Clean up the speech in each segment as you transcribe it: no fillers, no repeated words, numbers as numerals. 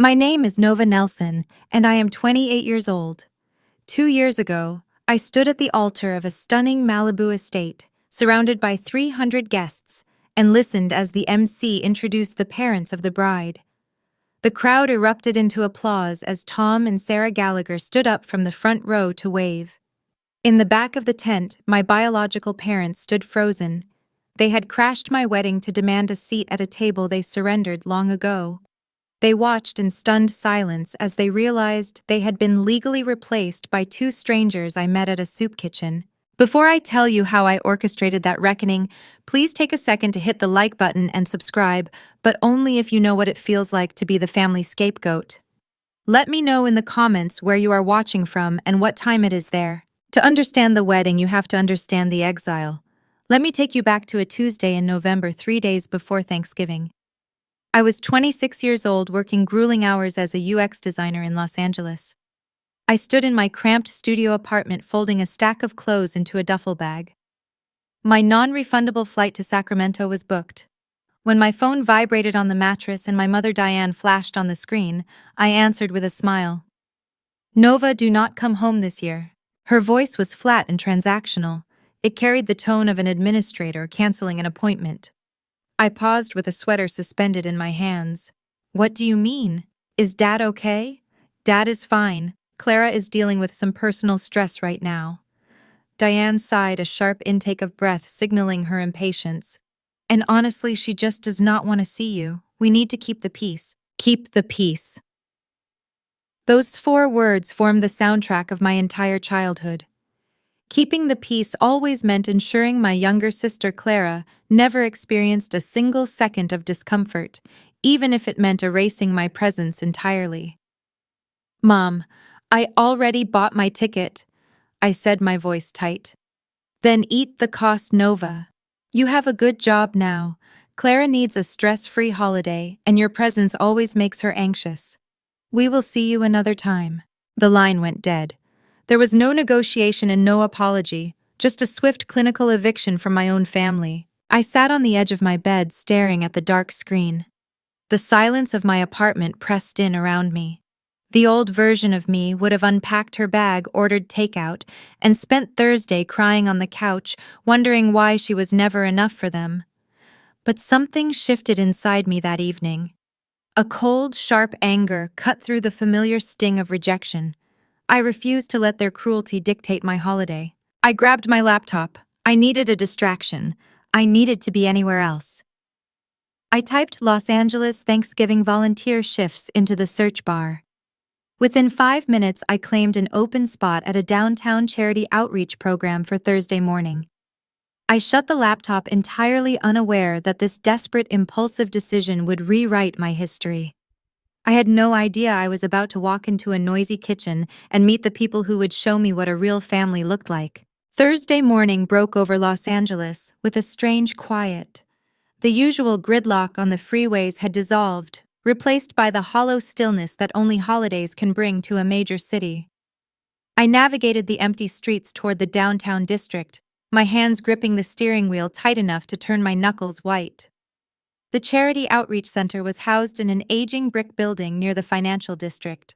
My name is Nova Nelson, and I am 28 years old. 2 years ago, I stood at the altar of a stunning Malibu estate, surrounded by 300 guests, and listened as the MC introduced the parents of the bride. The crowd erupted into applause as Tom and Sarah Gallagher stood up from the front row to wave. In the back of the tent, my biological parents stood frozen. They had crashed my wedding to demand a seat at a table they surrendered long ago. They watched in stunned silence as they realized they had been legally replaced by two strangers I met at a soup kitchen. Before I tell you how I orchestrated that reckoning, please take a second to hit the like button and subscribe, but only if you know what it feels like to be the family scapegoat. Let me know in the comments where you are watching from and what time it is there. To understand the wedding, you have to understand the exile. Let me take you back to a Tuesday in November, 3 days before Thanksgiving. I was 26 years old, working grueling hours as a UX designer in Los Angeles. I stood in my cramped studio apartment folding a stack of clothes into a duffel bag. My non-refundable flight to Sacramento was booked. When my phone vibrated on the mattress and my mother Diane flashed on the screen, I answered with a smile. Nova, do not come home this year. Her voice was flat and transactional. It carried the tone of an administrator canceling an appointment. I paused with a sweater suspended in my hands. What do you mean? Is Dad okay? Dad is fine. Clara is dealing with some personal stress right now. Diane sighed, a sharp intake of breath signaling her impatience. And honestly, she just does not want to see you. We need to keep the peace. Keep the peace. Those 4 words formed the soundtrack of my entire childhood. Keeping the peace always meant ensuring my younger sister Clara never experienced a single second of discomfort, even if it meant erasing my presence entirely. Mom, I already bought my ticket, I said, my voice tight. Then eat the cost, Nova. You have a good job now. Clara needs a stress-free holiday, and your presence always makes her anxious. We will see you another time. The line went dead. There was no negotiation and no apology, just a swift clinical eviction from my own family. I sat on the edge of my bed staring at the dark screen. The silence of my apartment pressed in around me. The old version of me would have unpacked her bag, ordered takeout, and spent Thursday crying on the couch, wondering why she was never enough for them. But something shifted inside me that evening. A cold, sharp anger cut through the familiar sting of rejection. I refused to let their cruelty dictate my holiday. I grabbed my laptop. I needed a distraction. I needed to be anywhere else. I typed Los Angeles Thanksgiving volunteer shifts into the search bar. Within 5 minutes, I claimed an open spot at a downtown charity outreach program for Thursday morning. I shut the laptop entirely unaware that this desperate, impulsive decision would rewrite my history. I had no idea I was about to walk into a noisy kitchen and meet the people who would show me what a real family looked like. Thursday morning broke over Los Angeles with a strange quiet. The usual gridlock on the freeways had dissolved, replaced by the hollow stillness that only holidays can bring to a major city. I navigated the empty streets toward the downtown district, my hands gripping the steering wheel tight enough to turn my knuckles white. The Charity Outreach Center was housed in an aging brick building near the financial district.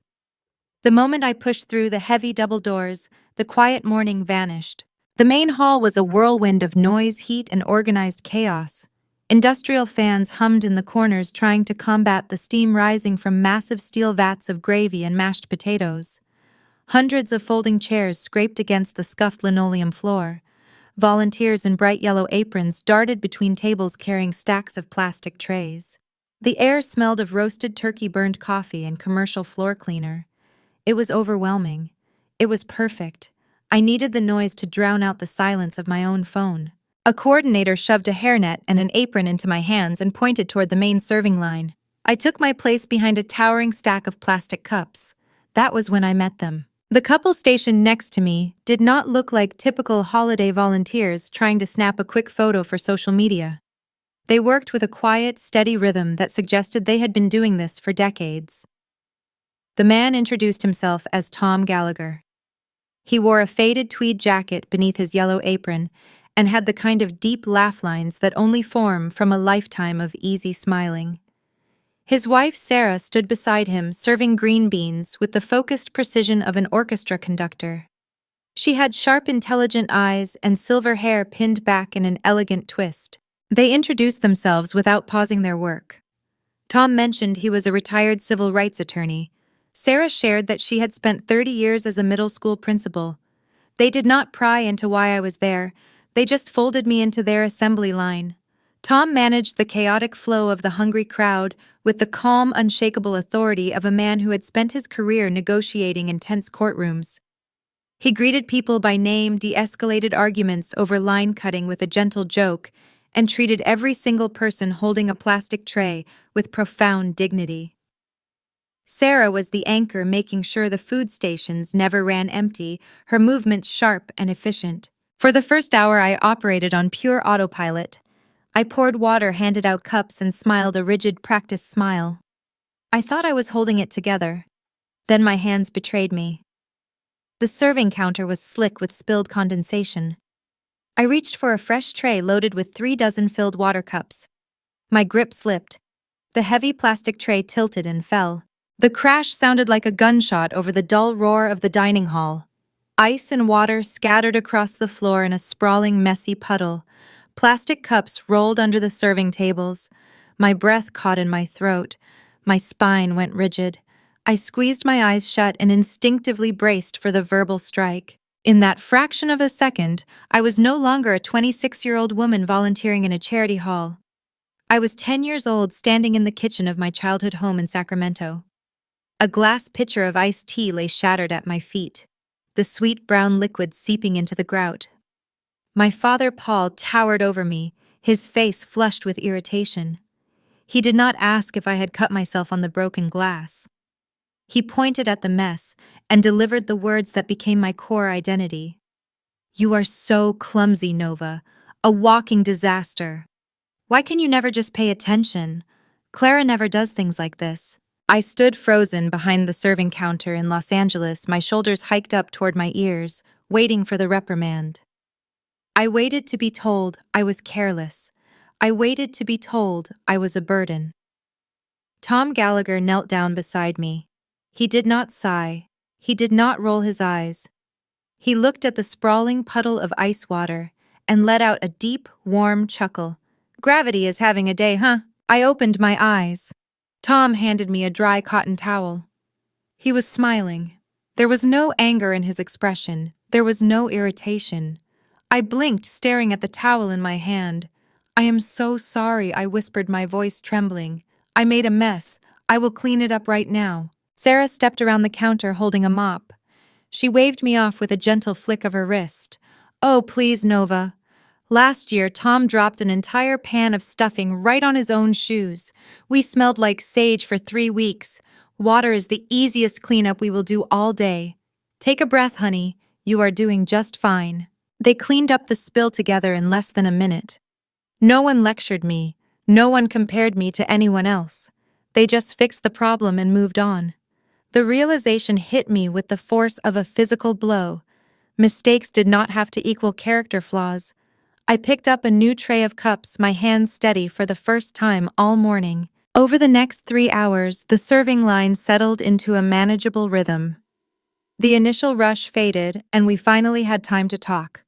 The moment I pushed through the heavy double doors, the quiet morning vanished. The main hall was a whirlwind of noise, heat, and organized chaos. Industrial fans hummed in the corners, trying to combat the steam rising from massive steel vats of gravy and mashed potatoes. Hundreds of folding chairs scraped against the scuffed linoleum floor. Volunteers in bright yellow aprons darted between tables carrying stacks of plastic trays. The air smelled of roasted turkey, burned coffee, and commercial floor cleaner. It was overwhelming. It was perfect. I needed the noise to drown out the silence of my own phone. A coordinator shoved a hairnet and an apron into my hands and pointed toward the main serving line. I took my place behind a towering stack of plastic cups. That was when I met them. The couple stationed next to me did not look like typical holiday volunteers trying to snap a quick photo for social media. They worked with a quiet, steady rhythm that suggested they had been doing this for decades. The man introduced himself as Tom Gallagher. He wore a faded tweed jacket beneath his yellow apron and had the kind of deep laugh lines that only form from a lifetime of easy smiling. His wife Sarah stood beside him, serving green beans with the focused precision of an orchestra conductor. She had sharp, intelligent eyes and silver hair pinned back in an elegant twist. They introduced themselves without pausing their work. Tom mentioned he was a retired civil rights attorney. Sarah shared that she had spent 30 years as a middle school principal. They did not pry into why I was there, they just folded me into their assembly line. Tom managed the chaotic flow of the hungry crowd with the calm, unshakable authority of a man who had spent his career negotiating in tense courtrooms. He greeted people by name, de-escalated arguments over line cutting with a gentle joke, and treated every single person holding a plastic tray with profound dignity. Sarah was the anchor, making sure the food stations never ran empty, her movements sharp and efficient. For the first hour, I operated on pure autopilot. I poured water, handed out cups, and smiled a rigid, practiced smile. I thought I was holding it together. Then my hands betrayed me. The serving counter was slick with spilled condensation. I reached for a fresh tray loaded with 3 dozen filled water cups. My grip slipped. The heavy plastic tray tilted and fell. The crash sounded like a gunshot over the dull roar of the dining hall. Ice and water scattered across the floor in a sprawling, messy puddle. Plastic cups rolled under the serving tables. My breath caught in my throat. My spine went rigid. I squeezed my eyes shut and instinctively braced for the verbal strike. In that fraction of a second, I was no longer a 26-year-old woman volunteering in a charity hall. I was 10 years old, standing in the kitchen of my childhood home in Sacramento. A glass pitcher of iced tea lay shattered at my feet, the sweet brown liquid seeping into the grout. My father, Paul, towered over me, his face flushed with irritation. He did not ask if I had cut myself on the broken glass. He pointed at the mess and delivered the words that became my core identity. "You are so clumsy, Nova. A walking disaster. Why can you never just pay attention? Clara never does things like this." I stood frozen behind the serving counter in Los Angeles, my shoulders hiked up toward my ears, waiting for the reprimand. I waited to be told I was careless. I waited to be told I was a burden. Tom Gallagher knelt down beside me. He did not sigh. He did not roll his eyes. He looked at the sprawling puddle of ice water and let out a deep, warm chuckle. "Gravity is having a day, huh?" I opened my eyes. Tom handed me a dry cotton towel. He was smiling. There was no anger in his expression. There was no irritation. I blinked, staring at the towel in my hand. "I am so sorry," I whispered, my voice trembling. "I made a mess. I will clean it up right now." Sarah stepped around the counter holding a mop. She waved me off with a gentle flick of her wrist. "Oh, please, Nova." Last year, Tom dropped an entire pan of stuffing right on his own shoes. We smelled like sage for 3 weeks. Water is the easiest cleanup we will do all day. "Take a breath, honey. You are doing just fine." They cleaned up the spill together in less than a minute. No one lectured me. No one compared me to anyone else. They just fixed the problem and moved on. The realization hit me with the force of a physical blow. Mistakes did not have to equal character flaws. I picked up a new tray of cups, my hands steady for the first time all morning. Over the next 3 hours, the serving line settled into a manageable rhythm. The initial rush faded, and we finally had time to talk.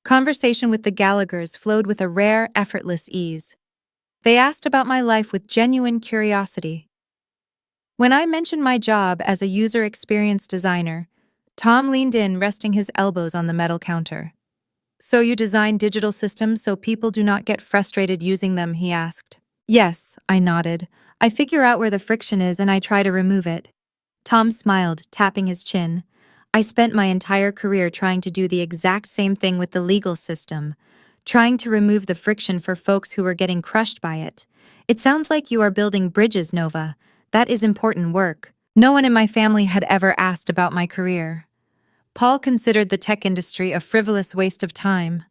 Conversation with the Gallaghers flowed with a rare, effortless ease. They asked about my life with genuine curiosity. When I mentioned my job as a user experience designer, Tom leaned in, resting his elbows on the metal counter. "So you design digital systems so people do not get frustrated using them?" he asked. "Yes," I nodded. "I figure out where the friction is and I try to remove it." Tom smiled, tapping his chin. "I spent my entire career trying to do the exact same thing with the legal system, trying to remove the friction for folks who were getting crushed by it. It sounds like you are building bridges, Nova. That is important work." No one in my family had ever asked about my career. Paul considered the tech industry a frivolous waste of time.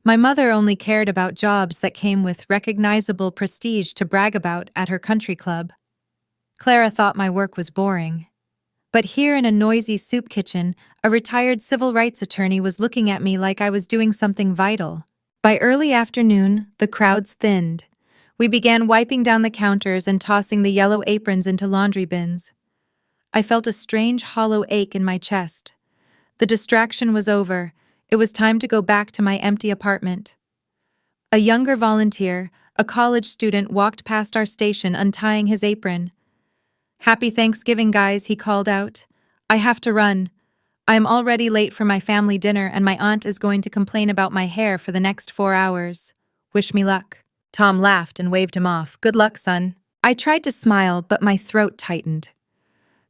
My mother only cared about jobs that came with recognizable prestige to brag about at her country club. Clara thought my work was boring. But here in a noisy soup kitchen, a retired civil rights attorney was looking at me like I was doing something vital. By early afternoon, the crowds thinned. We began wiping down the counters and tossing the yellow aprons into laundry bins. I felt a strange hollow ache in my chest. The distraction was over. It was time to go back to my empty apartment. A younger volunteer, a college student, walked past our station untying his apron. "Happy Thanksgiving, guys," he called out. "I have to run. I am already late for my family dinner and my aunt is going to complain about my hair for the next 4 hours. Wish me luck." Tom laughed and waved him off. "Good luck, son." I tried to smile, but my throat tightened.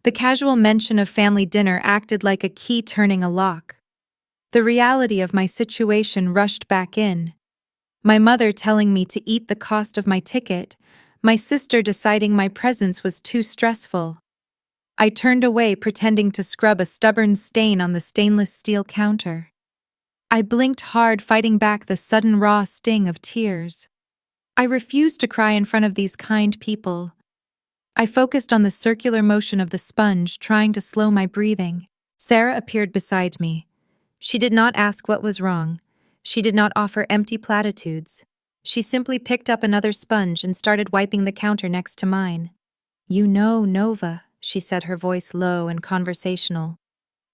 The casual mention of family dinner acted like a key turning a lock. The reality of my situation rushed back in. My mother telling me to eat the cost of my ticket, my sister deciding my presence was too stressful. I turned away, pretending to scrub a stubborn stain on the stainless steel counter. I blinked hard, fighting back the sudden raw sting of tears. I refused to cry in front of these kind people. I focused on the circular motion of the sponge, trying to slow my breathing. Sarah appeared beside me. She did not ask what was wrong. She did not offer empty platitudes. She simply picked up another sponge and started wiping the counter next to mine. "You know, Nova," she said, her voice low and conversational.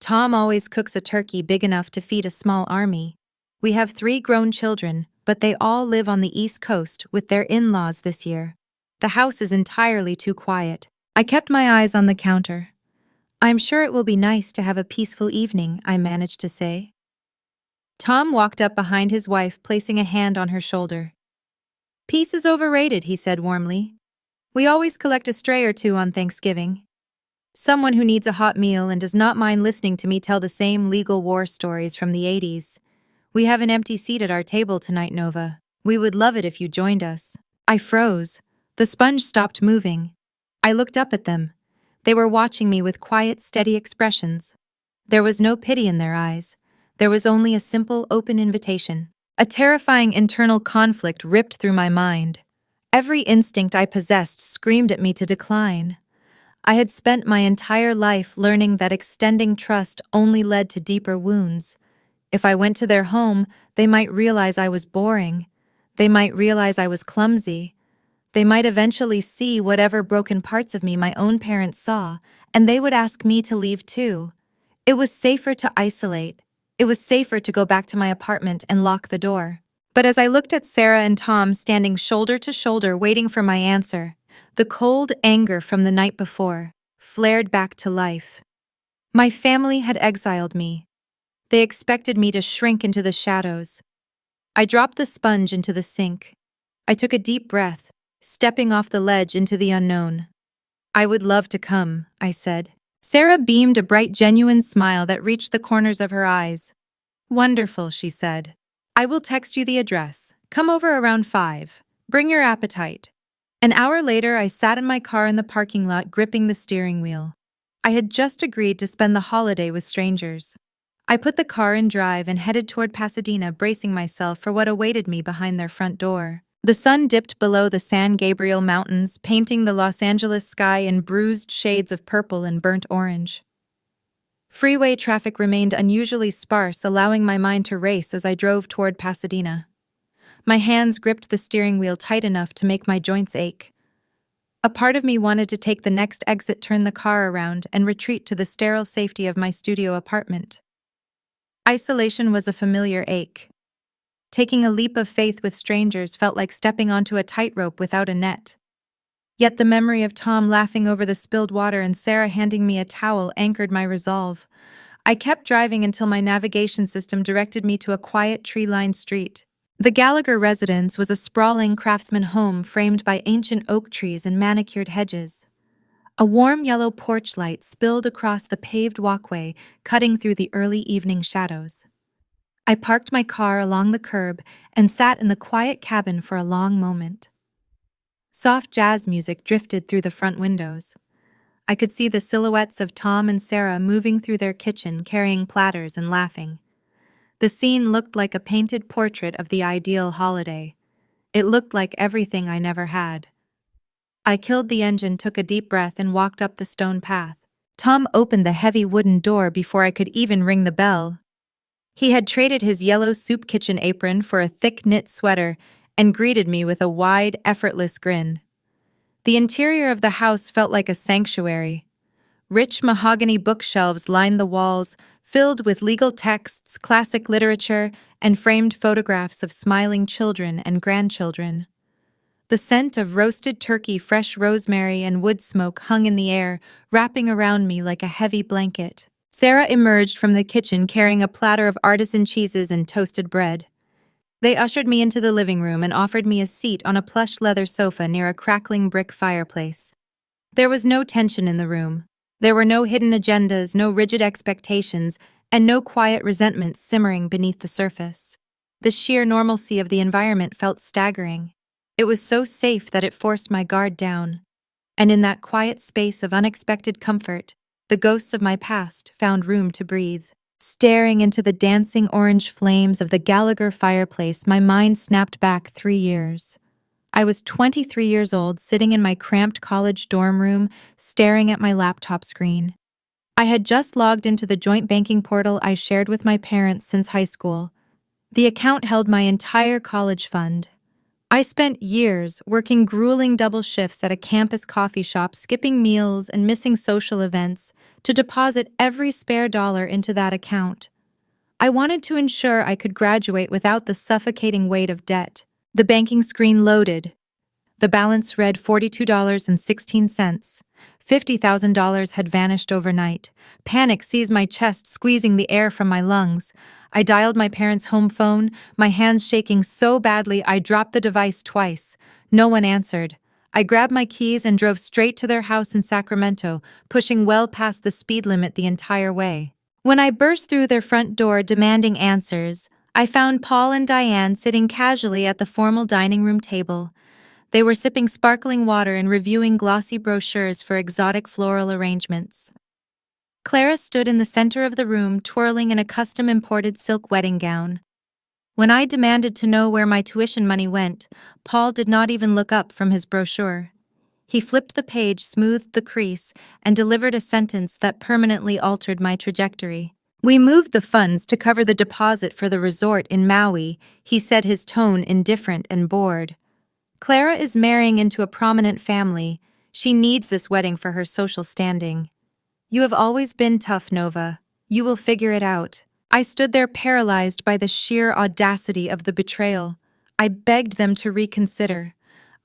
"Tom always cooks a turkey big enough to feed a small army. We have 3 grown children, but they all live on the East Coast with their in-laws this year. The house is entirely too quiet." I kept my eyes on the counter. "I'm sure it will be nice to have a peaceful evening," I managed to say. Tom walked up behind his wife, placing a hand on her shoulder. "Peace is overrated," he said warmly. "We always collect a stray or two on Thanksgiving. Someone who needs a hot meal and does not mind listening to me tell the same legal war stories from the 80s. We have an empty seat at our table tonight, Nova. We would love it if you joined us." I froze. The sponge stopped moving. I looked up at them. They were watching me with quiet, steady expressions. There was no pity in their eyes. There was only a simple, open invitation. A terrifying internal conflict ripped through my mind. Every instinct I possessed screamed at me to decline. I had spent my entire life learning that extending trust only led to deeper wounds. If I went to their home, they might realize I was boring. They might realize I was clumsy. They might eventually see whatever broken parts of me my own parents saw, and they would ask me to leave too. It was safer to isolate. It was safer to go back to my apartment and lock the door. But as I looked at Sarah and Tom standing shoulder to shoulder waiting for my answer, the cold anger from the night before flared back to life. My family had exiled me. They expected me to shrink into the shadows. I dropped the sponge into the sink. I took a deep breath, stepping off the ledge into the unknown. "I would love to come," I said. Sarah beamed a bright, genuine smile that reached the corners of her eyes. "Wonderful," she said. "I will text you the address. Come over around 5. Bring your appetite." An hour later, I sat in my car in the parking lot, gripping the steering wheel. I had just agreed to spend the holiday with strangers. I put the car in drive and headed toward Pasadena, bracing myself for what awaited me behind their front door. The sun dipped below the San Gabriel Mountains, painting the Los Angeles sky in bruised shades of purple and burnt orange. Freeway traffic remained unusually sparse, allowing my mind to race as I drove toward Pasadena. My hands gripped the steering wheel tight enough to make my joints ache. A part of me wanted to take the next exit, turn the car around, and retreat to the sterile safety of my studio apartment. Isolation was a familiar ache. Taking a leap of faith with strangers felt like stepping onto a tightrope without a net. Yet the memory of Tom laughing over the spilled water and Sarah handing me a towel anchored my resolve. I kept driving until my navigation system directed me to a quiet, tree-lined street. The Gallagher residence was a sprawling craftsman home framed by ancient oak trees and manicured hedges. A warm yellow porch light spilled across the paved walkway, cutting through the early evening shadows. I parked my car along the curb and sat in the quiet cabin for a long moment. Soft jazz music drifted through the front windows. I could see the silhouettes of Tom and Sarah moving through their kitchen, carrying platters and laughing. The scene looked like a painted portrait of the ideal holiday. It looked like everything I never had. I killed the engine, took a deep breath, and walked up the stone path. Tom opened the heavy wooden door before I could even ring the bell. He had traded his yellow soup kitchen apron for a thick knit sweater, and greeted me with a wide, effortless grin. The interior of the house felt like a sanctuary. Rich mahogany bookshelves lined the walls, filled with legal texts, classic literature, and framed photographs of smiling children and grandchildren. The scent of roasted turkey, fresh rosemary, and wood smoke hung in the air, wrapping around me like a heavy blanket. Sarah emerged from the kitchen carrying a platter of artisan cheeses and toasted bread. They ushered me into the living room and offered me a seat on a plush leather sofa near a crackling brick fireplace. There was no tension in the room. There were no hidden agendas, no rigid expectations, and no quiet resentment simmering beneath the surface. The sheer normalcy of the environment felt staggering. It was so safe that it forced my guard down. And in that quiet space of unexpected comfort, the ghosts of my past found room to breathe. Staring into the dancing orange flames of the Gallagher fireplace, my mind snapped back 3 years. I was 23 years old, sitting in my cramped college dorm room, staring at my laptop screen. I had just logged into the joint banking portal I shared with my parents since high school. The account held my entire college fund. I spent years working grueling double shifts at a campus coffee shop, skipping meals and missing social events to deposit every spare dollar into that account. I wanted to ensure I could graduate without the suffocating weight of debt. The banking screen loaded. The balance read $42.16. $50,000 had vanished overnight. Panic seized my chest, squeezing the air from my lungs. I dialed my parents' home phone, my hands shaking so badly I dropped the device twice. No one answered. I grabbed my keys and drove straight to their house in Sacramento, pushing well past the speed limit the entire way. When I burst through their front door demanding answers, I found Paul and Diane sitting casually at the formal dining room table. They were sipping sparkling water and reviewing glossy brochures for exotic floral arrangements. Clara stood in the center of the room, twirling in a custom-imported silk wedding gown. When I demanded to know where my tuition money went, Paul did not even look up from his brochure. He flipped the page, smoothed the crease, and delivered a sentence that permanently altered my trajectory. "We moved the funds to cover the deposit for the resort in Maui," he said, his tone indifferent and bored. "Clara is marrying into a prominent family. She needs this wedding for her social standing. You have always been tough, Nova. You will figure it out." I stood there paralyzed by the sheer audacity of the betrayal. I begged them to reconsider.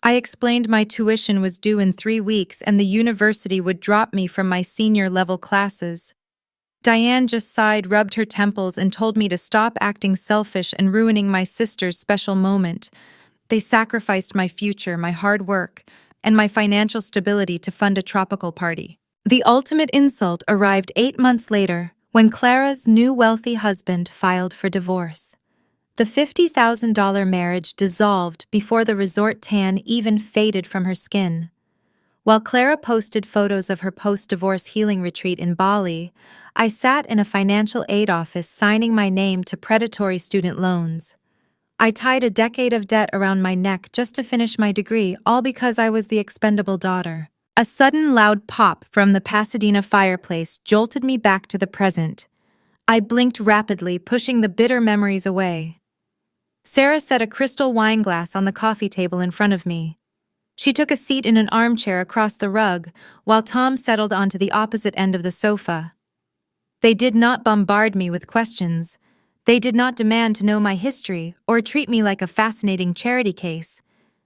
I explained my tuition was due in 3 weeks and the university would drop me from my senior-level classes. Diane just sighed, rubbed her temples, and told me to stop acting selfish and ruining my sister's special moment. They sacrificed my future, my hard work, and my financial stability to fund a tropical party. The ultimate insult arrived 8 months later, when Clara's new wealthy husband filed for divorce. The $50,000 marriage dissolved before the resort tan even faded from her skin. While Clara posted photos of her post-divorce healing retreat in Bali, I sat in a financial aid office signing my name to predatory student loans. I tied a decade of debt around my neck just to finish my degree, all because I was the expendable daughter. A sudden loud pop from the Pasadena fireplace jolted me back to the present. I blinked rapidly, pushing the bitter memories away. Sarah set a crystal wine glass on the coffee table in front of me. She took a seat in an armchair across the rug, while Tom settled onto the opposite end of the sofa. They did not bombard me with questions. They did not demand to know my history or treat me like a fascinating charity case.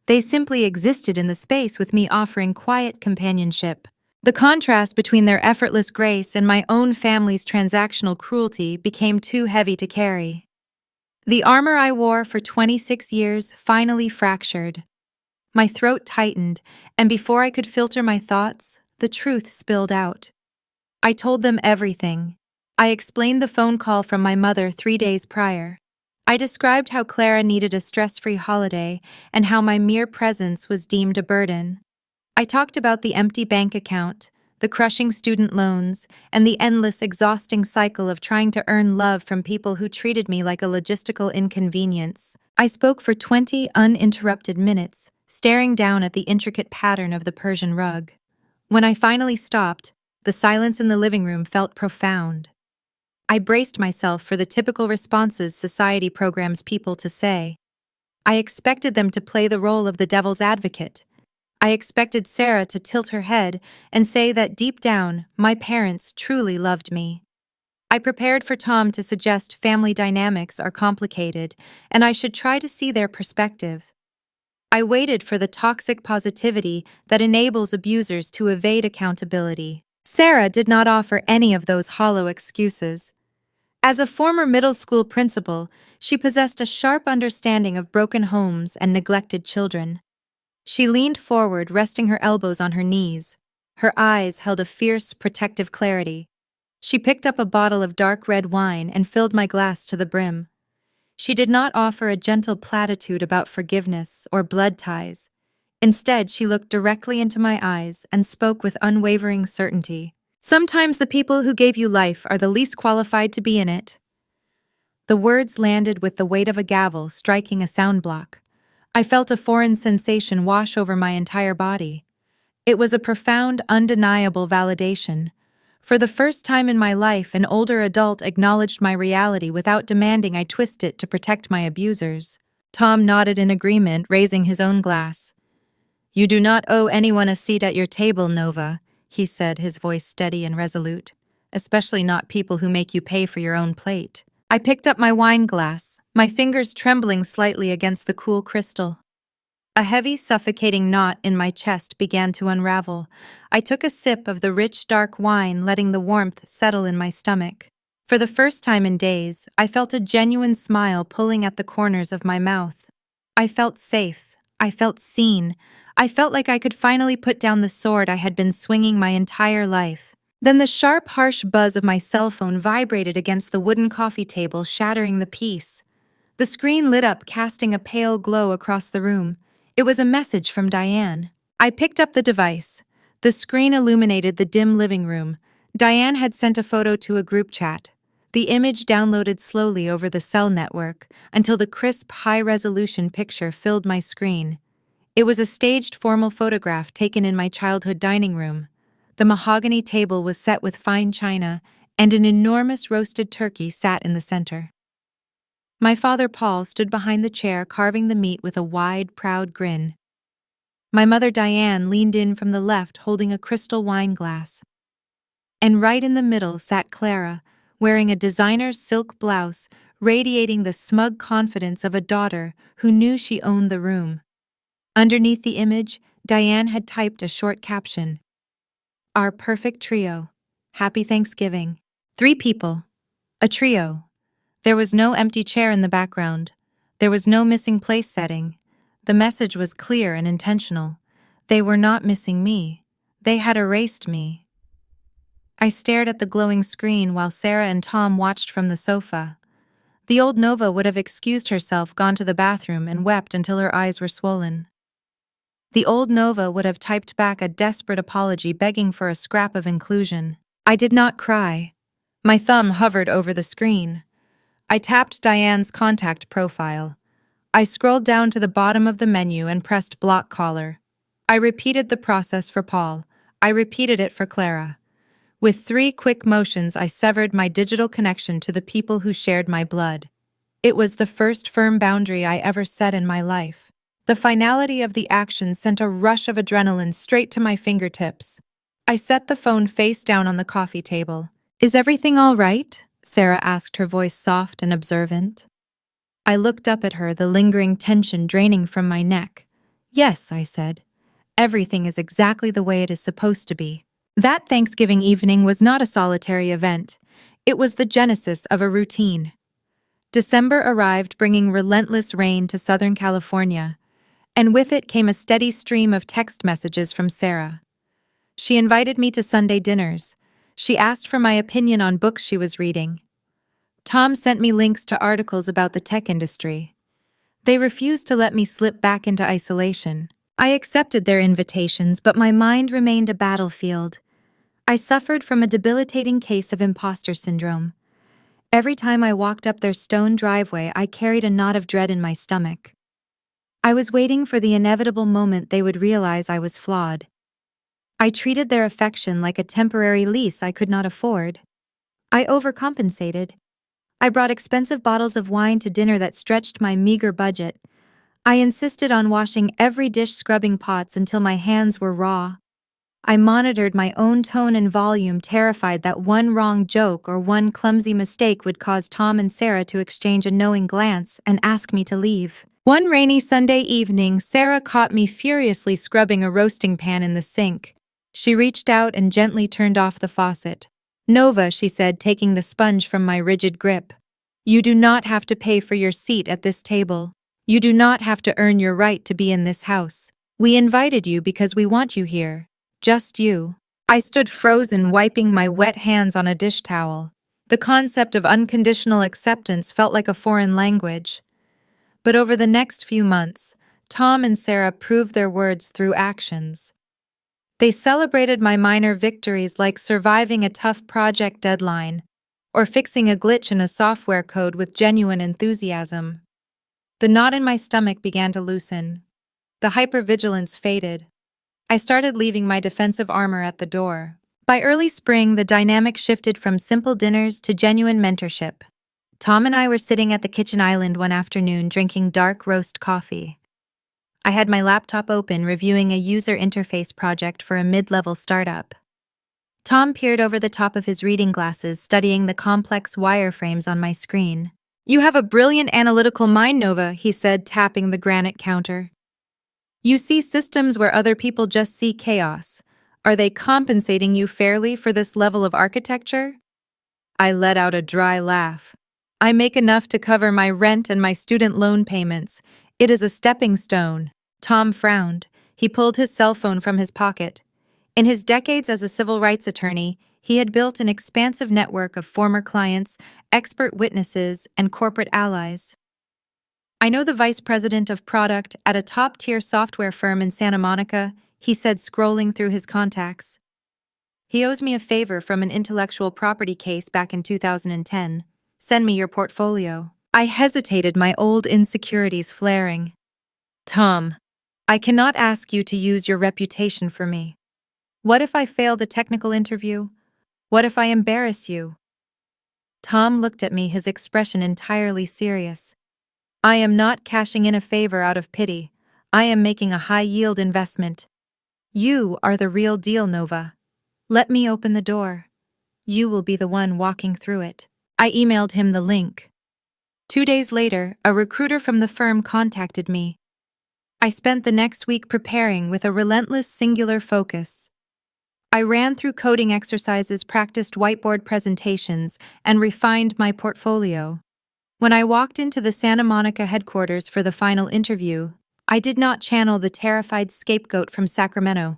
They simply existed in the space with me, offering quiet companionship. The contrast between their effortless grace and my own family's transactional cruelty became too heavy to carry. The armor I wore for 26 years finally fractured. My throat tightened, and before I could filter my thoughts, the truth spilled out. I told them everything. I explained the phone call from my mother 3 days prior. I described how Clara needed a stress-free holiday and how my mere presence was deemed a burden. I talked about the empty bank account, the crushing student loans, and the endless, exhausting cycle of trying to earn love from people who treated me like a logistical inconvenience. I spoke for 20 uninterrupted minutes, staring down at the intricate pattern of the Persian rug. When I finally stopped, the silence in the living room felt profound. I braced myself for the typical responses society programs people to say. I expected them to play the role of the devil's advocate. I expected Sarah to tilt her head and say that deep down, my parents truly loved me. I prepared for Tom to suggest family dynamics are complicated and I should try to see their perspective. I waited for the toxic positivity that enables abusers to evade accountability. Sarah did not offer any of those hollow excuses. As a former middle school principal, she possessed a sharp understanding of broken homes and neglected children. She leaned forward, resting her elbows on her knees. Her eyes held a fierce, protective clarity. She picked up a bottle of dark red wine and filled my glass to the brim. She did not offer a gentle platitude about forgiveness or blood ties. Instead, she looked directly into my eyes and spoke with unwavering certainty. Sometimes the people who gave you life are the least qualified to be in it. The words landed with the weight of a gavel striking a sound block. I felt a foreign sensation wash over my entire body. It was a profound, undeniable validation. For the first time in my life, an older adult acknowledged my reality without demanding I twist it to protect my abusers. Tom nodded in agreement, raising his own glass. "You do not owe anyone a seat at your table, Nova," he said, his voice steady and resolute. "Especially not people who make you pay for your own plate." I picked up my wine glass, my fingers trembling slightly against the cool crystal. A heavy, suffocating knot in my chest began to unravel. I took a sip of the rich, dark wine, letting the warmth settle in my stomach. For the first time in days, I felt a genuine smile pulling at the corners of my mouth. I felt safe. I felt seen. I felt like I could finally put down the sword I had been swinging my entire life. Then the sharp, harsh buzz of my cell phone vibrated against the wooden coffee table, shattering the peace. The screen lit up, casting a pale glow across the room. It was a message from Diane. I picked up the device. The screen illuminated the dim living room. Diane had sent a photo to a group chat. The image downloaded slowly over the cell network until the crisp, high-resolution picture filled my screen. It was a staged, formal photograph taken in my childhood dining room. The mahogany table was set with fine china, and an enormous roasted turkey sat in the center. My father, Paul, stood behind the chair, carving the meat with a wide, proud grin. My mother, Diane, leaned in from the left, holding a crystal wine glass. And right in the middle sat Clara, wearing a designer silk blouse, radiating the smug confidence of a daughter who knew she owned the room. Underneath the image, Diane had typed a short caption. "Our perfect trio. Happy Thanksgiving." 3 people. A trio. There was no empty chair in the background. There was no missing place setting. The message was clear and intentional. They were not missing me. They had erased me. I stared at the glowing screen while Sarah and Tom watched from the sofa. The old Nova would have excused herself, gone to the bathroom, and wept until her eyes were swollen. The old Nova would have typed back a desperate apology begging for a scrap of inclusion. I did not cry. My thumb hovered over the screen. I tapped Diane's contact profile. I scrolled down to the bottom of the menu and pressed block caller. I repeated the process for Paul. I repeated it for Clara. With 3 quick motions, I severed my digital connection to the people who shared my blood. It was the first firm boundary I ever set in my life. The finality of the action sent a rush of adrenaline straight to my fingertips. I set the phone face down on the coffee table. "Is everything all right?" Sarah asked, her voice soft and observant. I looked up at her, the lingering tension draining from my neck. "Yes," I said. "Everything is exactly the way it is supposed to be." That Thanksgiving evening was not a solitary event. It was the genesis of a routine. December arrived, bringing relentless rain to Southern California, and with it came a steady stream of text messages from Sarah. She invited me to Sunday dinners. She asked for my opinion on books she was reading. Tom sent me links to articles about the tech industry. They refused to let me slip back into isolation. I accepted their invitations, but my mind remained a battlefield. I suffered from a debilitating case of imposter syndrome. Every time I walked up their stone driveway, I carried a knot of dread in my stomach. I was waiting for the inevitable moment they would realize I was flawed. I treated their affection like a temporary lease I could not afford. I overcompensated. I brought expensive bottles of wine to dinner that stretched my meager budget. I insisted on washing every dish, scrubbing pots until my hands were raw. I monitored my own tone and volume, terrified that one wrong joke or one clumsy mistake would cause Tom and Sarah to exchange a knowing glance and ask me to leave. One rainy Sunday evening, Sarah caught me furiously scrubbing a roasting pan in the sink. She reached out and gently turned off the faucet. "Nova," she said, taking the sponge from my rigid grip. "You do not have to pay for your seat at this table. You do not have to earn your right to be in this house. We invited you because we want you here. Just you." I stood frozen, wiping my wet hands on a dish towel. The concept of unconditional acceptance felt like a foreign language. But over the next few months, Tom and Sarah proved their words through actions. They celebrated my minor victories, like surviving a tough project deadline or fixing a glitch in a software code with genuine enthusiasm. The knot in my stomach began to loosen. The hypervigilance faded. I started leaving my defensive armor at the door. By early spring, the dynamic shifted from simple dinners to genuine mentorship. Tom and I were sitting at the kitchen island one afternoon drinking dark roast coffee. I had my laptop open, reviewing a user interface project for a mid-level startup. Tom peered over the top of his reading glasses, studying the complex wireframes on my screen. "You have a brilliant analytical mind, Nova," he said, tapping the granite counter. "You see systems where other people just see chaos. Are they compensating you fairly for this level of architecture?" I let out a dry laugh. "I make enough to cover my rent and my student loan payments. It is a stepping stone." Tom frowned. He pulled his cell phone from his pocket. In his decades as a civil rights attorney, he had built an expansive network of former clients, expert witnesses, and corporate allies. "I know the vice president of product at a top-tier software firm in Santa Monica," he said, scrolling through his contacts. "He owes me a favor from an intellectual property case back in 2010. Send me your portfolio." I hesitated, my old insecurities flaring. "Tom, I cannot ask you to use your reputation for me. What if I fail the technical interview? What if I embarrass you?" Tom looked at me, his expression entirely serious. "I am not cashing in a favor out of pity. I am making a high-yield investment. You are the real deal, Nova. Let me open the door. You will be the one walking through it." I emailed him the link. 2 days later, a recruiter from the firm contacted me. I spent the next week preparing with a relentless singular focus. I ran through coding exercises, practiced whiteboard presentations, and refined my portfolio. When I walked into the Santa Monica headquarters for the final interview, I did not channel the terrified scapegoat from Sacramento.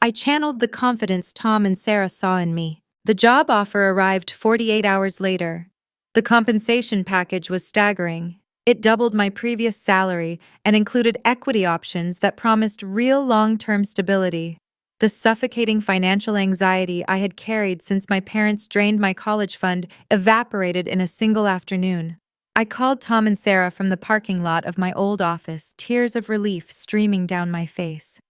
I channeled the confidence Tom and Sarah saw in me. The job offer arrived 48 hours later. The compensation package was staggering. It doubled my previous salary and included equity options that promised real long-term stability. The suffocating financial anxiety I had carried since my parents drained my college fund evaporated in a single afternoon. I called Tom and Sarah from the parking lot of my old office, tears of relief streaming down my face.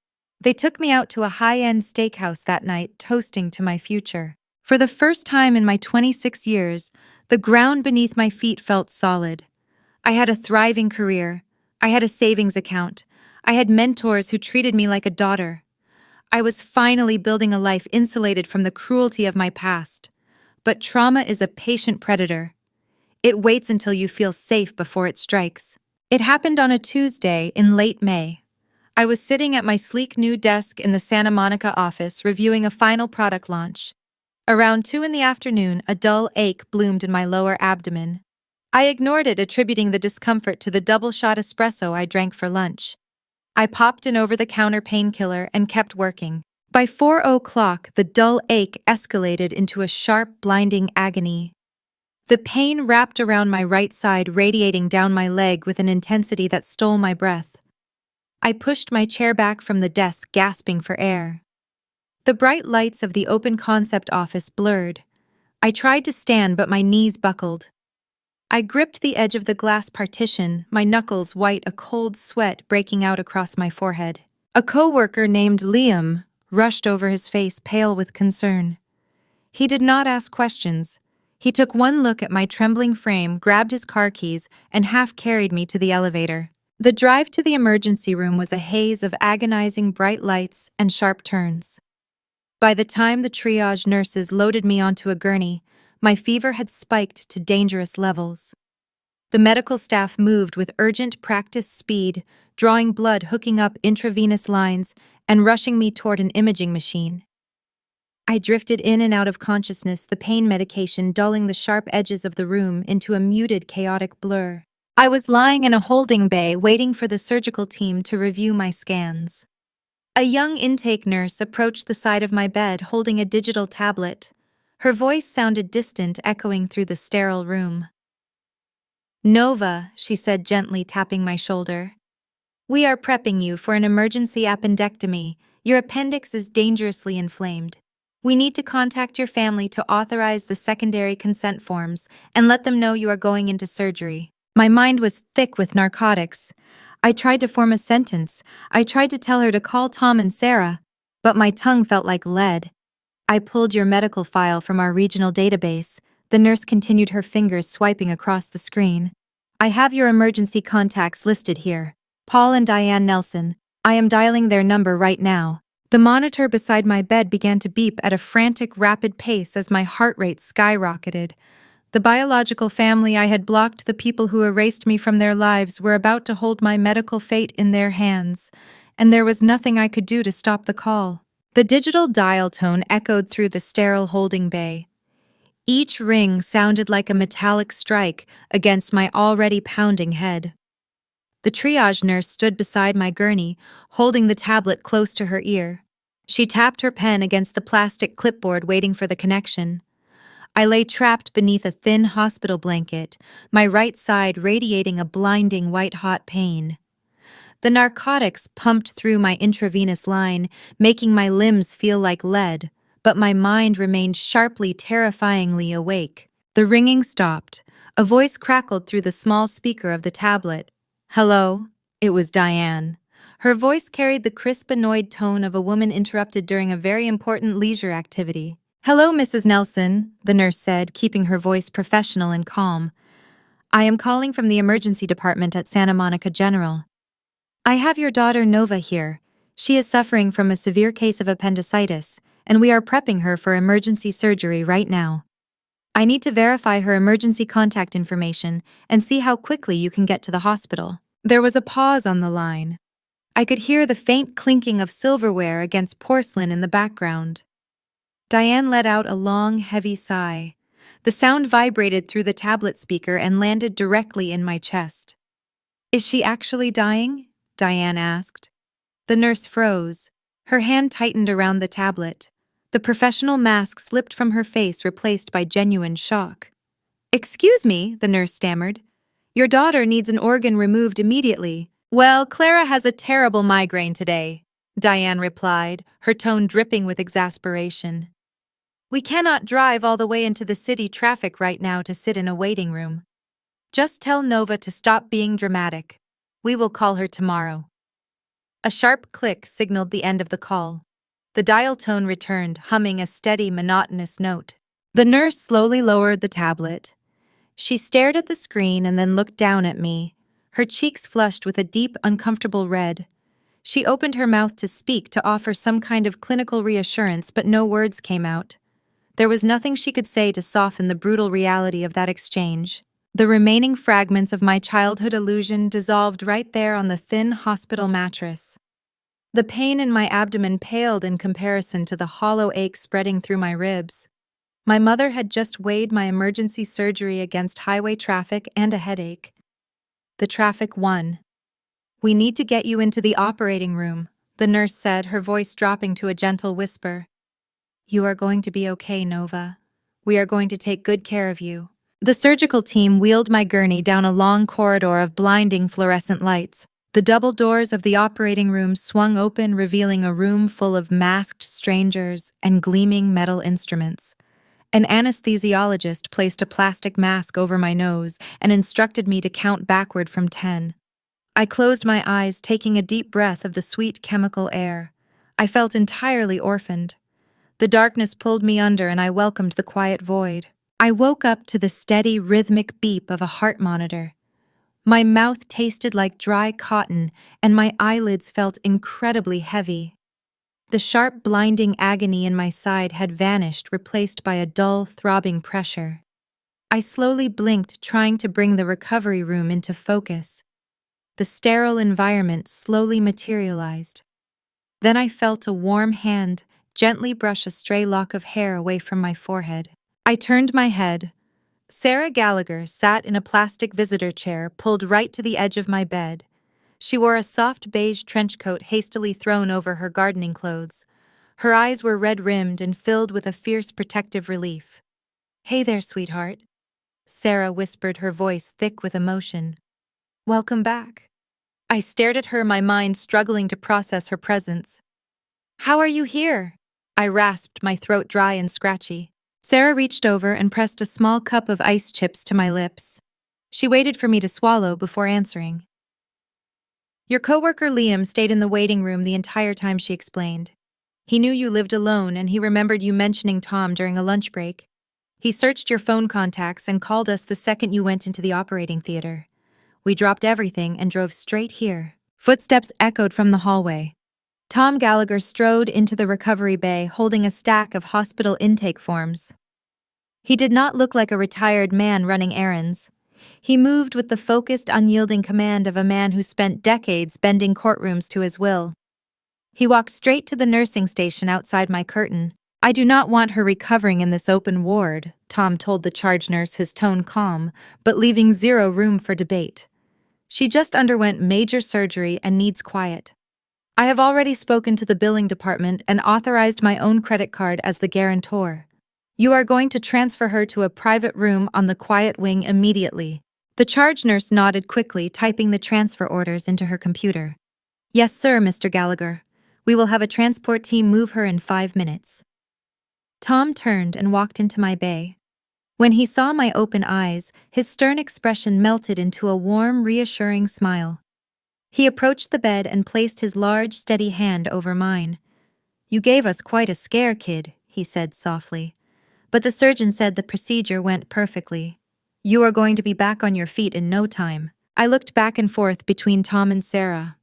They took me out to a high-end steakhouse that night, toasting to my future. For the first time in my 26 years, the ground beneath my feet felt solid. I had a thriving career. I had a savings account. I had mentors who treated me like a daughter. I was finally building a life insulated from the cruelty of my past. But trauma is a patient predator. It waits until you feel safe before it strikes. It happened on a Tuesday in late May. I was sitting at my sleek new desk in the Santa Monica office reviewing a final product launch. Around 2 in the afternoon, a dull ache bloomed in my lower abdomen. I ignored it, attributing the discomfort to the double-shot espresso I drank for lunch. I popped an over-the-counter painkiller and kept working. By 4 o'clock, the dull ache escalated into a sharp, blinding agony. The pain wrapped around my right side, radiating down my leg with an intensity that stole my breath. I pushed my chair back from the desk, gasping for air. The bright lights of the open concept office blurred. I tried to stand, but my knees buckled. I gripped the edge of the glass partition, my knuckles white, a cold sweat breaking out across my forehead. A coworker named Liam rushed over, his face pale with concern. He did not ask questions. He took one look at my trembling frame, grabbed his car keys, and half carried me to the elevator. The drive to the emergency room was a haze of agonizing bright lights and sharp turns. By the time the triage nurses loaded me onto a gurney, my fever had spiked to dangerous levels. The medical staff moved with urgent practice speed, drawing blood, hooking up intravenous lines, and rushing me toward an imaging machine. I drifted in and out of consciousness, the pain medication dulling the sharp edges of the room into a muted, chaotic blur. I was lying in a holding bay waiting for the surgical team to review my scans. A young intake nurse approached the side of my bed holding a digital tablet. Her voice sounded distant, echoing through the sterile room. "Nova," she said gently, tapping my shoulder. "We are prepping you for an emergency appendectomy. Your appendix is dangerously inflamed. We need to contact your family to authorize the secondary consent forms and let them know you are going into surgery." My mind was thick with narcotics. I tried to form a sentence. I tried to tell her to call Tom and Sarah, but my tongue felt like lead. "I pulled your medical file from our regional database." The nurse continued, her fingers swiping across the screen. "I have your emergency contacts listed here. Paul and Diane Nelson. I am dialing their number right now." The monitor beside my bed began to beep at a frantic, rapid pace as my heart rate skyrocketed. The biological family I had blocked, the people who erased me from their lives, were about to hold my medical fate in their hands, and there was nothing I could do to stop the call. The digital dial tone echoed through the sterile holding bay. Each ring sounded like a metallic strike against my already pounding head. The triage nurse stood beside my gurney, holding the tablet close to her ear. She tapped her pen against the plastic clipboard, waiting for the connection. I lay trapped beneath a thin hospital blanket, my right side radiating a blinding white-hot pain. The narcotics pumped through my intravenous line, making my limbs feel like lead, but my mind remained sharply, terrifyingly awake. The ringing stopped. A voice crackled through the small speaker of the tablet. "Hello?" It was Diane. Her voice carried the crisp, annoyed tone of a woman interrupted during a very important leisure activity. "Hello, Mrs. Nelson," the nurse said, keeping her voice professional and calm. "I am calling from the emergency department at Santa Monica General. I have your daughter Nova here. She is suffering from a severe case of appendicitis, and we are prepping her for emergency surgery right now. I need to verify her emergency contact information and see how quickly you can get to the hospital." There was a pause on the line. I could hear the faint clinking of silverware against porcelain in the background. Diane let out a long, heavy sigh. The sound vibrated through the tablet speaker and landed directly in my chest. "Is she actually dying?" Diane asked. The nurse froze. Her hand tightened around the tablet. The professional mask slipped from her face, replaced by genuine shock. "Excuse me," the nurse stammered. "Your daughter needs an organ removed immediately." "Well, Clara has a terrible migraine today," Diane replied, her tone dripping with exasperation. "We cannot drive all the way into the city traffic right now to sit in a waiting room. Just tell Nova to stop being dramatic. We will call her tomorrow." A sharp click signaled the end of the call. The dial tone returned, humming a steady, monotonous note. The nurse slowly lowered the tablet. She stared at the screen and then looked down at me, her cheeks flushed with a deep, uncomfortable red. She opened her mouth to speak, to offer some kind of clinical reassurance, but no words came out. There was nothing she could say to soften the brutal reality of that exchange. The remaining fragments of my childhood illusion dissolved right there on the thin hospital mattress. The pain in my abdomen paled in comparison to the hollow ache spreading through my ribs. My mother had just weighed my emergency surgery against highway traffic and a headache. The traffic won. "We need to get you into the operating room," the nurse said, her voice dropping to a gentle whisper. "You are going to be okay, Nova. We are going to take good care of you." The surgical team wheeled my gurney down a long corridor of blinding fluorescent lights. The double doors of the operating room swung open, revealing a room full of masked strangers and gleaming metal instruments. An anesthesiologist placed a plastic mask over my nose and instructed me to count backward from 10. I closed my eyes, taking a deep breath of the sweet chemical air. I felt entirely orphaned. The darkness pulled me under and I welcomed the quiet void. I woke up to the steady, rhythmic beep of a heart monitor. My mouth tasted like dry cotton, and my eyelids felt incredibly heavy. The sharp, blinding agony in my side had vanished, replaced by a dull, throbbing pressure. I slowly blinked, trying to bring the recovery room into focus. The sterile environment slowly materialized. Then I felt a warm hand gently brush a stray lock of hair away from my forehead. I turned my head. Sarah Gallagher sat in a plastic visitor chair pulled right to the edge of my bed. She wore a soft beige trench coat hastily thrown over her gardening clothes. Her eyes were red-rimmed and filled with a fierce protective relief. "Hey there, sweetheart," Sarah whispered, her voice thick with emotion. "Welcome back." I stared at her, my mind struggling to process her presence. "How are you here?" I rasped, my throat dry and scratchy. Sarah reached over and pressed a small cup of ice chips to my lips. She waited for me to swallow before answering. "Your coworker Liam stayed in the waiting room the entire time," she explained. "He knew you lived alone and he remembered you mentioning Tom during a lunch break. He searched your phone contacts and called us the second you went into the operating theater. We dropped everything and drove straight here." Footsteps echoed from the hallway. Tom Gallagher strode into the recovery bay holding a stack of hospital intake forms. He did not look like a retired man running errands. He moved with the focused, unyielding command of a man who spent decades bending courtrooms to his will. He walked straight to the nursing station outside my curtain. "I do not want her recovering in this open ward," Tom told the charge nurse, his tone calm, but leaving zero room for debate. "She just underwent major surgery and needs quiet. I have already spoken to the billing department and authorized my own credit card as the guarantor. You are going to transfer her to a private room on the quiet wing immediately." The charge nurse nodded quickly, typing the transfer orders into her computer. "Yes, sir, Mr. Gallagher. We will have a transport team move her in 5 minutes." Tom turned and walked into my bay. When he saw my open eyes, his stern expression melted into a warm, reassuring smile. He approached the bed and placed his large, steady hand over mine. "You gave us quite a scare, kid," he said softly. "But the surgeon said the procedure went perfectly. You are going to be back on your feet in no time." I looked back and forth between Tom and Sarah.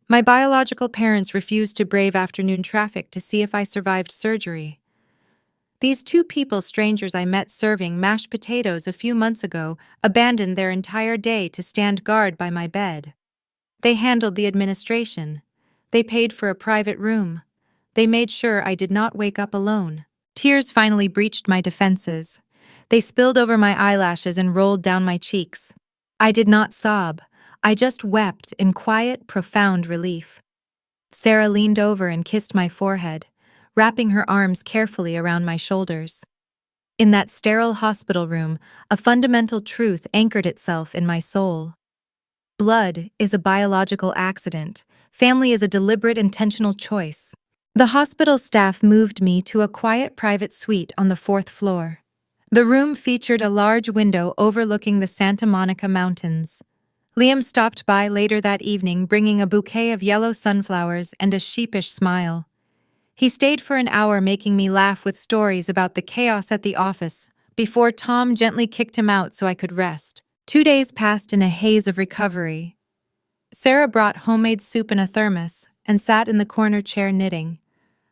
My biological parents refused to brave afternoon traffic to see if I survived surgery. These two people, strangers I met serving mashed potatoes a few months ago, abandoned their entire day to stand guard by my bed. They handled the administration. They paid for a private room. They made sure I did not wake up alone. Tears finally breached my defenses. They spilled over my eyelashes and rolled down my cheeks. I did not sob. I just wept in quiet, profound relief. Sarah leaned over and kissed my forehead, wrapping her arms carefully around my shoulders. In that sterile hospital room, a fundamental truth anchored itself in my soul. Blood is a biological accident. Family is a deliberate, intentional choice. The hospital staff moved me to a quiet private suite on the 4th floor. The room featured a large window overlooking the Santa Monica Mountains. Liam stopped by later that evening bringing a bouquet of yellow sunflowers and a sheepish smile. He stayed for an hour making me laugh with stories about the chaos at the office, before Tom gently kicked him out so I could rest. 2 days passed in a haze of recovery. Sarah brought homemade soup in a thermos and sat in the corner chair knitting.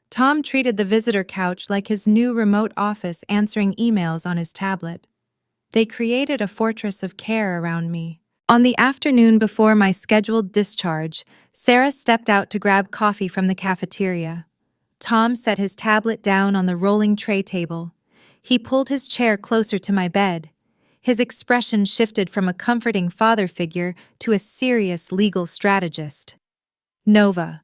Tom treated the visitor couch like his new remote office, answering emails on his tablet. They created a fortress of care around me. On the afternoon before my scheduled discharge, Sarah stepped out to grab coffee from the cafeteria. Tom set his tablet down on the rolling tray table. He pulled his chair closer to my bed. His expression shifted from a comforting father figure to a serious legal strategist. "Nova,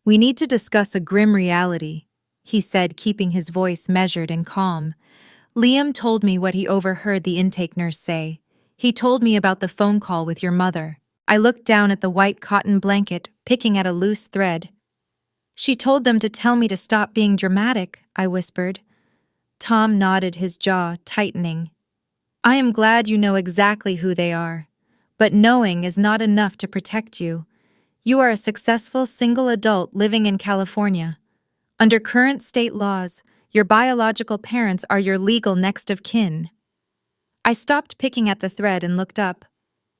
we need to discuss a grim reality," he said, keeping his voice measured and calm. "Liam told me what he overheard the intake nurse say. He told me about the phone call with your mother." I looked down at the white cotton blanket, picking at a loose thread. "She told them to tell me to stop being dramatic," I whispered. Tom nodded, his jaw tightening. "I am glad you know exactly who they are. But knowing is not enough to protect you. You are a successful single adult living in California. Under current state laws, your biological parents are your legal next of kin." I stopped picking at the thread and looked up.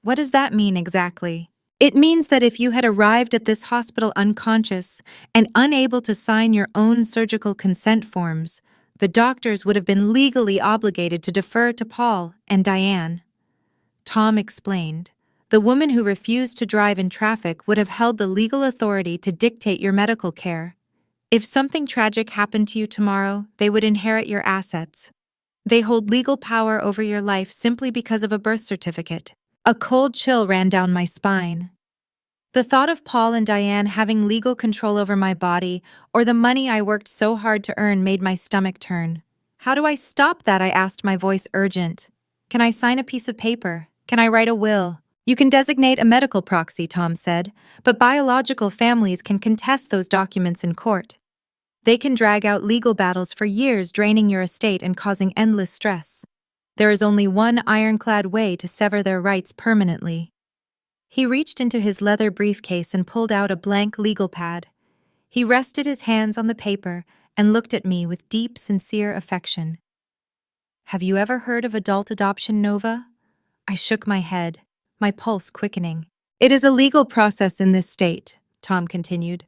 What does that mean exactly? It means that if you had arrived at this hospital unconscious and unable to sign your own surgical consent forms, the doctors would have been legally obligated to defer to Paul and Diane. Tom explained. The woman who refused to drive in traffic would have held the legal authority to dictate your medical care. If something tragic happened to you tomorrow, they would inherit your assets. They hold legal power over your life simply because of a birth certificate. A cold chill ran down my spine. The thought of Paul and Diane having legal control over my body or the money I worked so hard to earn made my stomach turn. How do I stop that? I asked, my voice urgent. Can I sign a piece of paper? Can I write a will? You can designate a medical proxy, Tom said, but biological families can contest those documents in court. They can drag out legal battles for years, draining your estate and causing endless stress. There is only one ironclad way to sever their rights permanently. He reached into his leather briefcase and pulled out a blank legal pad. He rested his hands on the paper and looked at me with deep, sincere affection. Have you ever heard of adult adoption, Nova? I shook my head, my pulse quickening. It is a legal process in this state, Tom continued.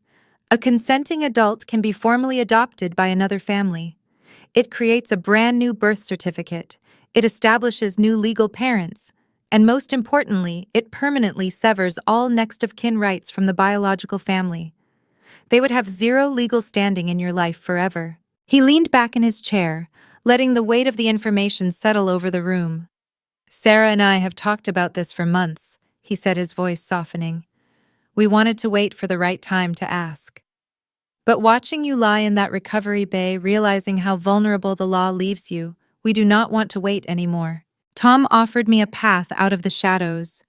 A consenting adult can be formally adopted by another family. It creates a brand new birth certificate. It establishes new legal parents. And most importantly, it permanently severs all next of kin rights from the biological family. They would have zero legal standing in your life forever. He leaned back in his chair, letting the weight of the information settle over the room. Sarah and I have talked about this for months, he said, his voice softening. We wanted to wait for the right time to ask. But watching you lie in that recovery bay, realizing how vulnerable the law leaves you, we do not want to wait anymore. Tom offered me a path out of the shadows.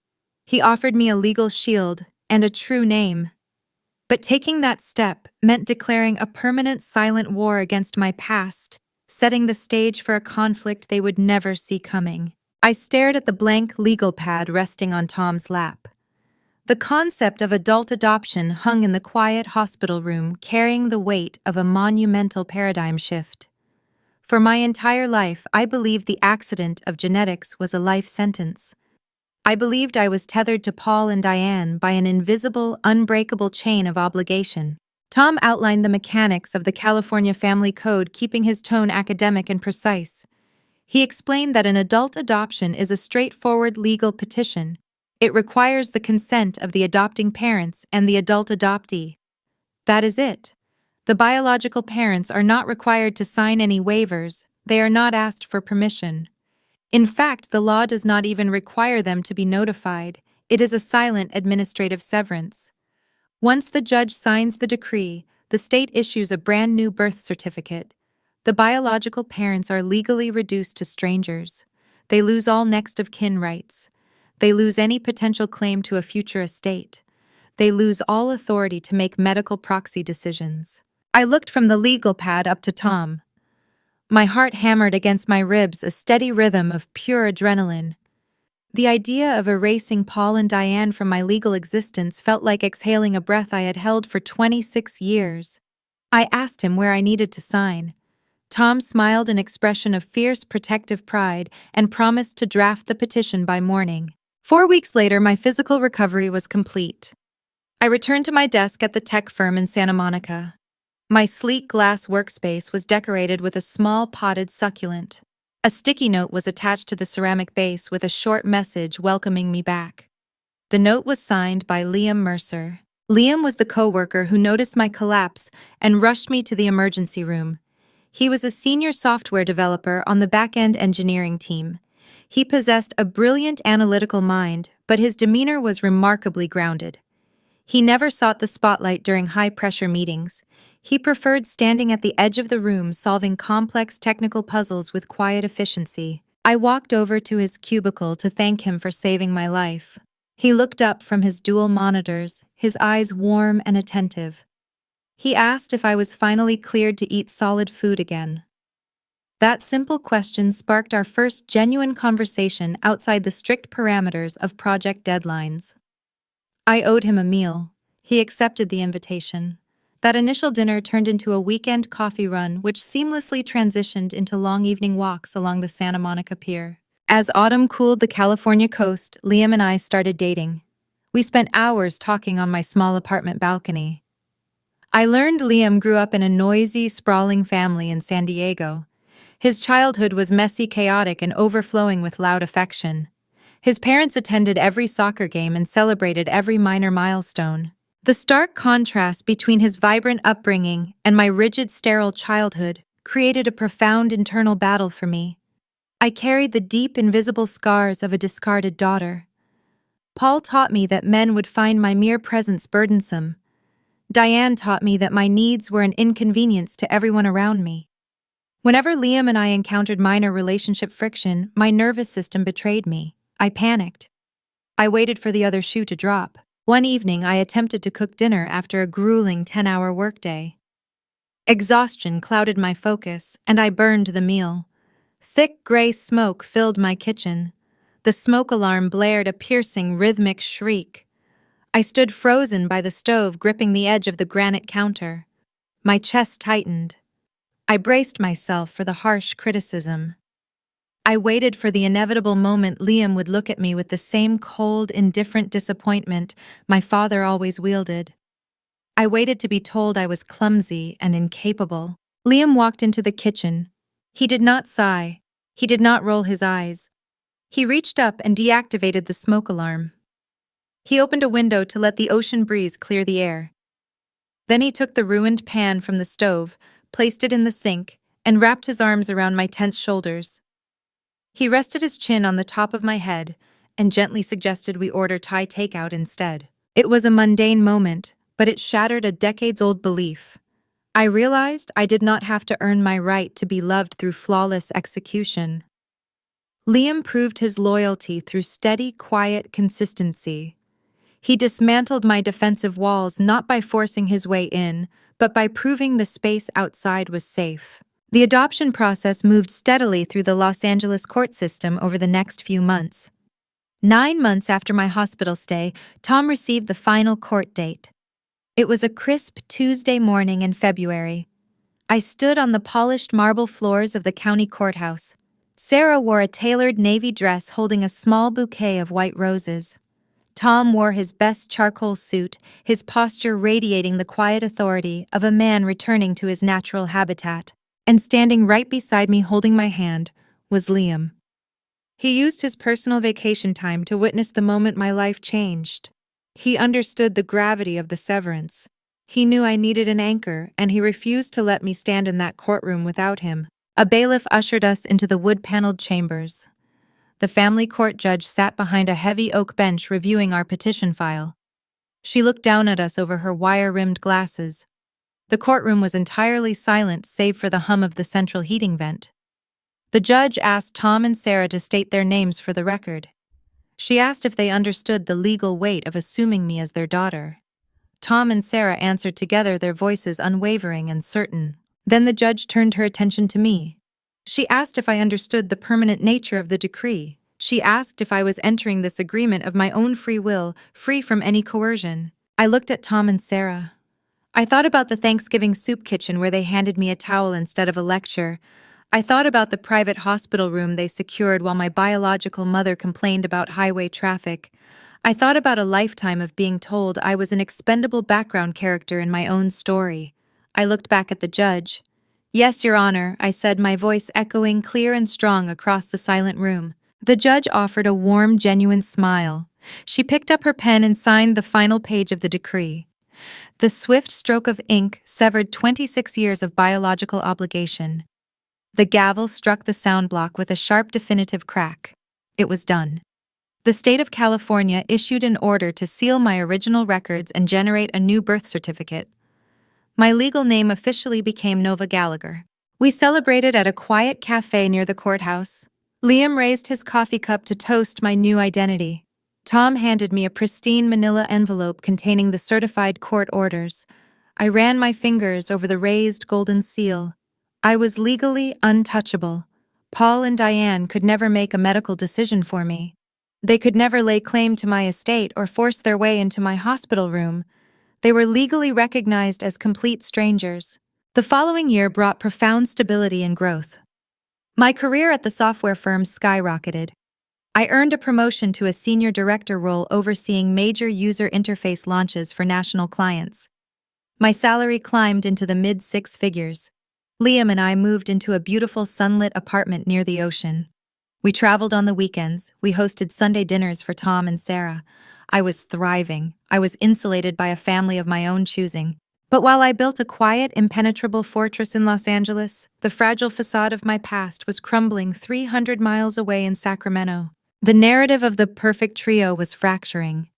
He offered me a legal shield and a true name. But taking that step meant declaring a permanent silent war against my past, setting the stage for a conflict they would never see coming. I stared at the blank legal pad resting on Tom's lap. The concept of adult adoption hung in the quiet hospital room, carrying the weight of a monumental paradigm shift. For my entire life, I believed the accident of genetics was a life sentence. I believed I was tethered to Paul and Diane by an invisible, unbreakable chain of obligation. Tom outlined the mechanics of the California Family Code, keeping his tone academic and precise. He explained that an adult adoption is a straightforward legal petition. It requires the consent of the adopting parents and the adult adoptee. That is it. The biological parents are not required to sign any waivers. They are not asked for permission. In fact, the law does not even require them to be notified. It is a silent administrative severance. Once the judge signs the decree, the state issues a brand new birth certificate. The biological parents are legally reduced to strangers. They lose all next of kin rights. They lose any potential claim to a future estate. They lose all authority to make medical proxy decisions. I looked from the legal pad up to Tom. My heart hammered against my ribs, a steady rhythm of pure adrenaline. The idea of erasing Paul and Diane from my legal existence felt like exhaling a breath I had held for 26 years. I asked him where I needed to sign. Tom smiled an expression of fierce protective pride and promised to draft the petition by morning. 4 weeks later, my physical recovery was complete. I returned to my desk at the tech firm in Santa Monica. My sleek glass workspace was decorated with a small potted succulent. A sticky note was attached to the ceramic base with a short message welcoming me back. The note was signed by Liam Mercer. Liam was the coworker who noticed my collapse and rushed me to the emergency room. He was a senior software developer on the back-end engineering team. He possessed a brilliant analytical mind, but his demeanor was remarkably grounded. He never sought the spotlight during high-pressure meetings. He preferred standing at the edge of the room solving complex technical puzzles with quiet efficiency. I walked over to his cubicle to thank him for saving my life. He looked up from his dual monitors, his eyes warm and attentive. He asked if I was finally cleared to eat solid food again. That simple question sparked our first genuine conversation outside the strict parameters of project deadlines. I owed him a meal. He accepted the invitation. That initial dinner turned into a weekend coffee run, which seamlessly transitioned into long evening walks along the Santa Monica Pier. As autumn cooled the California coast, Liam and I started dating. We spent hours talking on my small apartment balcony. I learned Liam grew up in a noisy, sprawling family in San Diego. His childhood was messy, chaotic, and overflowing with loud affection. His parents attended every soccer game and celebrated every minor milestone. The stark contrast between his vibrant upbringing and my rigid, sterile childhood created a profound internal battle for me. I carried the deep, invisible scars of a discarded daughter. Paul taught me that men would find my mere presence burdensome. Diane taught me that my needs were an inconvenience to everyone around me. Whenever Liam and I encountered minor relationship friction, my nervous system betrayed me. I panicked. I waited for the other shoe to drop. One evening, I attempted to cook dinner after a grueling 10-hour workday. Exhaustion clouded my focus, and I burned the meal. Thick gray smoke filled my kitchen. The smoke alarm blared a piercing, rhythmic shriek. I stood frozen by the stove, gripping the edge of the granite counter. My chest tightened. I braced myself for the harsh criticism. I waited for the inevitable moment Liam would look at me with the same cold, indifferent disappointment my father always wielded. I waited to be told I was clumsy and incapable. Liam walked into the kitchen. He did not sigh. He did not roll his eyes. He reached up and deactivated the smoke alarm. He opened a window to let the ocean breeze clear the air. Then he took the ruined pan from the stove, placed it in the sink, and wrapped his arms around my tense shoulders. He rested his chin on the top of my head and gently suggested we order Thai takeout instead. It was a mundane moment, but it shattered a decades-old belief. I realized I did not have to earn my right to be loved through flawless execution. Liam proved his loyalty through steady, quiet consistency. He dismantled my defensive walls not by forcing his way in, but by proving the space outside was safe. The adoption process moved steadily through the Los Angeles court system over the next few months. 9 months after my hospital stay, Tom received the final court date. It was a crisp Tuesday morning in February. I stood on the polished marble floors of the county courthouse. Sarah wore a tailored navy dress holding a small bouquet of white roses. Tom wore his best charcoal suit, his posture radiating the quiet authority of a man returning to his natural habitat. And standing right beside me holding my hand was Liam. He used his personal vacation time to witness the moment my life changed. He understood the gravity of the severance. He knew I needed an anchor, and he refused to let me stand in that courtroom without him. A bailiff ushered us into the wood-paneled chambers. The family court judge sat behind a heavy oak bench reviewing our petition file. She looked down at us over her wire-rimmed glasses. The courtroom was entirely silent save for the hum of the central heating vent. The judge asked Tom and Sarah to state their names for the record. She asked if they understood the legal weight of assuming me as their daughter. Tom and Sarah answered together, their voices unwavering and certain. Then the judge turned her attention to me. She asked if I understood the permanent nature of the decree. She asked if I was entering this agreement of my own free will, free from any coercion. I looked at Tom and Sarah. I thought about the Thanksgiving soup kitchen where they handed me a towel instead of a lecture. I thought about the private hospital room they secured while my biological mother complained about highway traffic. I thought about a lifetime of being told I was an expendable background character in my own story. I looked back at the judge. "Yes, Your Honor," I said, my voice echoing clear and strong across the silent room. The judge offered a warm, genuine smile. She picked up her pen and signed the final page of the decree. The swift stroke of ink severed 26 years of biological obligation. The gavel struck the sound block with a sharp, definitive crack. It was done. The state of California issued an order to seal my original records and generate a new birth certificate. My legal name officially became Nova Gallagher. We celebrated at a quiet cafe near the courthouse. Liam raised his coffee cup to toast my new identity. Tom handed me a pristine manila envelope containing the certified court orders. I ran my fingers over the raised golden seal. I was legally untouchable. Paul and Diane could never make a medical decision for me. They could never lay claim to my estate or force their way into my hospital room. They were legally recognized as complete strangers. The following year brought profound stability and growth. My career at the software firm skyrocketed. I earned a promotion to a senior director role overseeing major user interface launches for national clients. My salary climbed into the mid-six figures. Liam and I moved into a beautiful sunlit apartment near the ocean. We traveled on the weekends, we hosted Sunday dinners for Tom and Sarah. I was thriving. I was insulated by a family of my own choosing. But while I built a quiet, impenetrable fortress in Los Angeles, the fragile facade of my past was crumbling 300 miles away in Sacramento. The narrative of the perfect trio was fracturing.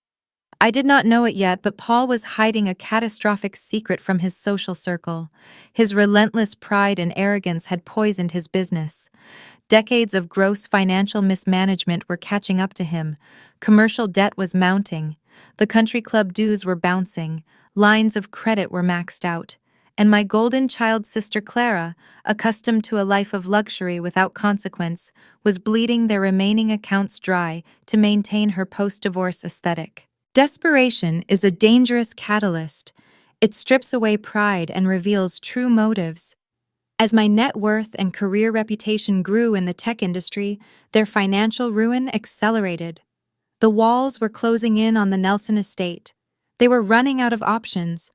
I did not know it yet, but Paul was hiding a catastrophic secret from his social circle. His relentless pride and arrogance had poisoned his business. Decades of gross financial mismanagement were catching up to him. Commercial debt was mounting. The country club dues were bouncing. Lines of credit were maxed out. And my golden child sister Clara, accustomed to a life of luxury without consequence, was bleeding their remaining accounts dry to maintain her post-divorce aesthetic. Desperation is a dangerous catalyst. It strips away pride and reveals true motives. As my net worth and career reputation grew in the tech industry, their financial ruin accelerated. The walls were closing in on the Nelson estate. They were running out of options,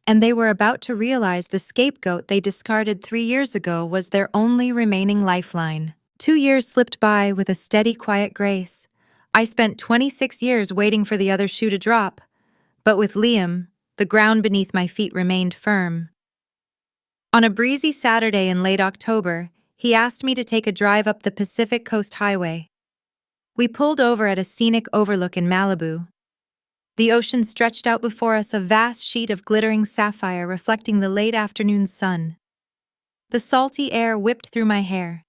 and they were about to realize the scapegoat they discarded 3 years ago was their only remaining lifeline. 2 years slipped by with a steady, quiet grace. I spent 26 years waiting for the other shoe to drop, but with Liam, the ground beneath my feet remained firm. On a breezy Saturday in late October, he asked me to take a drive up the Pacific Coast Highway. We pulled over at a scenic overlook in Malibu. The ocean stretched out before us, a vast sheet of glittering sapphire reflecting the late afternoon sun. The salty air whipped through my hair.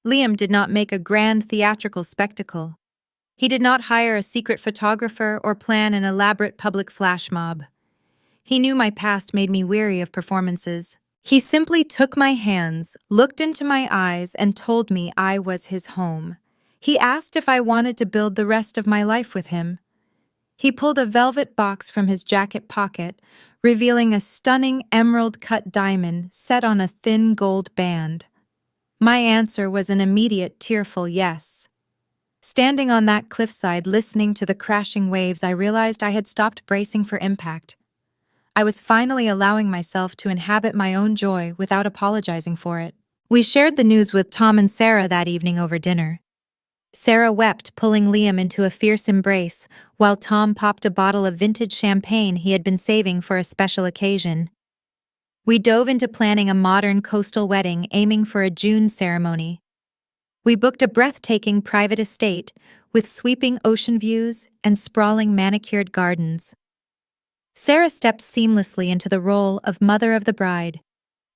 Liam did not make a grand theatrical spectacle. He did not hire a secret photographer or plan an elaborate public flash mob. He knew my past made me weary of performances. He simply took my hands, looked into my eyes, and told me I was his home. He asked if I wanted to build the rest of my life with him. He pulled a velvet box from his jacket pocket, revealing a stunning emerald-cut diamond set on a thin gold band. My answer was an immediate, tearful yes. Standing on that cliffside, listening to the crashing waves, I realized I had stopped bracing for impact. I was finally allowing myself to inhabit my own joy without apologizing for it. We shared the news with Tom and Sarah that evening over dinner. Sarah wept, pulling Liam into a fierce embrace, while Tom popped a bottle of vintage champagne he had been saving for a special occasion. We dove into planning a modern coastal wedding, aiming for a June ceremony. We booked a breathtaking private estate with sweeping ocean views and sprawling manicured gardens. Sarah stepped seamlessly into the role of mother of the bride.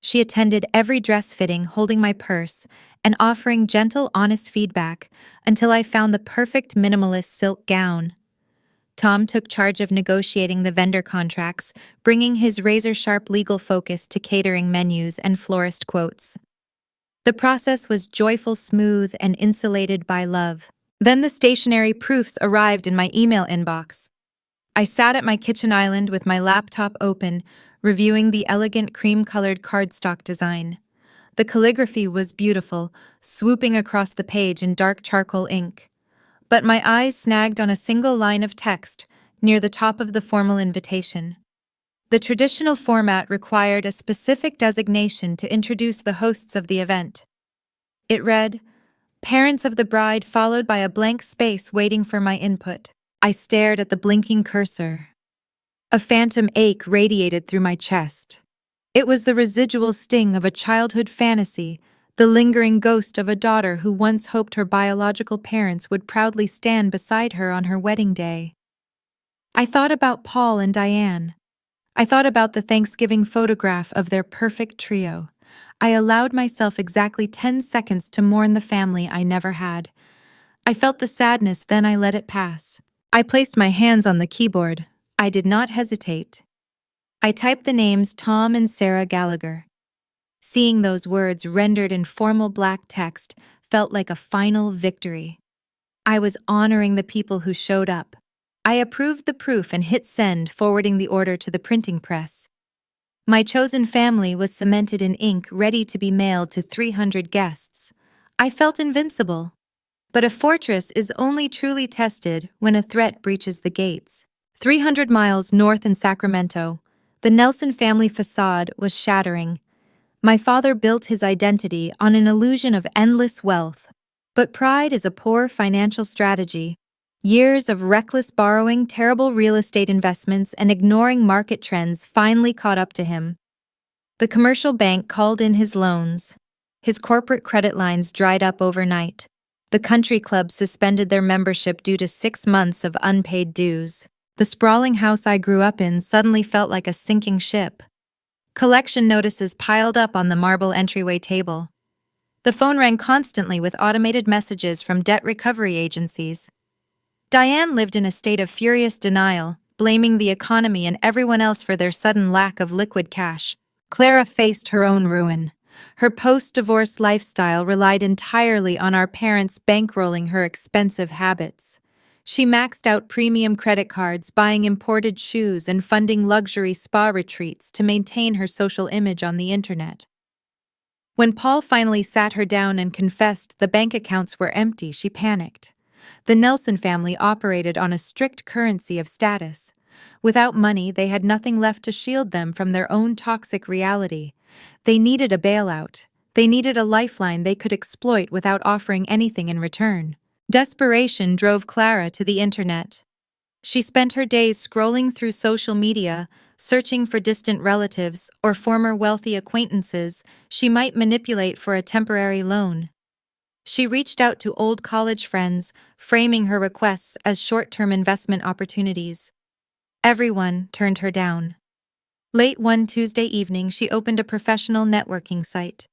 She attended every dress fitting, holding my purse and offering gentle, honest feedback until I found the perfect minimalist silk gown. Tom took charge of negotiating the vendor contracts, bringing his razor-sharp legal focus to catering menus and florist quotes. The process was joyful, smooth, and insulated by love. Then the stationery proofs arrived in my email inbox. I sat at my kitchen island with my laptop open, reviewing the elegant cream-colored cardstock design. The calligraphy was beautiful, swooping across the page in dark charcoal ink. But my eyes snagged on a single line of text near the top of the formal invitation. The traditional format required a specific designation to introduce the hosts of the event. It read, "Parents of the bride," followed by a blank space waiting for my input. I stared at the blinking cursor. A phantom ache radiated through my chest. It was the residual sting of a childhood fantasy, the lingering ghost of a daughter who once hoped her biological parents would proudly stand beside her on her wedding day. I thought about Paul and Diane. I thought about the Thanksgiving photograph of their perfect trio. I allowed myself exactly 10 seconds to mourn the family I never had. I felt the sadness, then I let it pass. I placed my hands on the keyboard. I did not hesitate. I typed the names Tom and Sarah Gallagher. Seeing those words rendered in formal black text felt like a final victory. I was honoring the people who showed up. I approved the proof and hit send, forwarding the order to the printing press. My chosen family was cemented in ink, ready to be mailed to 300 guests. I felt invincible. But a fortress is only truly tested when a threat breaches the gates. 300 miles north in Sacramento, the Nelson family facade was shattering. My father built his identity on an illusion of endless wealth. But pride is a poor financial strategy. Years of reckless borrowing, terrible real estate investments, and ignoring market trends finally caught up to him. The commercial bank called in his loans. His corporate credit lines dried up overnight. The country club suspended their membership due to 6 months of unpaid dues. The sprawling house I grew up in suddenly felt like a sinking ship. Collection notices piled up on the marble entryway table. The phone rang constantly with automated messages from debt recovery agencies. Diane lived in a state of furious denial, blaming the economy and everyone else for their sudden lack of liquid cash. Clara faced her own ruin. Her post-divorce lifestyle relied entirely on our parents bankrolling her expensive habits. She maxed out premium credit cards, buying imported shoes, and funding luxury spa retreats to maintain her social image on the internet. When Paul finally sat her down and confessed the bank accounts were empty, she panicked. The Nelson family operated on a strict currency of status. Without money, they had nothing left to shield them from their own toxic reality. They needed a bailout. They needed a lifeline they could exploit without offering anything in return. Desperation drove Clara to the internet. She spent her days scrolling through social media, searching for distant relatives or former wealthy acquaintances she might manipulate for a temporary loan. She reached out to old college friends, framing her requests as short-term investment opportunities. Everyone turned her down. Late one Tuesday evening, she opened a professional networking site.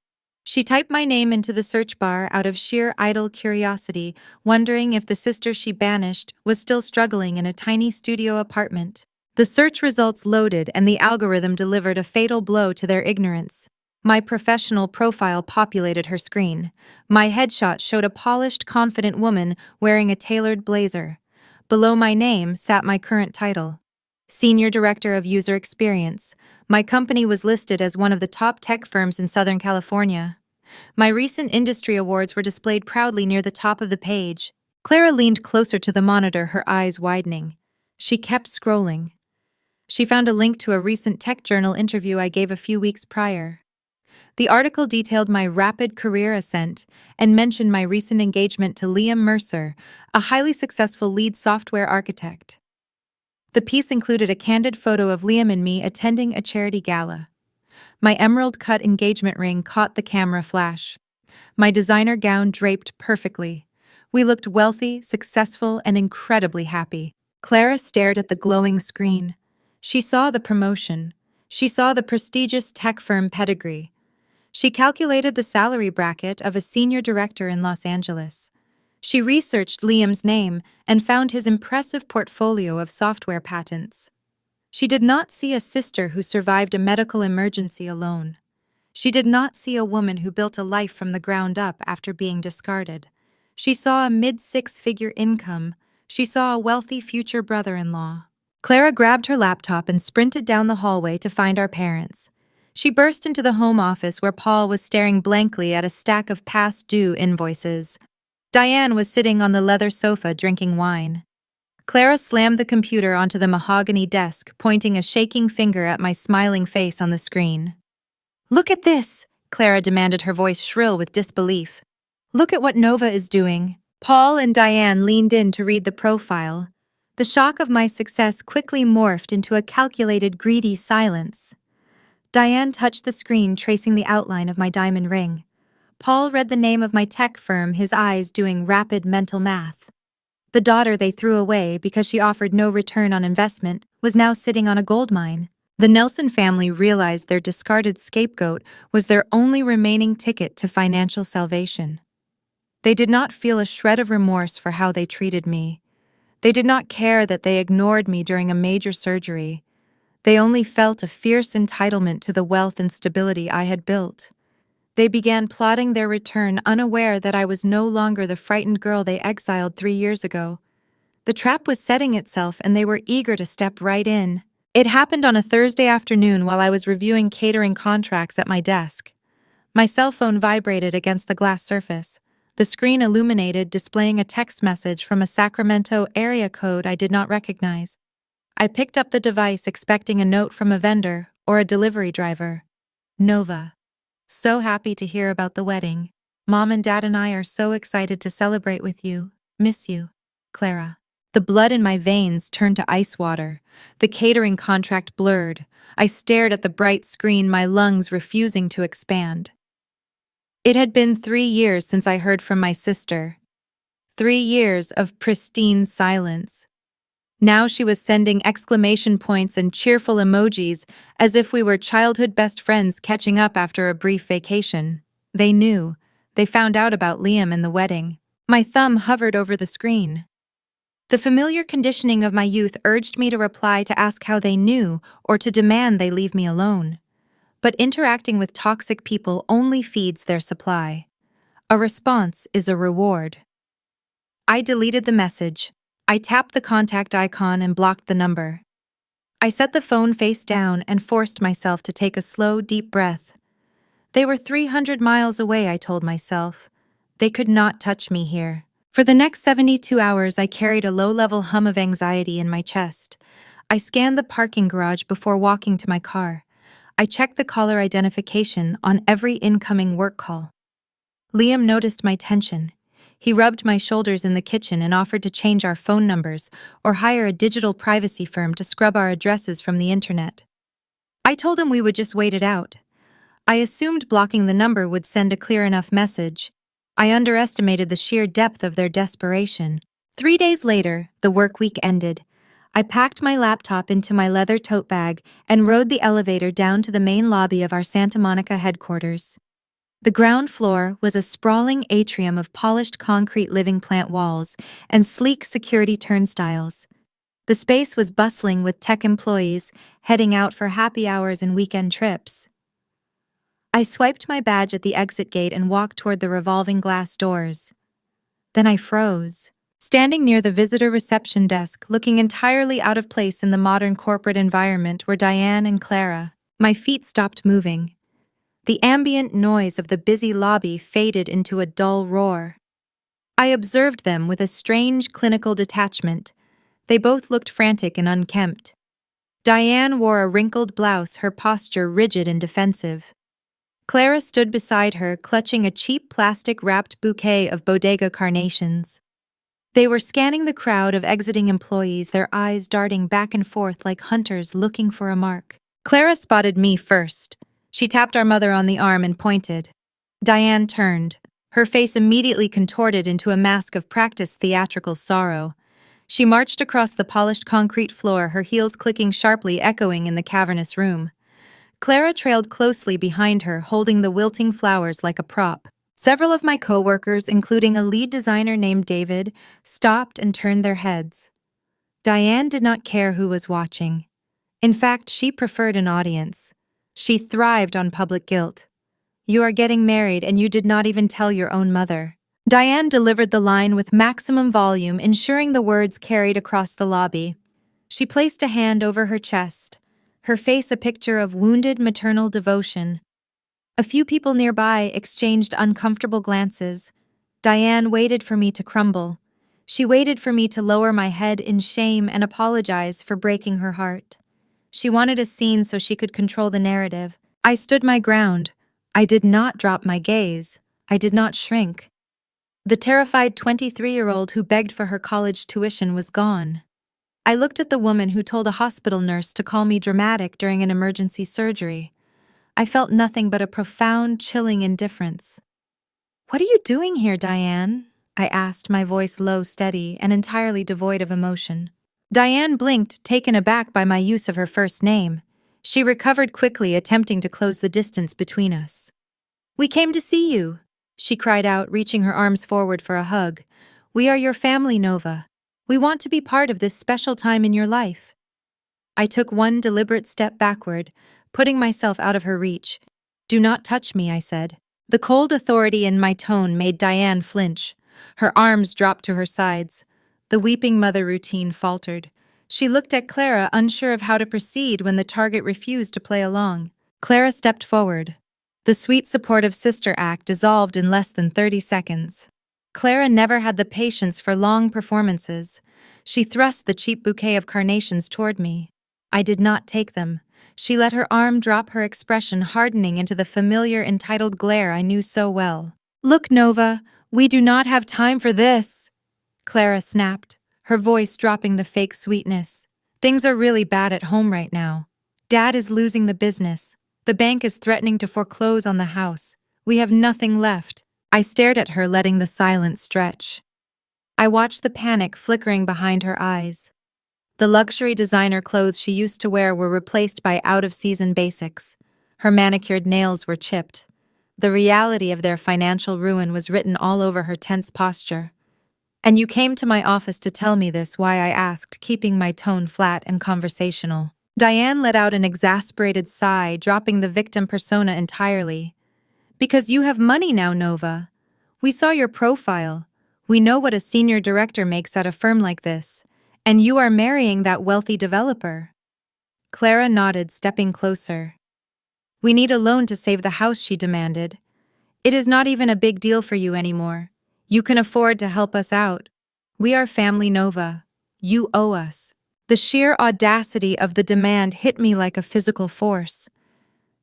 She typed my name into the search bar out of sheer idle curiosity, wondering if the sister she banished was still struggling in a tiny studio apartment. The search results loaded and the algorithm delivered a fatal blow to their ignorance. My professional profile populated her screen. My headshot showed a polished, confident woman wearing a tailored blazer. Below my name sat my current title: Senior Director of User Experience. My company was listed as one of the top tech firms in Southern California. My recent industry awards were displayed proudly near the top of the page. Clara leaned closer to the monitor, her eyes widening. She kept scrolling. She found a link to a recent tech journal interview I gave a few weeks prior. The article detailed my rapid career ascent and mentioned my recent engagement to Liam Mercer, a highly successful lead software architect. The piece included a candid photo of Liam and me attending a charity gala. My emerald-cut engagement ring caught the camera flash. My designer gown draped perfectly. We looked wealthy, successful, and incredibly happy. Clara stared at the glowing screen. She saw the promotion. She saw the prestigious tech firm pedigree. She calculated the salary bracket of a senior director in Los Angeles. She researched Liam's name and found his impressive portfolio of software patents. She did not see a sister who survived a medical emergency alone. She did not see a woman who built a life from the ground up after being discarded. She saw a mid-six-figure income. She saw a wealthy future brother-in-law. Clara grabbed her laptop and sprinted down the hallway to find our parents. She burst into the home office where Paul was staring blankly at a stack of past-due invoices. Diane was sitting on the leather sofa drinking wine. Clara slammed the computer onto the mahogany desk, pointing a shaking finger at my smiling face on the screen. "Look at this," Clara demanded, her voice shrill with disbelief. "Look at what Nova is doing." Paul and Diane leaned in to read the profile. The shock of my success quickly morphed into a calculated, greedy silence. Diane touched the screen, tracing the outline of my diamond ring. Paul read the name of my tech firm, his eyes doing rapid mental math. The daughter they threw away because she offered no return on investment was now sitting on a gold mine. The Nelson family realized their discarded scapegoat was their only remaining ticket to financial salvation. They did not feel a shred of remorse for how they treated me. They did not care that they ignored me during a major surgery. They only felt a fierce entitlement to the wealth and stability I had built. They began plotting their return, unaware that I was no longer the frightened girl they exiled 3 years ago. The trap was setting itself, and they were eager to step right in. It happened on a Thursday afternoon while I was reviewing catering contracts at my desk. My cell phone vibrated against the glass surface. the screen illuminated, displaying a text message from a Sacramento area code I did not recognize. I picked up the device expecting a note from a vendor or a delivery driver. Nova. So happy to hear about the wedding. Mom and Dad and I are so excited to celebrate with you. Miss you. Clara. The blood in my veins turned to ice water. The catering contract blurred. I stared at the bright screen, my lungs refusing to expand. It had been 3 years since I heard from my sister. 3 years of pristine silence. Now she was sending exclamation points and cheerful emojis as if we were childhood best friends catching up after a brief vacation. They knew. They found out about Liam and the wedding. My thumb hovered over the screen. The familiar conditioning of my youth urged me to reply to ask how they knew or to demand they leave me alone. But interacting with toxic people only feeds their supply. A response is a reward. I deleted the message. I tapped the contact icon and blocked the number. I set the phone face down and forced myself to take a slow, deep breath. They were 300 miles away, I told myself. They could not touch me here. For the next 72 hours, I carried a low-level hum of anxiety in my chest. I scanned the parking garage before walking to my car. I checked the caller identification on every incoming work call. Liam noticed my tension. He rubbed my shoulders in the kitchen and offered to change our phone numbers or hire a digital privacy firm to scrub our addresses from the internet. I told him we would just wait it out. I assumed blocking the number would send a clear enough message. I underestimated the sheer depth of their desperation. 3 days later, the work week ended. I packed my laptop into my leather tote bag and rode the elevator down to the main lobby of our Santa Monica headquarters. The ground floor was a sprawling atrium of polished concrete living plant walls and sleek security turnstiles. The space was bustling with tech employees heading out for happy hours and weekend trips. I swiped my badge at the exit gate and walked toward the revolving glass doors. Then I froze. Standing near the visitor reception desk, looking entirely out of place in the modern corporate environment, were Diane and Clara. My feet stopped moving. The ambient noise of the busy lobby faded into a dull roar. I observed them with a strange clinical detachment. They both looked frantic and unkempt. Diane wore a wrinkled blouse, her posture rigid and defensive. Clara stood beside her, clutching a cheap plastic-wrapped bouquet of bodega carnations. They were scanning the crowd of exiting employees, their eyes darting back and forth like hunters looking for a mark. Clara spotted me first. She tapped our mother on the arm and pointed. Diane turned. Her face immediately contorted into a mask of practiced theatrical sorrow. She marched across the polished concrete floor, her heels clicking sharply, echoing in the cavernous room. Clara trailed closely behind her, holding the wilting flowers like a prop. Several of my coworkers, including a lead designer named David, stopped and turned their heads. Diane did not care who was watching. In fact, she preferred an audience. She thrived on public guilt. "You are getting married and you did not even tell your own mother." Diane delivered the line with maximum volume, ensuring the words carried across the lobby. She placed a hand over her chest, her face a picture of wounded maternal devotion. A few people nearby exchanged uncomfortable glances. Diane waited for me to crumble. She waited for me to lower my head in shame and apologize for breaking her heart. She wanted a scene so she could control the narrative. I stood my ground. I did not drop my gaze. I did not shrink. The terrified 23-year-old who begged for her college tuition was gone. I looked at the woman who told a hospital nurse to call me dramatic during an emergency surgery. I felt nothing but a profound, chilling indifference. "What are you doing here, Diane?" I asked, my voice low, steady, and entirely devoid of emotion. Diane blinked, taken aback by my use of her first name. She recovered quickly, attempting to close the distance between us. "We came to see you," she cried out, reaching her arms forward for a hug. "We are your family, Nova. We want to be part of this special time in your life." I took one deliberate step backward, putting myself out of her reach. "Do not touch me," I said. The cold authority in my tone made Diane flinch. Her arms dropped to her sides. The weeping mother routine faltered. She looked at Clara, unsure of how to proceed when the target refused to play along. Clara stepped forward. The sweet, supportive sister act dissolved in less than 30 seconds. Clara never had the patience for long performances. She thrust the cheap bouquet of carnations toward me. I did not take them. She let her arm drop, her expression hardening into the familiar entitled glare I knew so well. "Look, Nova, we do not have time for this," Clara snapped, her voice dropping the fake sweetness. "Things are really bad at home right now. Dad is losing the business. The bank is threatening to foreclose on the house. We have nothing left." I stared at her, letting the silence stretch. I watched the panic flickering behind her eyes. The luxury designer clothes she used to wear were replaced by out-of-season basics. Her manicured nails were chipped. The reality of their financial ruin was written all over her tense posture. "And you came to my office to tell me this," why I asked, keeping my tone flat and conversational. Diane let out an exasperated sigh, dropping the victim persona entirely. "Because you have money now, Nova. We saw your profile. We know what a senior director makes at a firm like this. And you are marrying that wealthy developer." Clara nodded, stepping closer. "We need a loan to save the house," she demanded. "It is not even a big deal for you anymore. You can afford to help us out. We are family, Nova. You owe us." The sheer audacity of the demand hit me like a physical force.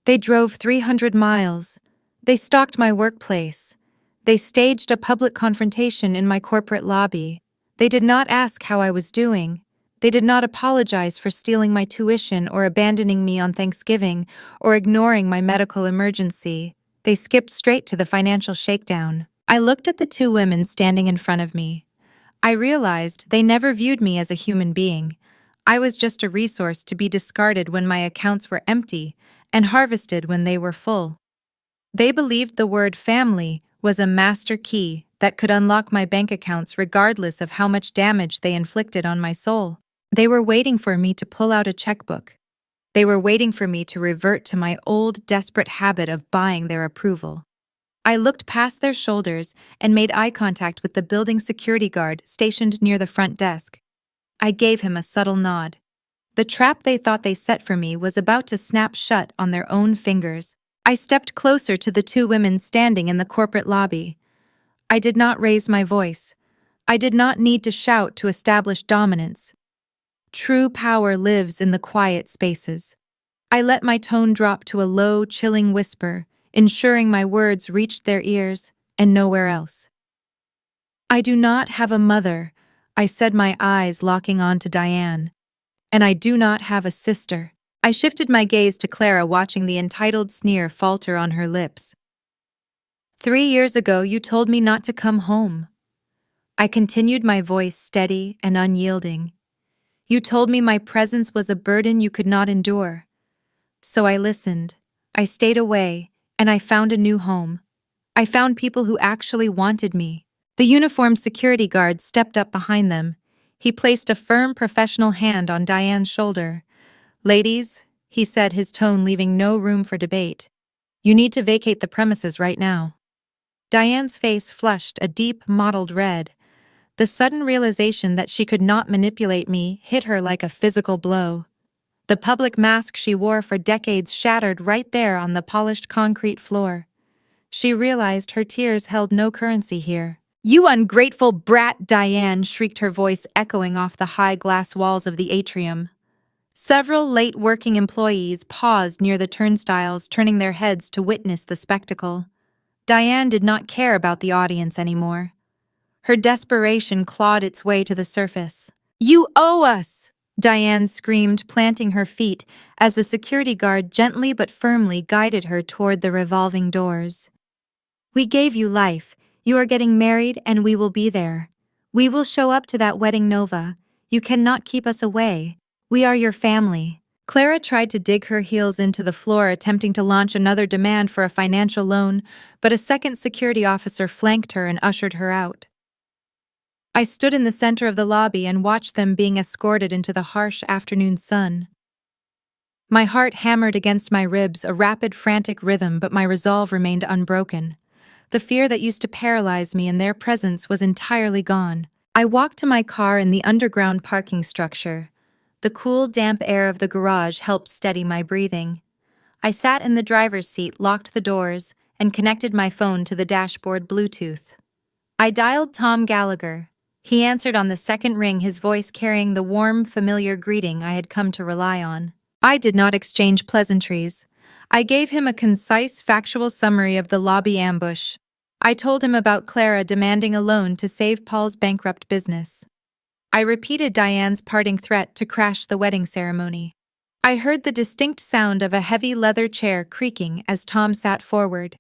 They drove 300 miles. They stalked my workplace. They staged a public confrontation in my corporate lobby. They did not ask how I was doing. They did not apologize for stealing my tuition or abandoning me on Thanksgiving or ignoring my medical emergency. They skipped straight to the financial shakedown. I looked at the two women standing in front of me. I realized they never viewed me as a human being. I was just a resource to be discarded when my accounts were empty and harvested when they were full. They believed the word family was a master key that could unlock my bank accounts regardless of how much damage they inflicted on my soul. They were waiting for me to pull out a checkbook. They were waiting for me to revert to my old, desperate habit of buying their approval. I looked past their shoulders and made eye contact with the building security guard stationed near the front desk. I gave him a subtle nod. The trap they thought they set for me was about to snap shut on their own fingers. I stepped closer to the two women standing in the corporate lobby. I did not raise my voice. I did not need to shout to establish dominance. True power lives in the quiet spaces. I let my tone drop to a low, chilling whisper, ensuring my words reached their ears and nowhere else. "I do not have a mother," I said, my eyes locking on to Diane. "And I do not have a sister." I shifted my gaze to Clara, watching the entitled sneer falter on her lips. "3 years ago, you told me not to come home." I continued, my voice steady and unyielding. "You told me my presence was a burden you could not endure." So I listened. I stayed away, and I found a new home. I found people who actually wanted me. The uniformed security guard stepped up behind them. He placed a firm, professional hand on Diane's shoulder. "Ladies," he said, his tone leaving no room for debate, "you need to vacate the premises right now." Diane's face flushed a deep, mottled red. The sudden realization that she could not manipulate me hit her like a physical blow. The public mask she wore for decades shattered right there on the polished concrete floor. She realized her tears held no currency here. "You ungrateful brat!" Diane shrieked, her voice echoing off the high glass walls of the atrium. Several late working employees paused near the turnstiles, turning their heads to witness the spectacle. Diane did not care about the audience anymore. Her desperation clawed its way to the surface. "You owe us!" Diane screamed, planting her feet as the security guard gently but firmly guided her toward the revolving doors. "We gave you life. You are getting married, and we will be there. We will show up to that wedding, Nova. You cannot keep us away. We are your family." Clara tried to dig her heels into the floor, attempting to launch another demand for a financial loan, but a second security officer flanked her and ushered her out. I stood in the center of the lobby and watched them being escorted into the harsh afternoon sun. My heart hammered against my ribs, a rapid, frantic rhythm, but my resolve remained unbroken. The fear that used to paralyze me in their presence was entirely gone. I walked to my car in the underground parking structure. The cool, damp air of the garage helped steady my breathing. I sat in the driver's seat, locked the doors, and connected my phone to the dashboard Bluetooth. I dialed Tom Gallagher. He answered on the second ring, his voice carrying the warm, familiar greeting I had come to rely on. I did not exchange pleasantries. I gave him a concise, factual summary of the lobby ambush. I told him about Clara demanding a loan to save Paul's bankrupt business. I repeated Diane's parting threat to crash the wedding ceremony. I heard the distinct sound of a heavy leather chair creaking as Tom sat forward.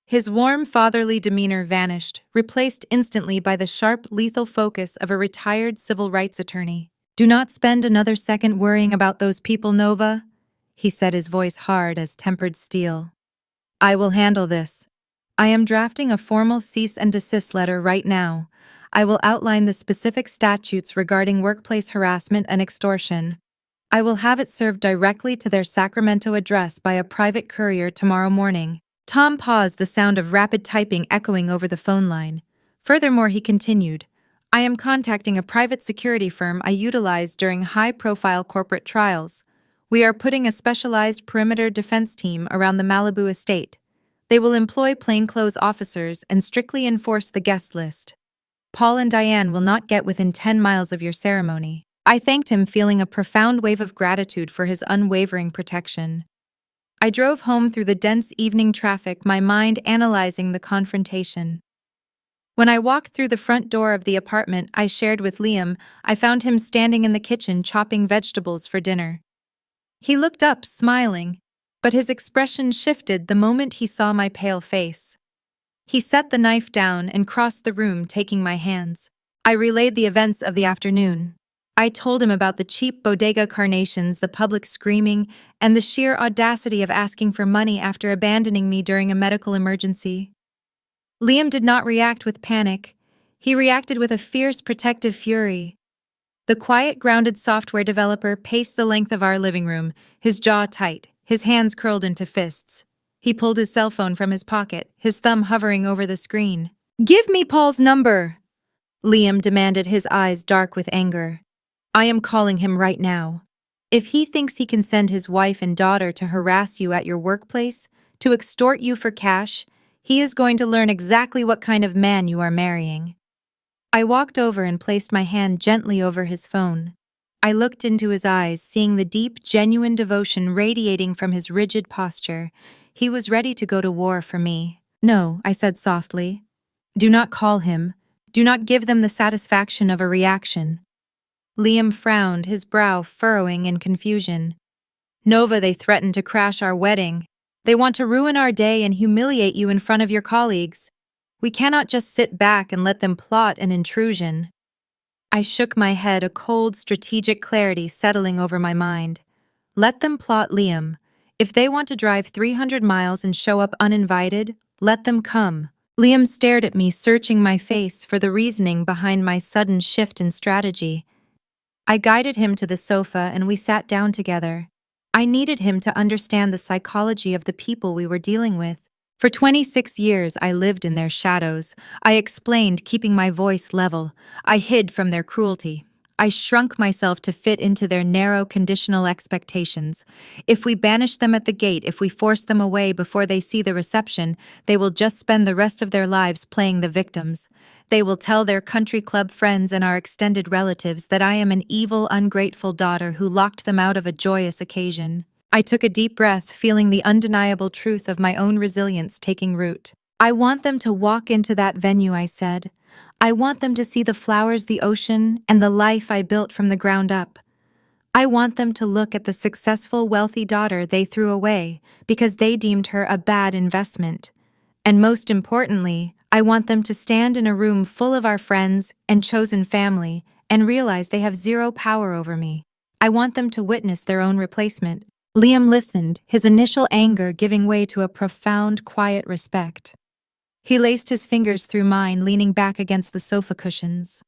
His warm, fatherly demeanor vanished, replaced instantly by the sharp, lethal focus of a retired civil rights attorney. "Do not spend another second worrying about those people, Nova," he said, his voice hard as tempered steel. "I will handle this. I am drafting a formal cease and desist letter right now. I will outline the specific statutes regarding workplace harassment and extortion. I will have it served directly to their Sacramento address by a private courier tomorrow morning." Tom paused, the sound of rapid typing echoing over the phone line. Furthermore, he continued, "I am contacting a private security firm I utilized during high-profile corporate trials. We are putting a specialized perimeter defense team around the Malibu estate. They will employ plainclothes officers and strictly enforce the guest list. Paul and Diane will not get within 10 miles of your ceremony." I thanked him, feeling a profound wave of gratitude for his unwavering protection. I drove home through the dense evening traffic, my mind analyzing the confrontation. When I walked through the front door of the apartment I shared with Liam, I found him standing in the kitchen chopping vegetables for dinner. He looked up, smiling, but his expression shifted the moment he saw my pale face. He set the knife down and crossed the room, taking my hands. I relayed the events of the afternoon. I told him about the cheap bodega carnations, the public screaming, and the sheer audacity of asking for money after abandoning me during a medical emergency. Liam did not react with panic. He reacted with a fierce, protective fury. The quiet, grounded software developer paced the length of our living room, his jaw tight, his hands curled into fists. He pulled his cell phone from his pocket, his thumb hovering over the screen. "Give me Paul's number!" Liam demanded, his eyes dark with anger. "I am calling him right now. If he thinks he can send his wife and daughter to harass you at your workplace, to extort you for cash, he is going to learn exactly what kind of man you are marrying." I walked over and placed my hand gently over his phone. I looked into his eyes, seeing the deep, genuine devotion radiating from his rigid posture. He was ready to go to war for me. "No," I said softly. "Do not call him. Do not give them the satisfaction of a reaction." Liam frowned, his brow furrowing in confusion. "Nova, they threatened to crash our wedding. They want to ruin our day and humiliate you in front of your colleagues. We cannot just sit back and let them plot an intrusion." I shook my head, a cold, strategic clarity settling over my mind. Let them plot, Liam. If they want to drive 300 miles and show up uninvited, let them come. Liam stared at me, searching my face for the reasoning behind my sudden shift in strategy. I guided him to the sofa and we sat down together. I needed him to understand the psychology of the people we were dealing with. For 26 years, I lived in their shadows. I explained, keeping my voice level. I hid from their cruelty. I shrunk myself to fit into their narrow, conditional expectations. If we banish them at the gate, if we force them away before they see the reception, they will just spend the rest of their lives playing the victims. They will tell their country club friends and our extended relatives that I am an evil, ungrateful daughter who locked them out of a joyous occasion. I took a deep breath, feeling the undeniable truth of my own resilience taking root. "I want them to walk into that venue," I said. "I want them to see the flowers, the ocean, and the life I built from the ground up. I want them to look at the successful, wealthy daughter they threw away because they deemed her a bad investment. And most importantly, I want them to stand in a room full of our friends and chosen family and realize they have zero power over me. I want them to witness their own replacement." Liam listened, his initial anger giving way to a profound, quiet respect. He laced his fingers through mine, leaning back against the sofa cushions.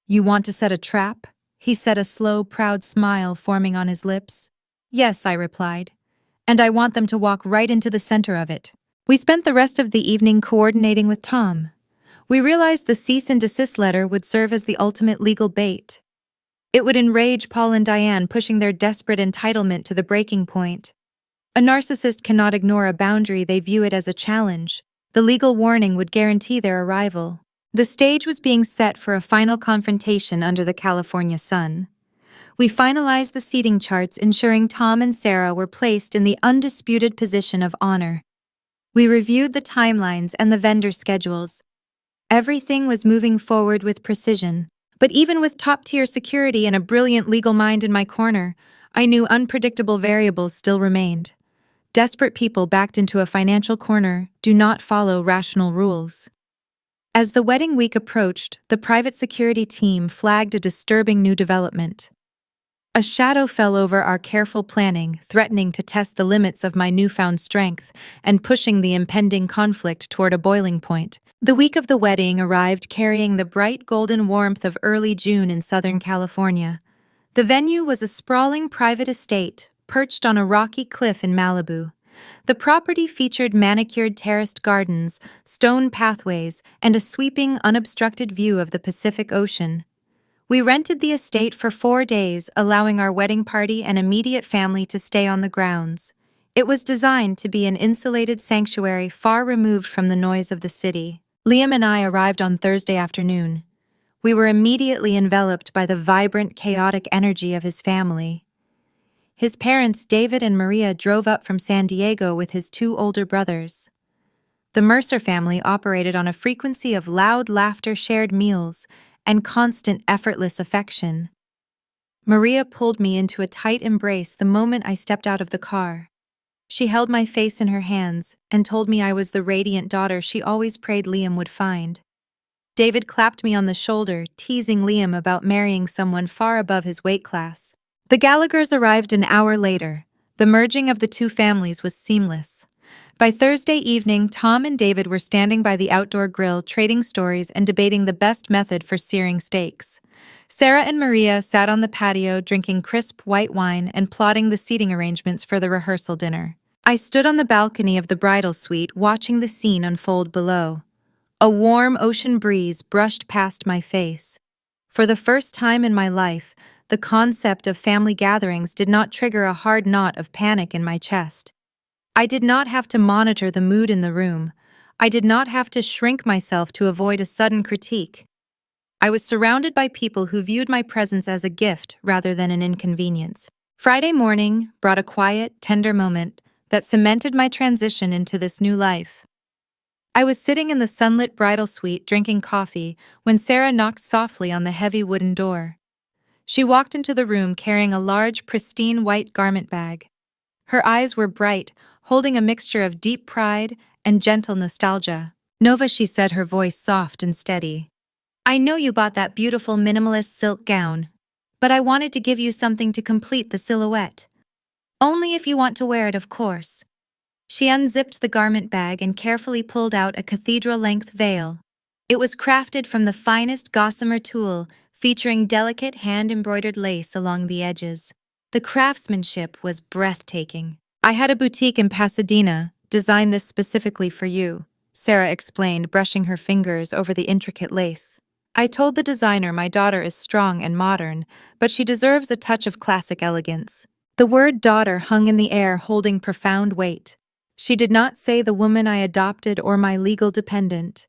"You want to set a trap?" he said, a slow, proud smile forming on his lips. "Yes," I replied. "And I want them to walk right into the center of it." We spent the rest of the evening coordinating with Tom. We realized the cease and desist letter would serve as the ultimate legal bait. It would enrage Paul and Diane, pushing their desperate entitlement to the breaking point. A narcissist cannot ignore a boundary; they view it as a challenge. The legal warning would guarantee their arrival. The stage was being set for a final confrontation under the California sun. We finalized the seating charts, ensuring Tom and Sarah were placed in the undisputed position of honor. We reviewed the timelines and the vendor schedules. Everything was moving forward with precision. But even with top-tier security and a brilliant legal mind in my corner, I knew unpredictable variables still remained. Desperate people backed into a financial corner do not follow rational rules. As the wedding week approached, the private security team flagged a disturbing new development. A shadow fell over our careful planning, threatening to test the limits of my newfound strength and pushing the impending conflict toward a boiling point. The week of the wedding arrived carrying the bright golden warmth of early June in Southern California. The venue was a sprawling private estate, perched on a rocky cliff in Malibu. The property featured manicured terraced gardens, stone pathways, and a sweeping, unobstructed view of the Pacific Ocean. We rented the estate for 4 days, allowing our wedding party and immediate family to stay on the grounds. It was designed to be an insulated sanctuary far removed from the noise of the city. Liam and I arrived on Thursday afternoon. We were immediately enveloped by the vibrant, chaotic energy of his family. His parents, David and Maria, drove up from San Diego with his 2 older brothers. The Mercer family operated on a frequency of loud laughter, shared meals, and constant effortless affection. Maria pulled me into a tight embrace the moment I stepped out of the car. She held my face in her hands and told me I was the radiant daughter she always prayed Liam would find. David clapped me on the shoulder, teasing Liam about marrying someone far above his weight class. The Gallaghers arrived an hour later. The merging of the 2 families was seamless. By Thursday evening, Tom and David were standing by the outdoor grill, trading stories and debating the best method for searing steaks. Sarah and Maria sat on the patio, drinking crisp white wine and plotting the seating arrangements for the rehearsal dinner. I stood on the balcony of the bridal suite, watching the scene unfold below. A warm ocean breeze brushed past my face. For the first time in my life, the concept of family gatherings did not trigger a hard knot of panic in my chest. I did not have to monitor the mood in the room. I did not have to shrink myself to avoid a sudden critique. I was surrounded by people who viewed my presence as a gift rather than an inconvenience. Friday morning brought a quiet, tender moment that cemented my transition into this new life. I was sitting in the sunlit bridal suite drinking coffee when Sarah knocked softly on the heavy wooden door. She walked into the room carrying a large, pristine white garment bag. Her eyes were bright, holding a mixture of deep pride and gentle nostalgia. "Nova," she said, her voice soft and steady. "I know you bought that beautiful minimalist silk gown, but I wanted to give you something to complete the silhouette. Only if you want to wear it, of course." She unzipped the garment bag and carefully pulled out a cathedral-length veil. It was crafted from the finest gossamer tulle, featuring delicate hand-embroidered lace along the edges. The craftsmanship was breathtaking. "I had a boutique in Pasadena, designed this specifically for you," Sarah explained, brushing her fingers over the intricate lace. "I told the designer my daughter is strong and modern, but she deserves a touch of classic elegance." The word daughter hung in the air, holding profound weight. She did not say the woman I adopted or my legal dependent.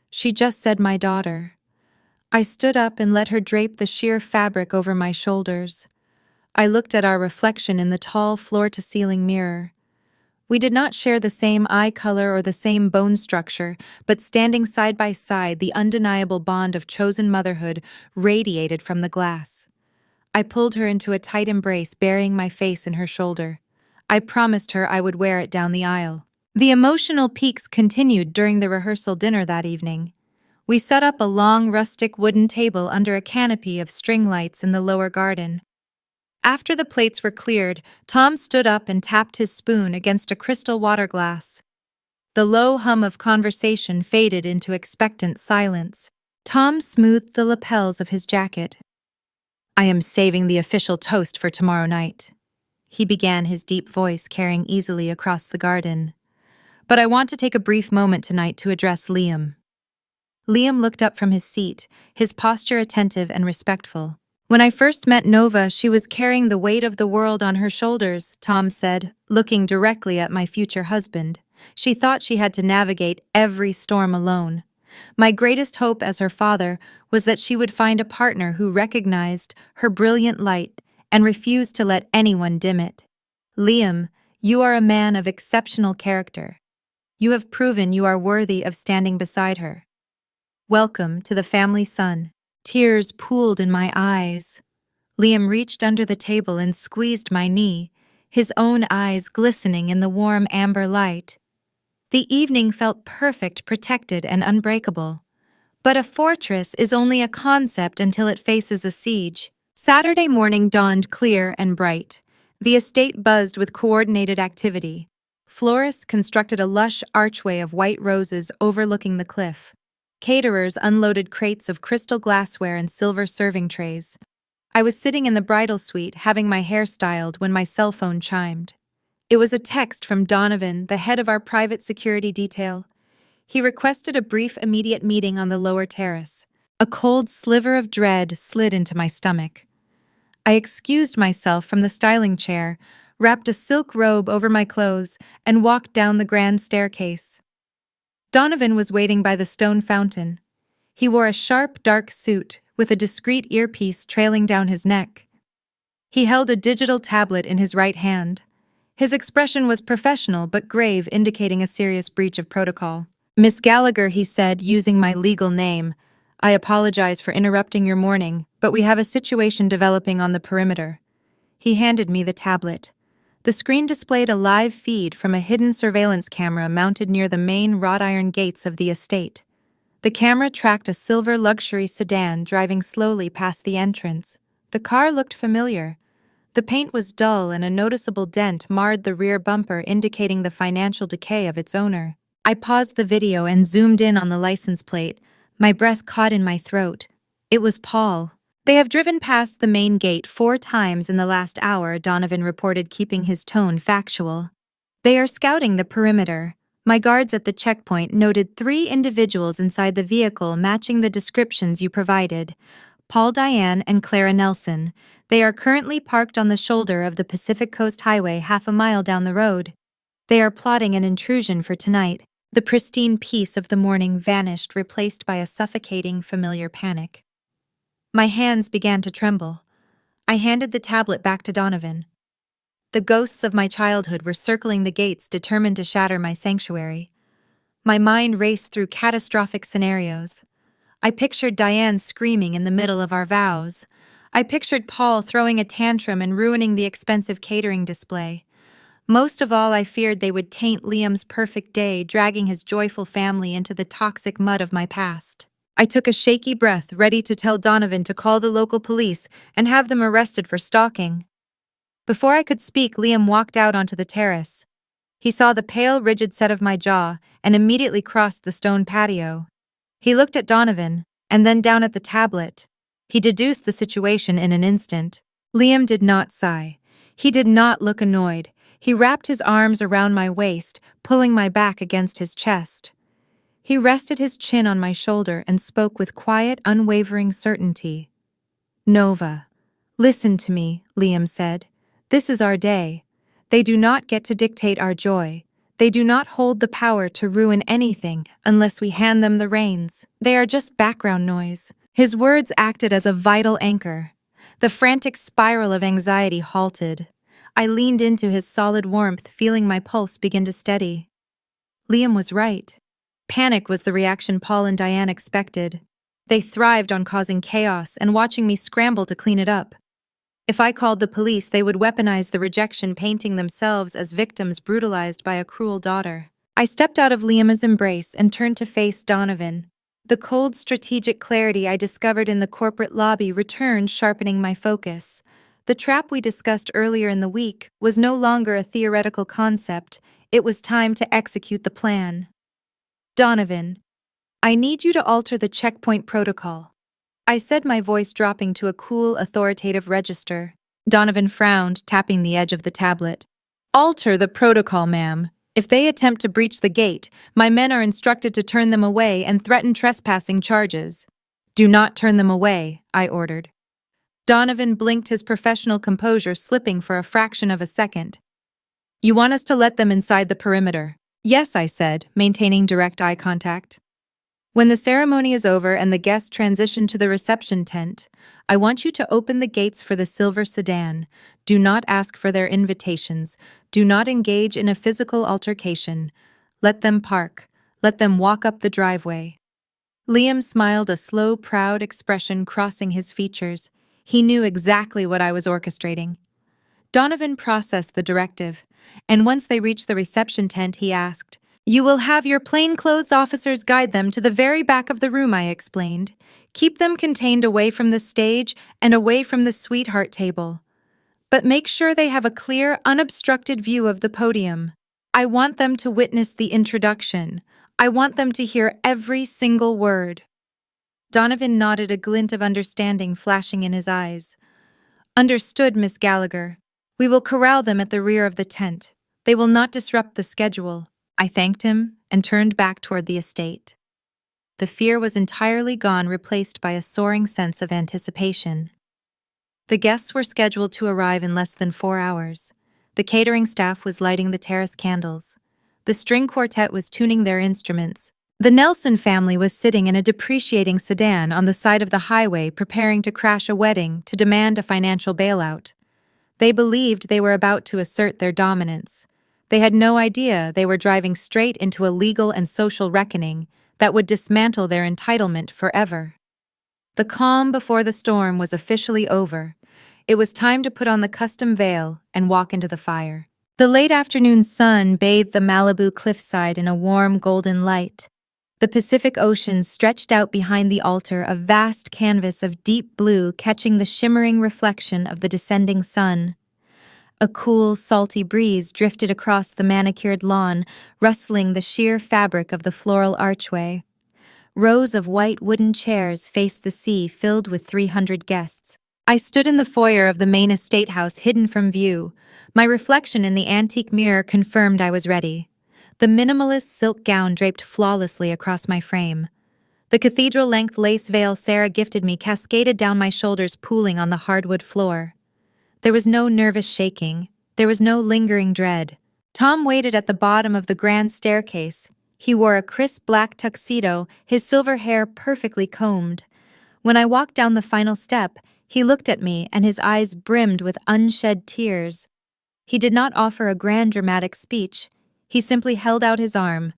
She just said my daughter. I stood up and let her drape the sheer fabric over my shoulders. I looked at our reflection in the tall floor-to-ceiling mirror. We did not share the same eye color or the same bone structure, but standing side by side, the undeniable bond of chosen motherhood radiated from the glass. I pulled her into a tight embrace, burying my face in her shoulder. I promised her I would wear it down the aisle. The emotional peaks continued during the rehearsal dinner that evening. We set up a long, rustic wooden table under a canopy of string lights in the lower garden. After the plates were cleared, Tom stood up and tapped his spoon against a crystal water glass. The low hum of conversation faded into expectant silence. Tom smoothed the lapels of his jacket. "I am saving the official toast for tomorrow night," he began, his deep voice carrying easily across the garden. "But I want to take a brief moment tonight to address Liam." Liam looked up from his seat, his posture attentive and respectful. "When I first met Nova, she was carrying the weight of the world on her shoulders," Tom said, looking directly at my future husband. "She thought she had to navigate every storm alone. My greatest hope as her father was that she would find a partner who recognized her brilliant light and refused to let anyone dim it. Liam, you are a man of exceptional character. You have proven you are worthy of standing beside her. Welcome to the family son. Tears pooled in my eyes. Liam reached under the table and squeezed my knee, his own eyes glistening in the warm amber light. The evening felt perfect, protected, and unbreakable. But a fortress is only a concept until it faces a siege. Saturday morning dawned clear and bright. The estate buzzed with coordinated activity. Florists constructed a lush archway of white roses overlooking the cliff. Caterers unloaded crates of crystal glassware and silver serving trays. I was sitting in the bridal suite having my hair styled when my cell phone chimed. It was a text from Donovan, the head of our private security detail. He requested a brief, immediate meeting on the lower terrace. A cold sliver of dread slid into my stomach. I excused myself from the styling chair, wrapped a silk robe over my clothes, and walked down the grand staircase. Donovan was waiting by the stone fountain. He wore a sharp, dark suit with a discreet earpiece trailing down his neck. He held a digital tablet in his right hand. His expression was professional but grave, indicating a serious breach of protocol. "Miss Gallagher," he said, using my legal name, "I apologize for interrupting your morning, but we have a situation developing on the perimeter." He handed me the tablet. The screen displayed a live feed from a hidden surveillance camera mounted near the main wrought iron gates of the estate. The camera tracked a silver luxury sedan driving slowly past the entrance. The car looked familiar. The paint was dull and a noticeable dent marred the rear bumper, indicating the financial decay of its owner. I paused the video and zoomed in on the license plate, my breath caught in my throat. It was Paul. "They have driven past the main gate 4 times in the last hour," Donovan reported, keeping his tone factual. "They are scouting the perimeter. My guards at the checkpoint noted 3 individuals inside the vehicle matching the descriptions you provided. Paul Diane and Clara Nelson. They are currently parked on the shoulder of the Pacific Coast Highway half a mile down the road. They are plotting an intrusion for tonight." The pristine peace of the morning vanished, replaced by a suffocating, familiar panic. My hands began to tremble. I handed the tablet back to Donovan. The ghosts of my childhood were circling the gates, determined to shatter my sanctuary. My mind raced through catastrophic scenarios. I pictured Diane screaming in the middle of our vows. I pictured Paul throwing a tantrum and ruining the expensive catering display. Most of all, I feared they would taint Liam's perfect day, dragging his joyful family into the toxic mud of my past. I took a shaky breath, ready to tell Donovan to call the local police and have them arrested for stalking. Before I could speak, Liam walked out onto the terrace. He saw the pale, rigid set of my jaw and immediately crossed the stone patio. He looked at Donovan and then down at the tablet. He deduced the situation in an instant. Liam did not sigh. He did not look annoyed. He wrapped his arms around my waist, pulling my back against his chest. He rested his chin on my shoulder and spoke with quiet, unwavering certainty. "Nova, listen to me," Liam said. "This is our day. They do not get to dictate our joy. They do not hold the power to ruin anything unless we hand them the reins. They are just background noise." His words acted as a vital anchor. The frantic spiral of anxiety halted. I leaned into his solid warmth, feeling my pulse begin to steady. Liam was right. Panic was the reaction Paul and Diane expected. They thrived on causing chaos and watching me scramble to clean it up. If I called the police, they would weaponize the rejection, painting themselves as victims brutalized by a cruel daughter. I stepped out of Liam's embrace and turned to face Donovan. The cold, strategic clarity I discovered in the corporate lobby returned, sharpening my focus. The trap we discussed earlier in the week was no longer a theoretical concept. It was time to execute the plan. "Donovan, I need you to alter the checkpoint protocol," I said, my voice dropping to a cool, authoritative register. Donovan frowned, tapping the edge of the tablet. "Alter the protocol, ma'am. If they attempt to breach the gate, my men are instructed to turn them away and threaten trespassing charges." "Do not turn them away," I ordered. Donovan blinked, his professional composure slipping for a fraction of a second. "You want us to let them inside the perimeter?" "Yes," I said, maintaining direct eye contact. When the ceremony is over and the guests transition to the reception tent, I want you to open the gates for the silver sedan. Do not ask for their invitations. Do not engage in a physical altercation. Let them park. Let them walk up the driveway. Liam smiled, a slow, proud expression crossing his features. He knew exactly what I was orchestrating. Donovan processed the directive, and once they reached the reception tent, he asked, "You will have your plainclothes officers guide them to the very back of the room," I explained. "Keep them contained away from the stage and away from the sweetheart table. But make sure they have a clear, unobstructed view of the podium. I want them to witness the introduction. I want them to hear every single word." Donovan nodded, a glint of understanding flashing in his eyes. "Understood, Miss Gallagher. We will corral them at the rear of the tent. They will not disrupt the schedule." I thanked him and turned back toward the estate. The fear was entirely gone, replaced by a soaring sense of anticipation. The guests were scheduled to arrive in less than 4 hours. The catering staff was lighting the terrace candles. The string quartet was tuning their instruments. The Nelson family was sitting in a depreciating sedan on the side of the highway, preparing to crash a wedding to demand a financial bailout. They believed they were about to assert their dominance. They had no idea they were driving straight into a legal and social reckoning that would dismantle their entitlement forever. The calm before the storm was officially over. It was time to put on the custom veil and walk into the fire. The late afternoon sun bathed the Malibu cliffside in a warm golden light. The Pacific Ocean stretched out behind the altar, a vast canvas of deep blue catching the shimmering reflection of the descending sun. A cool, salty breeze drifted across the manicured lawn, rustling the sheer fabric of the floral archway. Rows of white wooden chairs faced the sea, filled with 300 guests. I stood in the foyer of the main estate house, hidden from view. My reflection in the antique mirror confirmed I was ready. The minimalist silk gown draped flawlessly across my frame. The cathedral-length lace veil Sarah gifted me cascaded down my shoulders, pooling on the hardwood floor. There was no nervous shaking. There was no lingering dread. Tom waited at the bottom of the grand staircase. He wore a crisp black tuxedo, his silver hair perfectly combed. When I walked down the final step, he looked at me and his eyes brimmed with unshed tears. He did not offer a grand dramatic speech. He simply held out his arm.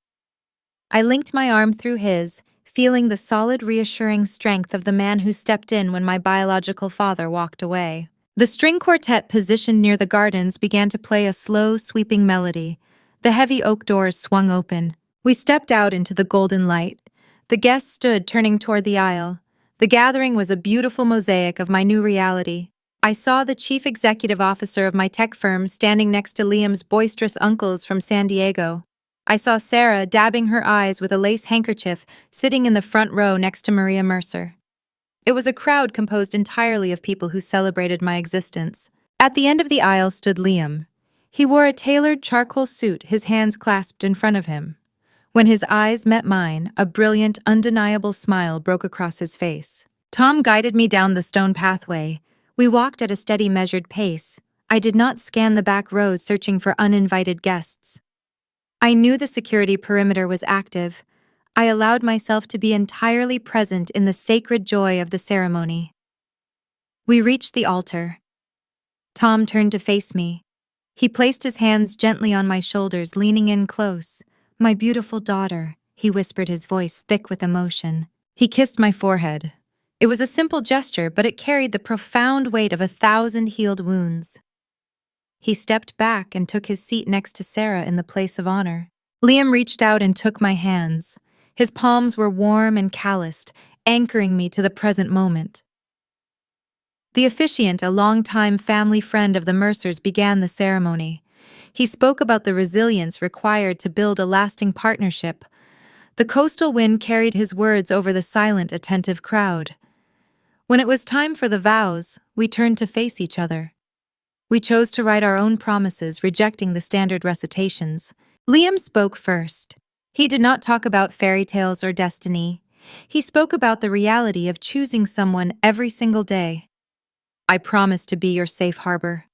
I linked my arm through his, feeling the solid, reassuring strength of the man who stepped in when my biological father walked away. The string quartet positioned near the gardens began to play a slow, sweeping melody. The heavy oak doors swung open. We stepped out into the golden light. The guests stood turning toward the aisle. The gathering was a beautiful mosaic of my new reality. I saw the chief executive officer of my tech firm standing next to Liam's boisterous uncles from San Diego. I saw Sarah dabbing her eyes with a lace handkerchief, sitting in the front row next to Maria Mercer. It was a crowd composed entirely of people who celebrated my existence. At the end of the aisle stood Liam. He wore a tailored charcoal suit, his hands clasped in front of him. When his eyes met mine, a brilliant, undeniable smile broke across his face. Tom guided me down the stone pathway. We walked at a steady, measured pace. I did not scan the back rows searching for uninvited guests. I knew the security perimeter was active. I allowed myself to be entirely present in the sacred joy of the ceremony. We reached the altar. Tom turned to face me. He placed his hands gently on my shoulders, leaning in close. "My beautiful daughter," he whispered, his voice thick with emotion. He kissed my forehead. It was a simple gesture, but it carried the profound weight of 1,000 healed wounds. He stepped back and took his seat next to Sarah in the place of honor. Liam reached out and took my hands. His palms were warm and calloused, anchoring me to the present moment. The officiant, a longtime family friend of the Mercers, began the ceremony. He spoke about the resilience required to build a lasting partnership. The coastal wind carried his words over the silent, attentive crowd. When it was time for the vows, we turned to face each other. We chose to write our own promises, rejecting the standard recitations. Liam spoke first. He did not talk about fairy tales or destiny. He spoke about the reality of choosing someone every single day. "I promise to be your safe harbor,"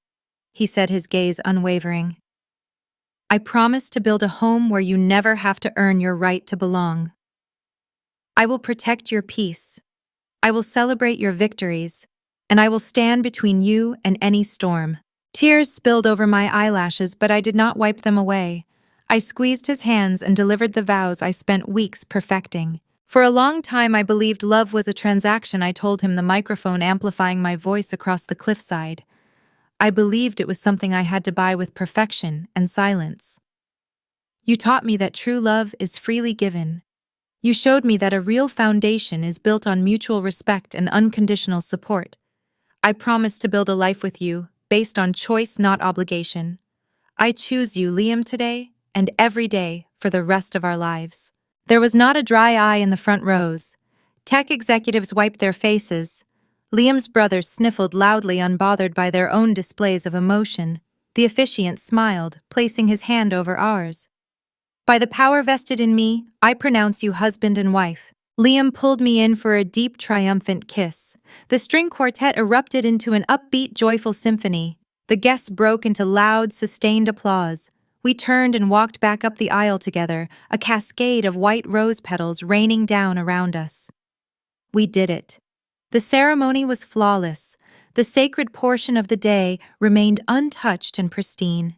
he said, his gaze unwavering. "I promise to build a home where you never have to earn your right to belong." I will protect your peace. I will celebrate your victories, and I will stand between you and any storm. Tears spilled over my eyelashes, but I did not wipe them away. I squeezed his hands and delivered the vows I spent weeks perfecting. For a long time, I believed love was a transaction. I told him, the microphone amplifying my voice across the cliffside. I believed it was something I had to buy with perfection and silence. You taught me that true love is freely given. You showed me that a real foundation is built on mutual respect and unconditional support. I promise to build a life with you, based on choice, not obligation. I choose you, Liam, today and every day for the rest of our lives. There was not a dry eye in the front rows. Tech executives wiped their faces. Liam's brothers sniffled loudly, unbothered by their own displays of emotion. The officiant smiled, placing his hand over ours. By the power vested in me, I pronounce you husband and wife. Liam pulled me in for a deep, triumphant kiss. The string quartet erupted into an upbeat, joyful symphony. The guests broke into loud, sustained applause. We turned and walked back up the aisle together, a cascade of white rose petals raining down around us. We did it. The ceremony was flawless. The sacred portion of the day remained untouched and pristine.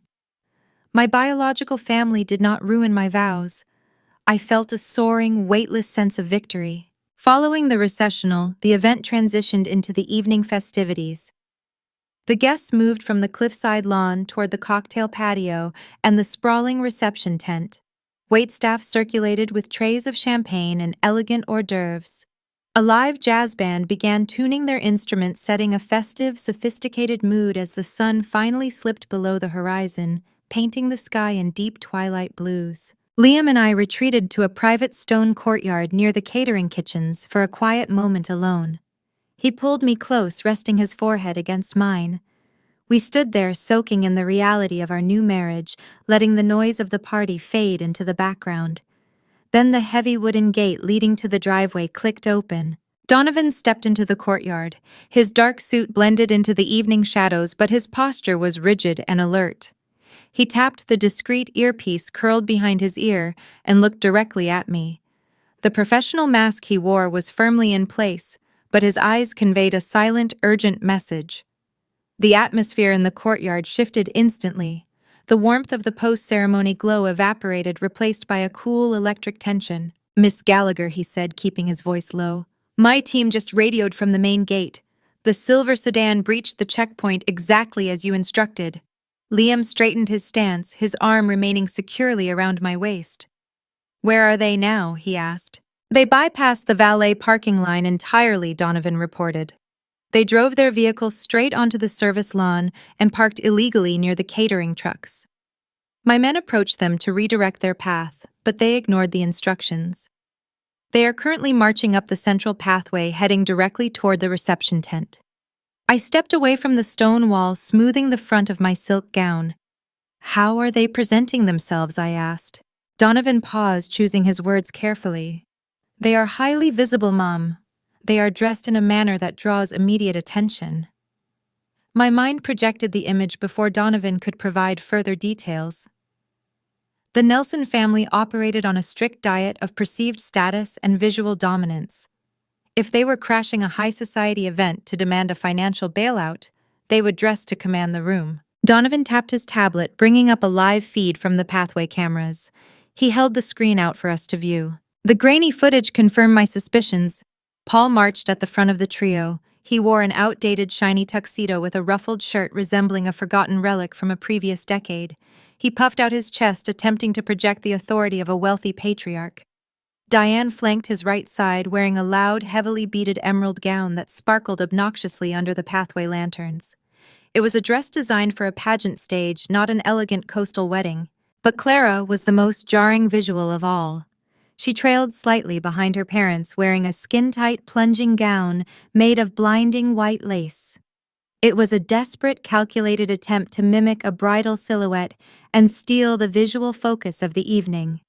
My biological family did not ruin my vows. I felt a soaring, weightless sense of victory. Following the recessional, the event transitioned into the evening festivities. The guests moved from the cliffside lawn toward the cocktail patio and the sprawling reception tent. Waitstaff circulated with trays of champagne and elegant hors d'oeuvres. A live jazz band began tuning their instruments, setting a festive, sophisticated mood as the sun finally slipped below the horizon, painting the sky in deep twilight blues. Liam and I retreated to a private stone courtyard near the catering kitchens for a quiet moment alone. He pulled me close, resting his forehead against mine. We stood there, soaking in the reality of our new marriage, letting the noise of the party fade into the background. Then the heavy wooden gate leading to the driveway clicked open. Donovan stepped into the courtyard. His dark suit blended into the evening shadows, but his posture was rigid and alert. He tapped the discreet earpiece curled behind his ear and looked directly at me. The professional mask he wore was firmly in place, but his eyes conveyed a silent, urgent message. The atmosphere in the courtyard shifted instantly. The warmth of the post-ceremony glow evaporated, replaced by a cool electric tension. "Miss Gallagher," he said, keeping his voice low. "My team just radioed from the main gate. The silver sedan breached the checkpoint exactly as you instructed." Liam straightened his stance, his arm remaining securely around my waist. "Where are they now?" he asked. "They bypassed the valet parking line entirely," Donovan reported. "They drove their vehicle straight onto the service lawn and parked illegally near the catering trucks." My men approached them to redirect their path, but they ignored the instructions. They are currently marching up the central pathway, heading directly toward the reception tent. I stepped away from the stone wall, smoothing the front of my silk gown. "How are they presenting themselves?" I asked. Donovan paused, choosing his words carefully. "They are highly visible, Mom. They are dressed in a manner that draws immediate attention." My mind projected the image before Donovan could provide further details. The Nelson family operated on a strict diet of perceived status and visual dominance. If they were crashing a high-society event to demand a financial bailout, they would dress to command the room. Donovan tapped his tablet, bringing up a live feed from the pathway cameras. He held the screen out for us to view. The grainy footage confirmed my suspicions. Paul marched at the front of the trio. He wore an outdated, shiny tuxedo with a ruffled shirt resembling a forgotten relic from a previous decade. He puffed out his chest, attempting to project the authority of a wealthy patriarch. Diane flanked his right side, wearing a loud, heavily beaded emerald gown that sparkled obnoxiously under the pathway lanterns. It was a dress designed for a pageant stage, not an elegant coastal wedding. But Clara was the most jarring visual of all. She trailed slightly behind her parents, wearing a skin-tight, plunging gown made of blinding white lace. It was a desperate, calculated attempt to mimic a bridal silhouette and steal the visual focus of the evening.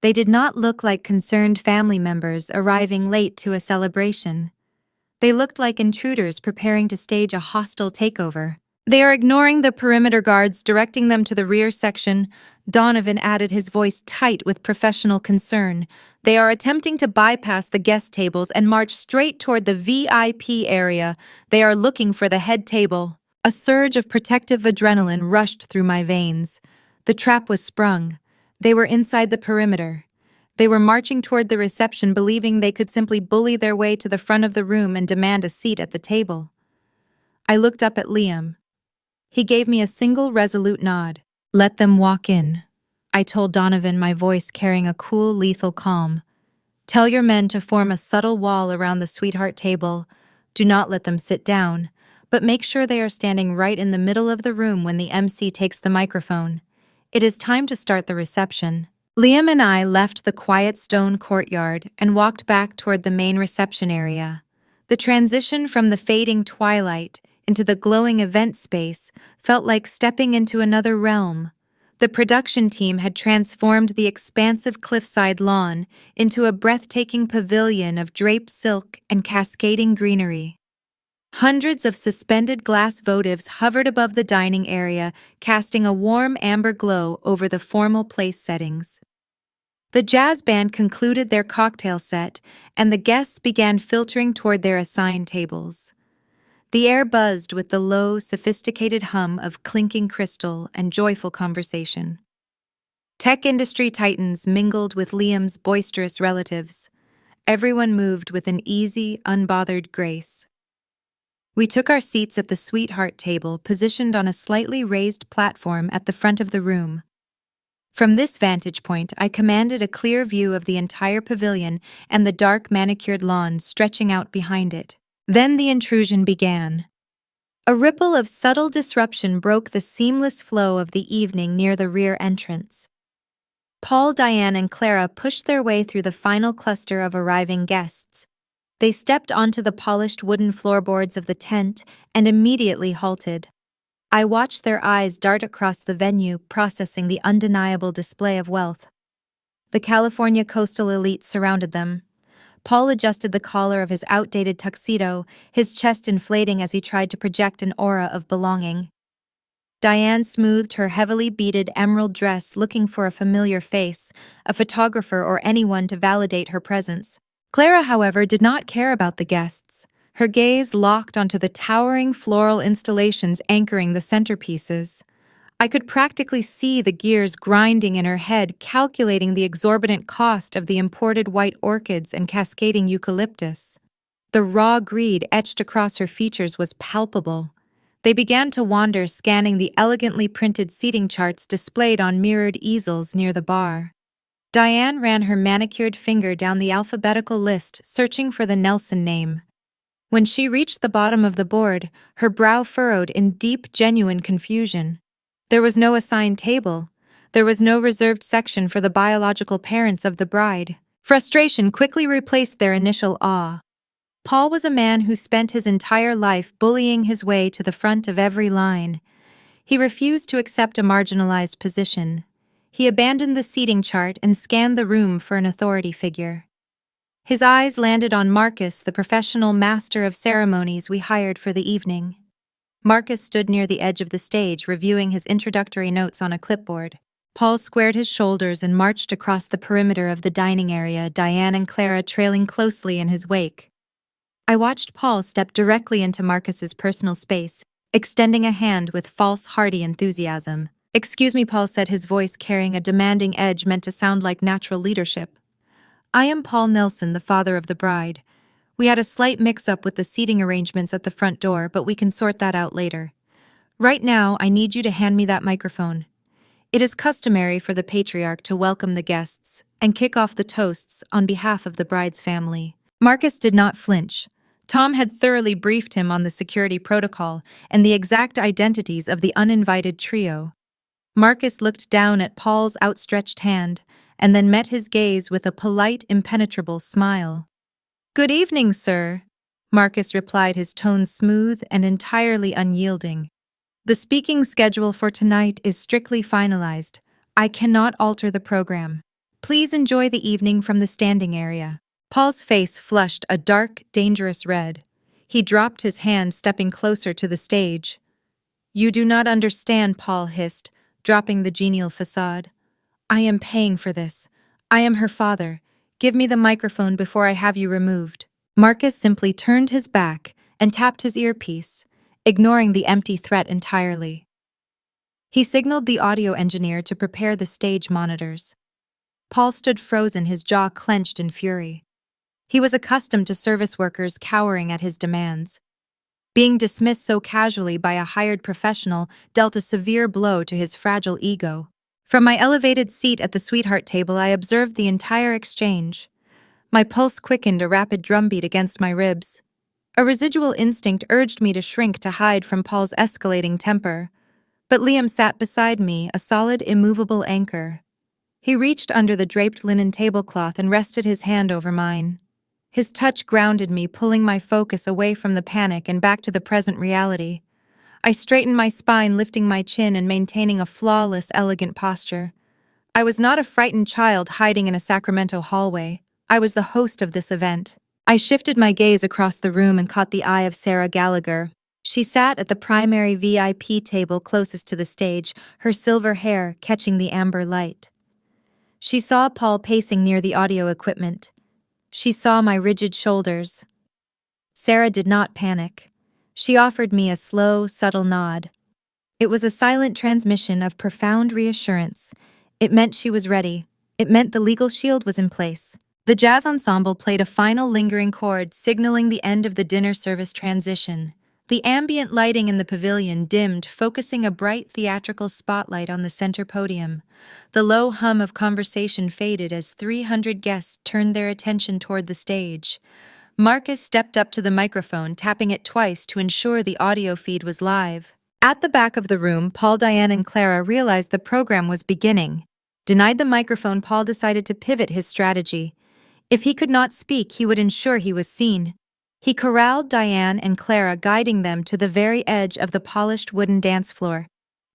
They did not look like concerned family members arriving late to a celebration. They looked like intruders preparing to stage a hostile takeover. They are ignoring the perimeter guards, directing them to the rear section. Donovan added, his voice tight with professional concern. They are attempting to bypass the guest tables and march straight toward the VIP area. They are looking for the head table. A surge of protective adrenaline rushed through my veins. The trap was sprung. They were inside the perimeter. They were marching toward the reception, believing they could simply bully their way to the front of the room and demand a seat at the table. I looked up at Liam. He gave me a single resolute nod. "Let them walk in," I told Donovan, my voice carrying a cool, lethal calm. "Tell your men to form a subtle wall around the sweetheart table. Do not let them sit down, but make sure they are standing right in the middle of the room when the MC takes the microphone. It is time to start the reception." Liam and I left the quiet stone courtyard and walked back toward the main reception area. The transition from the fading twilight into the glowing event space felt like stepping into another realm. The production team had transformed the expansive cliffside lawn into a breathtaking pavilion of draped silk and cascading greenery. Hundreds of suspended glass votives hovered above the dining area, casting a warm amber glow over the formal place settings. The jazz band concluded their cocktail set, and the guests began filtering toward their assigned tables. The air buzzed with the low, sophisticated hum of clinking crystal and joyful conversation. Tech industry titans mingled with Liam's boisterous relatives. Everyone moved with an easy, unbothered grace. We took our seats at the sweetheart table, positioned on a slightly raised platform at the front of the room. From this vantage point, I commanded a clear view of the entire pavilion and the dark manicured lawn stretching out behind it. Then the intrusion began. A ripple of subtle disruption broke the seamless flow of the evening near the rear entrance. Paul, Diane, and Clara pushed their way through the final cluster of arriving guests. They stepped onto the polished wooden floorboards of the tent and immediately halted. I watched their eyes dart across the venue, processing the undeniable display of wealth. The California coastal elite surrounded them. Paul adjusted the collar of his outdated tuxedo, his chest inflating as he tried to project an aura of belonging. Diane smoothed her heavily beaded emerald dress, looking for a familiar face, a photographer or anyone to validate her presence. Clara, however, did not care about the guests. Her gaze locked onto the towering floral installations anchoring the centerpieces. I could practically see the gears grinding in her head, calculating the exorbitant cost of the imported white orchids and cascading eucalyptus. The raw greed etched across her features was palpable. They began to wander, scanning the elegantly printed seating charts displayed on mirrored easels near the bar. Diane ran her manicured finger down the alphabetical list, searching for the Nelson name. When she reached the bottom of the board, her brow furrowed in deep, genuine confusion. There was no assigned table. There was no reserved section for the biological parents of the bride. Frustration quickly replaced their initial awe. Paul was a man who spent his entire life bullying his way to the front of every line. He refused to accept a marginalized position. He abandoned the seating chart and scanned the room for an authority figure. His eyes landed on Marcus, the professional master of ceremonies we hired for the evening. Marcus stood near the edge of the stage, reviewing his introductory notes on a clipboard. Paul squared his shoulders and marched across the perimeter of the dining area, Diane and Clara trailing closely in his wake. I watched Paul step directly into Marcus's personal space, extending a hand with false hearty enthusiasm. "Excuse me," Paul said, his voice carrying a demanding edge meant to sound like natural leadership. "I am Paul Nelson, the father of the bride. We had a slight mix-up with the seating arrangements at the front door, but we can sort that out later. Right now, I need you to hand me that microphone. It is customary for the patriarch to welcome the guests and kick off the toasts on behalf of the bride's family." Marcus did not flinch. Tom had thoroughly briefed him on the security protocol and the exact identities of the uninvited trio. Marcus looked down at Paul's outstretched hand and then met his gaze with a polite, impenetrable smile. "Good evening, sir," Marcus replied, his tone smooth and entirely unyielding. "The speaking schedule for tonight is strictly finalized. I cannot alter the program. Please enjoy the evening from the standing area." Paul's face flushed a dark, dangerous red. He dropped his hand, stepping closer to the stage. "You do not understand," Paul hissed, dropping the genial facade. "I am paying for this. I am her father. Give me the microphone before I have you removed." Marcus simply turned his back and tapped his earpiece, ignoring the empty threat entirely. He signaled the audio engineer to prepare the stage monitors. Paul stood frozen, his jaw clenched in fury. He was accustomed to service workers cowering at his demands. Being dismissed so casually by a hired professional dealt a severe blow to his fragile ego. From my elevated seat at the sweetheart table, I observed the entire exchange. My pulse quickened, a rapid drumbeat against my ribs. A residual instinct urged me to shrink to hide from Paul's escalating temper. But Liam sat beside me, a solid, immovable anchor. He reached under the draped linen tablecloth and rested his hand over mine. His touch grounded me, pulling my focus away from the panic and back to the present reality. I straightened my spine, lifting my chin and maintaining a flawless, elegant posture. I was not a frightened child hiding in a Sacramento hallway. I was the host of this event. I shifted my gaze across the room and caught the eye of Sarah Gallagher. She sat at the primary VIP table closest to the stage, her silver hair catching the amber light. She saw Paul pacing near the audio equipment. She saw my rigid shoulders. Sarah did not panic. She offered me a slow, subtle nod. It was a silent transmission of profound reassurance. It meant she was ready. It meant the legal shield was in place. The jazz ensemble played a final lingering chord, signaling the end of the dinner service transition. The ambient lighting in the pavilion dimmed, focusing a bright theatrical spotlight on the center podium. The low hum of conversation faded as 300 guests turned their attention toward the stage. Marcus stepped up to the microphone, tapping it twice to ensure the audio feed was live. At the back of the room, Paul, Diane, and Clara realized the program was beginning. Denied the microphone, Paul decided to pivot his strategy. If he could not speak, he would ensure he was seen. He corralled Diane and Clara, guiding them to the very edge of the polished wooden dance floor.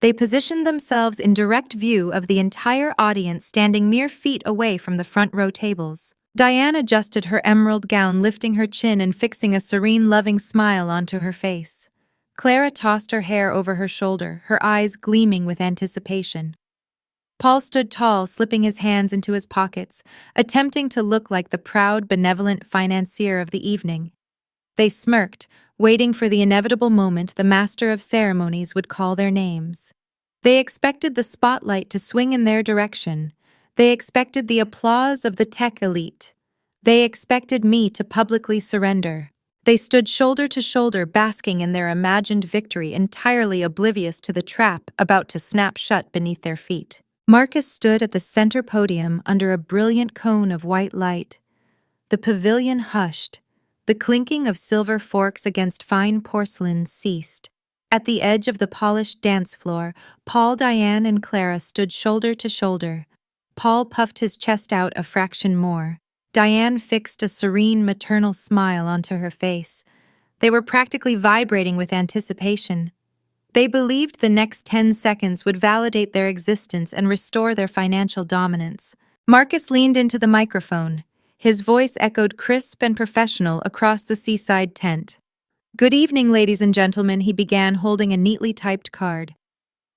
They positioned themselves in direct view of the entire audience, standing mere feet away from the front row tables. Diane adjusted her emerald gown, lifting her chin and fixing a serene, loving smile onto her face. Clara tossed her hair over her shoulder, her eyes gleaming with anticipation. Paul stood tall, slipping his hands into his pockets, attempting to look like the proud, benevolent financier of the evening. They smirked, waiting for the inevitable moment the master of ceremonies would call their names. They expected the spotlight to swing in their direction. They expected the applause of the tech elite. They expected me to publicly surrender. They stood shoulder to shoulder, basking in their imagined victory, entirely oblivious to the trap about to snap shut beneath their feet. Marcus stood at the center podium under a brilliant cone of white light. The pavilion hushed. The clinking of silver forks against fine porcelain ceased. At the edge of the polished dance floor, Paul, Diane, and Clara stood shoulder to shoulder. Paul puffed his chest out a fraction more. Diane fixed a serene maternal smile onto her face. They were practically vibrating with anticipation. They believed the next 10 seconds would validate their existence and restore their financial dominance. Marcus leaned into the microphone. His voice echoed crisp and professional across the seaside tent. "Good evening, ladies and gentlemen," he began, holding a neatly typed card.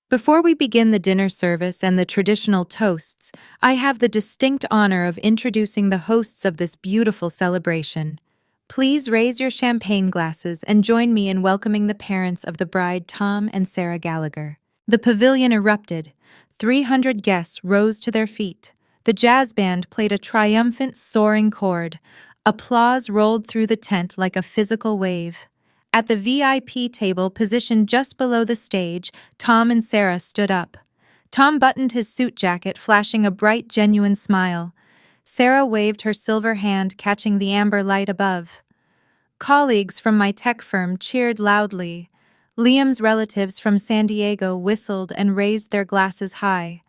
"Before we begin the dinner service and the traditional toasts, I have the distinct honor of introducing the hosts of this beautiful celebration. Please raise your champagne glasses and join me in welcoming the parents of the bride, Tom and Sarah Gallagher." The pavilion erupted. 300 guests rose to their feet. The jazz band played a triumphant, soaring chord. Applause rolled through the tent like a physical wave. At the VIP table positioned just below the stage, Tom and Sarah stood up. Tom buttoned his suit jacket, flashing a bright, genuine smile. Sarah waved her silver hand, catching the amber light above. Colleagues from my tech firm cheered loudly. Liam's relatives from San Diego whistled and raised their glasses high.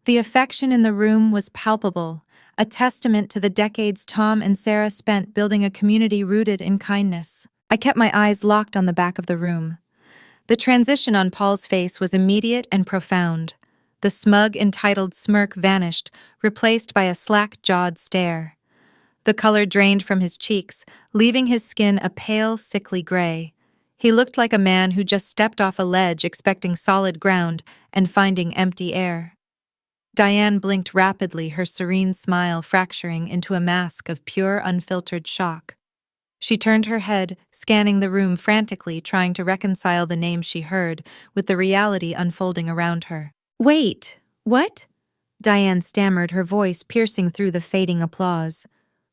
The affection in the room was palpable, a testament to the decades Tom and Sarah spent building a community rooted in kindness. I kept my eyes locked on the back of the room. The transition on Paul's face was immediate and profound. The smug, entitled smirk vanished, replaced by a slack-jawed stare. The color drained from his cheeks, leaving his skin a pale, sickly gray. He looked like a man who just stepped off a ledge expecting solid ground and finding empty air. Diane blinked rapidly, her serene smile fracturing into a mask of pure, unfiltered shock. She turned her head, scanning the room frantically, trying to reconcile the names she heard with the reality unfolding around her. "Wait, what?" Diane stammered, her voice piercing through the fading applause.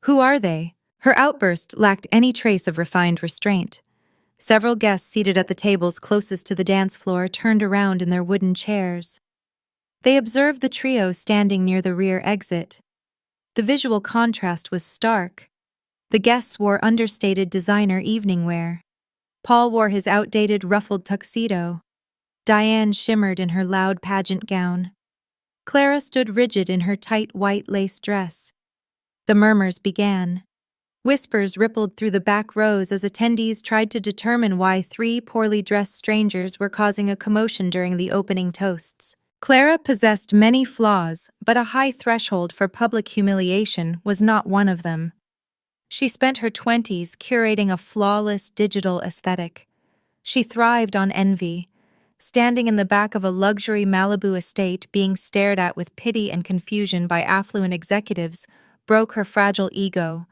"Who are they?" Her outburst lacked any trace of refined restraint. Several guests seated at the tables closest to the dance floor turned around in their wooden chairs. They observed the trio standing near the rear exit. The visual contrast was stark. The guests wore understated designer evening wear. Paul wore his outdated ruffled tuxedo. Diane shimmered in her loud pageant gown. Clara stood rigid in her tight white lace dress. The murmurs began. Whispers rippled through the back rows as attendees tried to determine why three poorly dressed strangers were causing a commotion during the opening toasts. Clara possessed many flaws, but a high threshold for public humiliation was not one of them. She spent her 20s curating a flawless digital aesthetic. She thrived on envy. Standing in the back of a luxury Malibu estate, being stared at with pity and confusion by affluent executives, broke her fragile ego.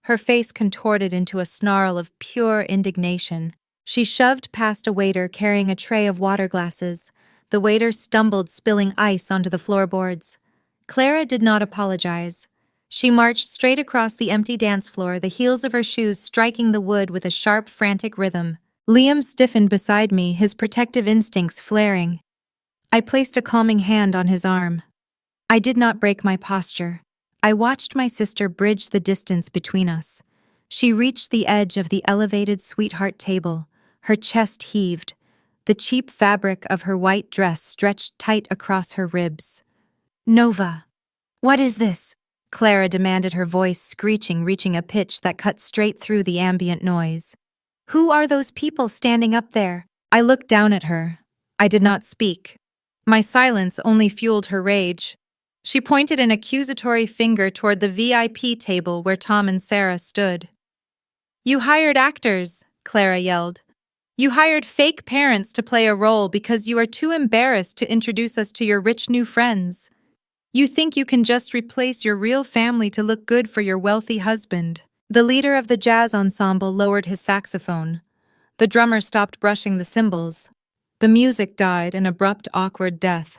Her face contorted into a snarl of pure indignation. She shoved past a waiter carrying a tray of water glasses. The waiter stumbled, spilling ice onto the floorboards. Clara did not apologize. She marched straight across the empty dance floor, the heels of her shoes striking the wood with a sharp, frantic rhythm. Liam stiffened beside me, his protective instincts flaring. I placed a calming hand on his arm. I did not break my posture. I watched my sister bridge the distance between us. She reached the edge of the elevated sweetheart table. Her chest heaved. The cheap fabric of her white dress stretched tight across her ribs. "Nova, what is this?" Clara demanded, her voice screeching, reaching a pitch that cut straight through the ambient noise. "Who are those people standing up there?" I looked down at her. I did not speak. My silence only fueled her rage. She pointed an accusatory finger toward the VIP table where Tom and Sarah stood. "You hired actors," Clara yelled. "You hired fake parents to play a role because you are too embarrassed to introduce us to your rich new friends. You think you can just replace your real family to look good for your wealthy husband." The leader of the jazz ensemble lowered his saxophone. The drummer stopped brushing the cymbals. The music died, an abrupt, awkward death.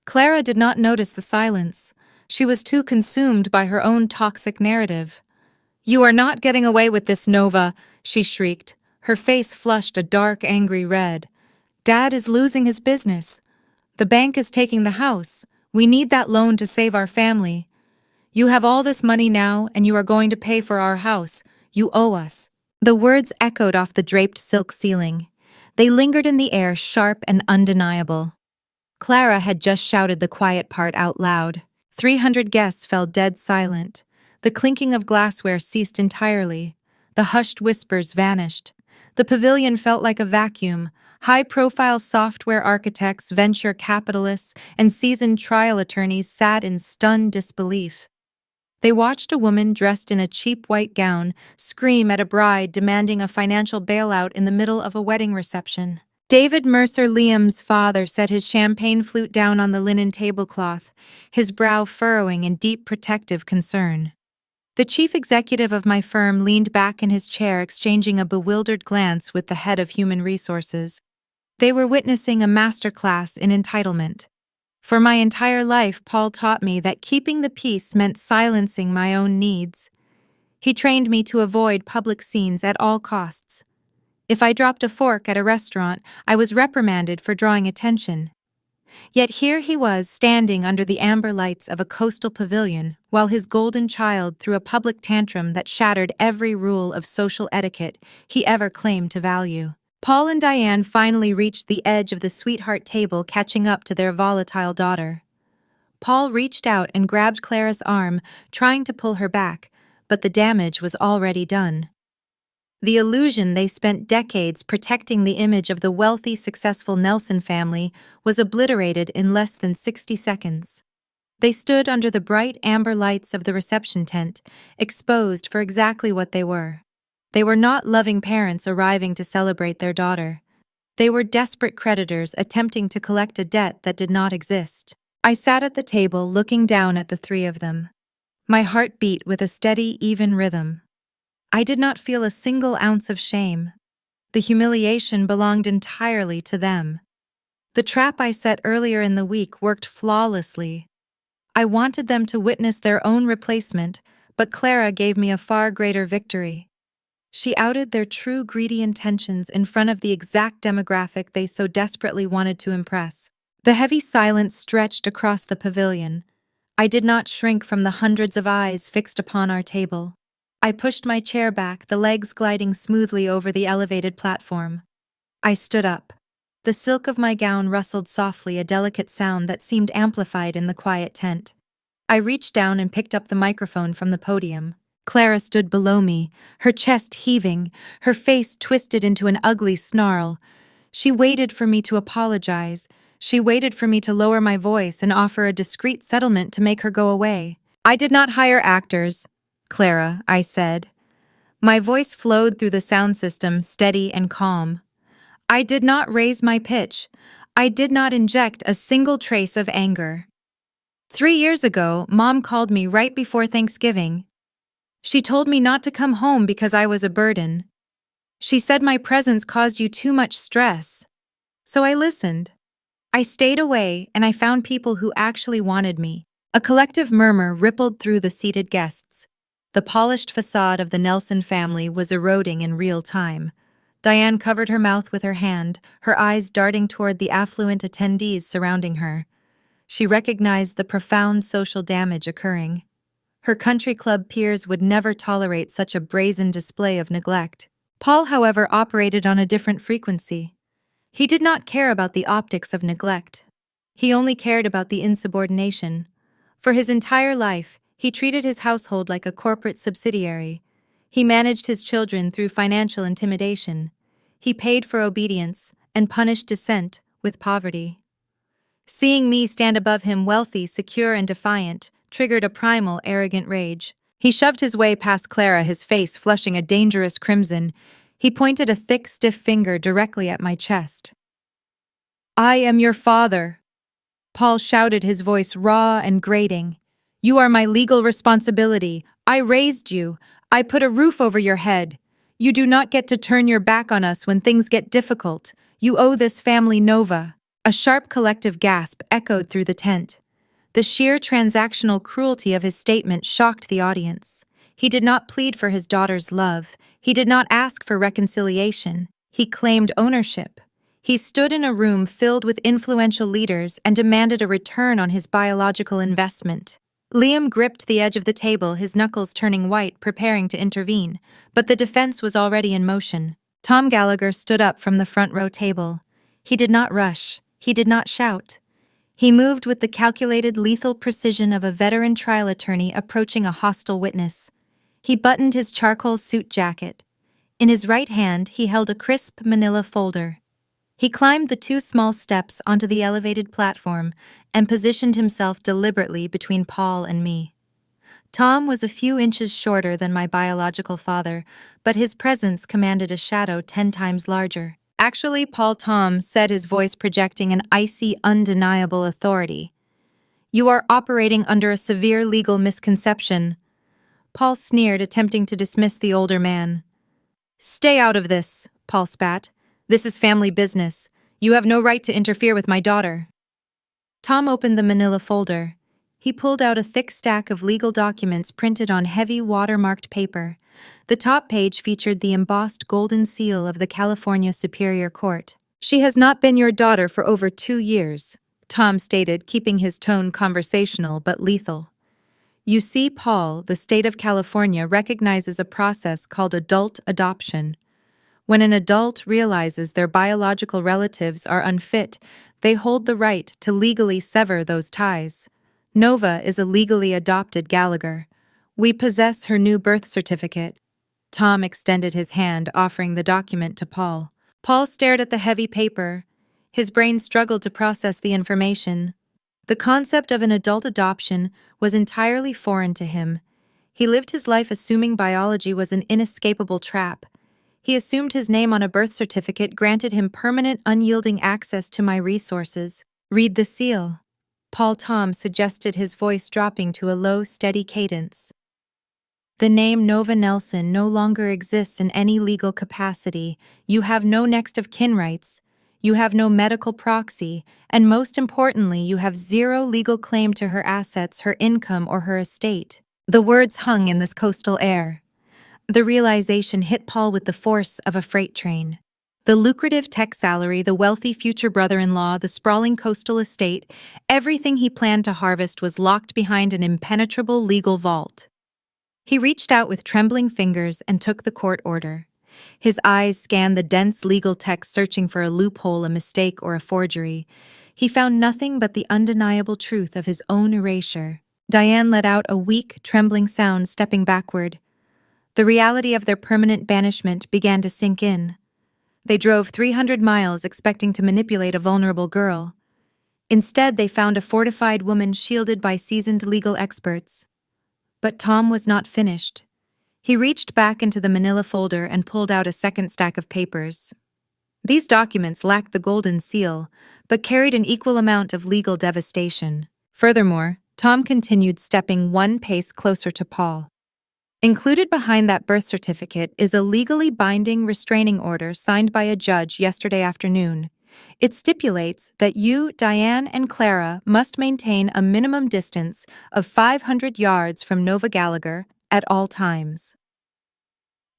Clara did not notice the silence. She was too consumed by her own toxic narrative. "You are not getting away with this, Nova," she shrieked. Her face flushed a dark, angry red. "Dad is losing his business. The bank is taking the house. We need that loan to save our family. You have all this money now, and you are going to pay for our house. You owe us." The words echoed off the draped silk ceiling. They lingered in the air, sharp and undeniable. Clara had just shouted the quiet part out loud. 300 guests fell dead silent. The clinking of glassware ceased entirely. The hushed whispers vanished. The pavilion felt like a vacuum. High-profile software architects, venture capitalists, and seasoned trial attorneys sat in stunned disbelief. They watched a woman dressed in a cheap white gown scream at a bride demanding a financial bailout in the middle of a wedding reception. David Mercer, Liam's father, set his champagne flute down on the linen tablecloth, his brow furrowing in deep protective concern. The chief executive of my firm leaned back in his chair, exchanging a bewildered glance with the head of human resources. They were witnessing a masterclass in entitlement. For my entire life, Paul taught me that keeping the peace meant silencing my own needs. He trained me to avoid public scenes at all costs. If I dropped a fork at a restaurant, I was reprimanded for drawing attention. Yet here he was, standing under the amber lights of a coastal pavilion, while his golden child threw a public tantrum that shattered every rule of social etiquette he ever claimed to value. Paul and Diane finally reached the edge of the sweetheart table, catching up to their volatile daughter. Paul reached out and grabbed Clara's arm, trying to pull her back, but the damage was already done. The illusion they spent decades protecting the image of the wealthy, successful Nelson family was obliterated in less than 60 seconds. They stood under the bright amber lights of the reception tent, exposed for exactly what they were: They were not loving parents arriving to celebrate their daughter. They were desperate creditors attempting to collect a debt that did not exist. I sat at the table looking down at the three of them. My heart beat with a steady, even rhythm. I did not feel a single ounce of shame. The humiliation belonged entirely to them. The trap I set earlier in the week worked flawlessly. I wanted them to witness their own replacement, but Clara gave me a far greater victory. She outed their true greedy intentions in front of the exact demographic they so desperately wanted to impress. The heavy silence stretched across the pavilion. I did not shrink from the hundreds of eyes fixed upon our table. I pushed my chair back, the legs gliding smoothly over the elevated platform. I stood up. The silk of my gown rustled softly, a delicate sound that seemed amplified in the quiet tent. I reached down and picked up the microphone from the podium. Clara stood below me, her chest heaving, her face twisted into an ugly snarl. She waited for me to apologize. She waited for me to lower my voice and offer a discreet settlement to make her go away. "I did not hire actors, Clara," I said. My voice flowed through the sound system, steady and calm. I did not raise my pitch. I did not inject a single trace of anger. 3 years ago, Mom called me right before Thanksgiving. She told me not to come home because I was a burden. She said my presence caused you too much stress. So I listened. I stayed away and I found people who actually wanted me. A collective murmur rippled through the seated guests. The polished facade of the Nelson family was eroding in real time. Diane covered her mouth with her hand, her eyes darting toward the affluent attendees surrounding her. She recognized the profound social damage occurring. Her country club peers would never tolerate such a brazen display of neglect. Paul, however, operated on a different frequency. He did not care about the optics of neglect. He only cared about the insubordination. For his entire life, he treated his household like a corporate subsidiary. He managed his children through financial intimidation. He paid for obedience and punished dissent with poverty. Seeing me stand above him, wealthy, secure, and defiant, triggered a primal, arrogant rage. He shoved his way past Clara, his face flushing a dangerous crimson. He pointed a thick, stiff finger directly at my chest. "I am your father," Paul shouted, his voice raw and grating. "You are my legal responsibility. I raised you. I put a roof over your head. You do not get to turn your back on us when things get difficult. You owe this family Nova." A sharp collective gasp echoed through the tent. The sheer transactional cruelty of his statement shocked the audience. He did not plead for his daughter's love. He did not ask for reconciliation. He claimed ownership. He stood in a room filled with influential leaders and demanded a return on his biological investment. Liam gripped the edge of the table, his knuckles turning white, preparing to intervene, but the defense was already in motion. Tom Gallagher stood up from the front row table. He did not rush. He did not shout. He moved with the calculated, lethal precision of a veteran trial attorney approaching a hostile witness. He buttoned his charcoal suit jacket. In his right hand, he held a crisp manila folder. He climbed the 2 small steps onto the elevated platform and positioned himself deliberately between Paul and me. Tom was a few inches shorter than my biological father, but his presence commanded a shadow 10 times larger. "Actually, Paul," Tom said, his voice projecting an icy, undeniable authority. "You are operating under a severe legal misconception." Paul sneered, attempting to dismiss the older man. "Stay out of this," Paul spat. "This is family business. You have no right to interfere with my daughter." Tom opened the manila folder. He pulled out a thick stack of legal documents printed on heavy, watermarked paper. The top page featured the embossed golden seal of the California Superior Court. "She has not been your daughter for over 2 years, Tom stated, keeping his tone conversational but lethal. "You see, Paul, the state of California recognizes a process called adult adoption. When an adult realizes their biological relatives are unfit, they hold the right to legally sever those ties. Nova is a legally adopted Gallagher. We possess her new birth certificate." Tom extended his hand, offering the document to Paul. Paul stared at the heavy paper. His brain struggled to process the information. The concept of an adult adoption was entirely foreign to him. He lived his life assuming biology was an inescapable trap. He assumed his name on a birth certificate granted him permanent, unyielding access to my resources. Read the seal. Paul Tom suggested, his voice dropping to a low, steady cadence. The name Nova Nelson no longer exists in any legal capacity. You have no next of kin rights. You have no medical proxy, and most importantly, you have zero legal claim to her assets, her income, or her estate. The words hung in this coastal air. The realization hit Paul with the force of a freight train. The lucrative tech salary, the wealthy future brother-in-law, the sprawling coastal estate, everything he planned to harvest was locked behind an impenetrable legal vault. He reached out with trembling fingers and took the court order. His eyes scanned the dense legal text, searching for a loophole, a mistake, or a forgery. He found nothing but the undeniable truth of his own erasure. Diane let out a weak, trembling sound, stepping backward. The reality of their permanent banishment began to sink in. They drove 300 miles expecting to manipulate a vulnerable girl. Instead, they found a fortified woman shielded by seasoned legal experts. But Tom was not finished. He reached back into the manila folder and pulled out a second stack of papers. These documents lacked the golden seal, but carried an equal amount of legal devastation. Furthermore, Tom continued, stepping one pace closer to Paul. Included behind that birth certificate is a legally binding restraining order signed by a judge yesterday afternoon. It stipulates that you, Diane, and Clara must maintain a minimum distance of 500 yards from Nova Gallagher at all times.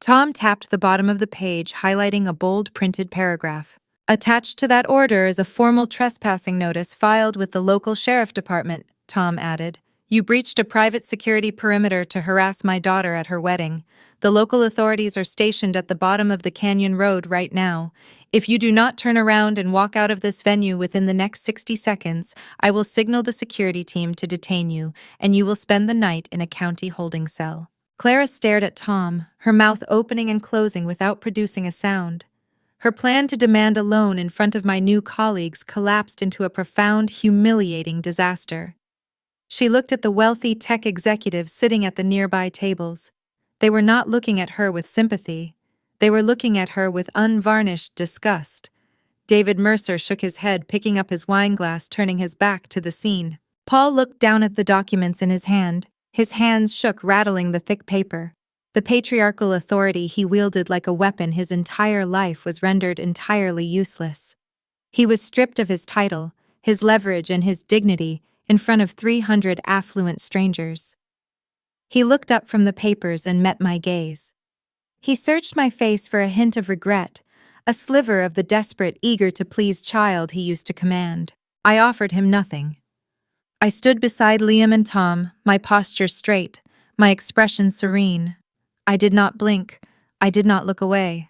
Tom tapped the bottom of the page, highlighting a bold printed paragraph. Attached to that order is a formal trespassing notice filed with the local sheriff department, Tom added. You breached a private security perimeter to harass my daughter at her wedding. The local authorities are stationed at the bottom of the canyon road right now. If you do not turn around and walk out of this venue within the next 60 seconds, I will signal the security team to detain you, and you will spend the night in a county holding cell. Clara stared at Tom, her mouth opening and closing without producing a sound. Her plan to demand a loan in front of my new colleagues collapsed into a profound, humiliating disaster. She looked at the wealthy tech executives sitting at the nearby tables. They were not looking at her with sympathy. They were looking at her with unvarnished disgust. David Mercer shook his head, picking up his wineglass, turning his back to the scene. Paul looked down at the documents in his hand. His hands shook, rattling the thick paper. The patriarchal authority he wielded like a weapon his entire life was rendered entirely useless. He was stripped of his title, his leverage, and his dignity in front of 300 affluent strangers. He looked up from the papers and met my gaze. He searched my face for a hint of regret, a sliver of the desperate, eager-to-please child he used to command. I offered him nothing. I stood beside Liam and Tom, my posture straight, my expression serene. I did not blink. I did not look away.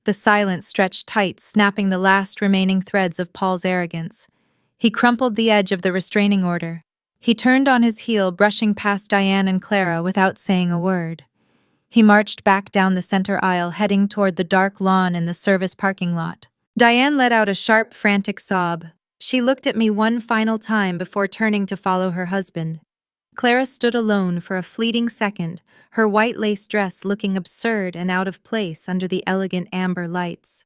The silence stretched tight, snapping the last remaining threads of Paul's arrogance. He crumpled the edge of the restraining order. He turned on his heel, brushing past Diane and Clara without saying a word. He marched back down the center aisle, heading toward the dark lawn in the service parking lot. Diane let out a sharp, frantic sob. She looked at me one final time before turning to follow her husband. Clara stood alone for a fleeting second, her white lace dress looking absurd and out of place under the elegant amber lights.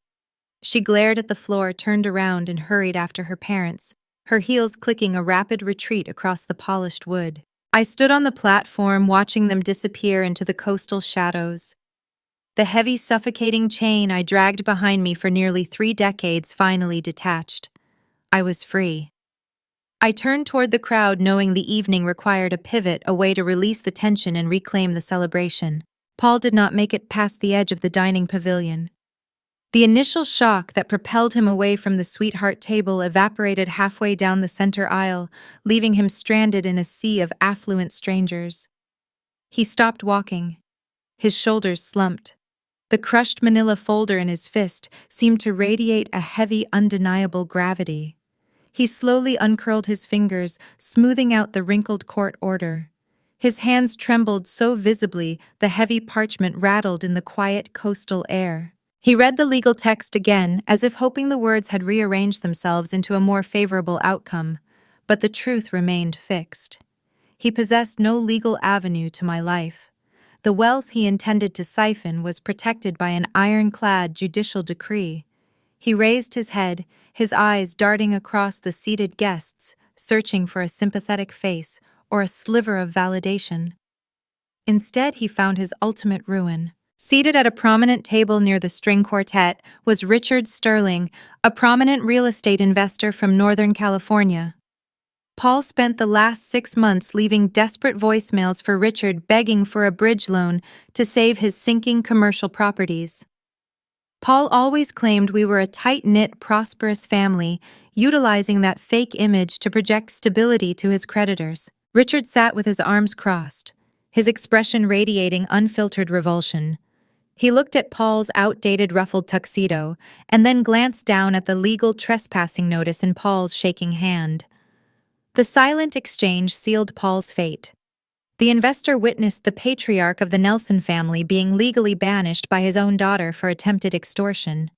She glared at the floor, turned around, and hurried after her parents, her heels clicking a rapid retreat across the polished wood. I stood on the platform, watching them disappear into the coastal shadows. The heavy, suffocating chain I dragged behind me for nearly 3 decades finally detached. I was free. I turned toward the crowd, knowing the evening required a pivot, a way to release the tension and reclaim the celebration. Paul did not make it past the edge of the dining pavilion. The initial shock that propelled him away from the sweetheart table evaporated halfway down the center aisle, leaving him stranded in a sea of affluent strangers. He stopped walking. His shoulders slumped. The crushed manila folder in his fist seemed to radiate a heavy, undeniable gravity. He slowly uncurled his fingers, smoothing out the wrinkled court order. His hands trembled so visibly the heavy parchment rattled in the quiet coastal air. He read the legal text again, as if hoping the words had rearranged themselves into a more favorable outcome, but the truth remained fixed. He possessed no legal avenue to my life. The wealth he intended to siphon was protected by an ironclad judicial decree. He raised his head, his eyes darting across the seated guests, searching for a sympathetic face or a sliver of validation. Instead, he found his ultimate ruin. Seated at a prominent table near the string quartet was Richard Sterling, a prominent real estate investor from Northern California. Paul spent the last 6 months leaving desperate voicemails for Richard, begging for a bridge loan to save his sinking commercial properties. Paul always claimed we were a tight-knit, prosperous family, utilizing that fake image to project stability to his creditors. Richard sat with his arms crossed, his expression radiating unfiltered revulsion. He looked at Paul's outdated ruffled tuxedo and then glanced down at the legal trespassing notice in Paul's shaking hand. The silent exchange sealed Paul's fate. The investor witnessed the patriarch of the Nelson family being legally banished by his own daughter for attempted extortion.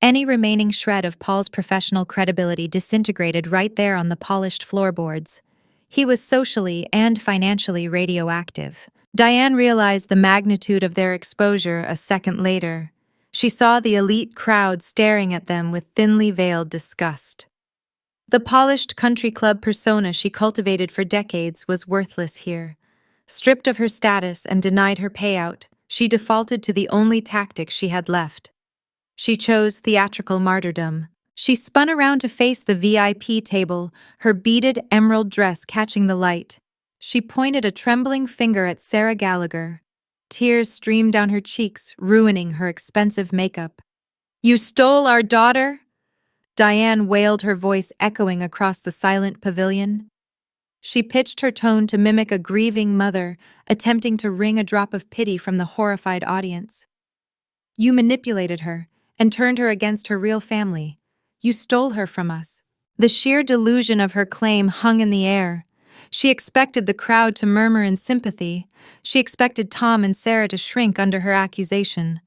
Any remaining shred of Paul's professional credibility disintegrated right there on the polished floorboards. He was socially and financially radioactive. Diane realized the magnitude of their exposure a second later. She saw the elite crowd staring at them with thinly veiled disgust. The polished country club persona she cultivated for decades was worthless here. Stripped of her status and denied her payout, she defaulted to the only tactic she had left. She chose theatrical martyrdom. She spun around to face the VIP table, her beaded emerald dress catching the light. She pointed a trembling finger at Sarah Gallagher. Tears streamed down her cheeks, ruining her expensive makeup. "You stole our daughter?" Diane wailed, her voice echoing across the silent pavilion. She pitched her tone to mimic a grieving mother, attempting to wring a drop of pity from the horrified audience. "You manipulated her and turned her against her real family. You stole her from us." The sheer delusion of her claim hung in the air. She expected the crowd to murmur in sympathy. She expected Tom and Sarah to shrink under her accusation.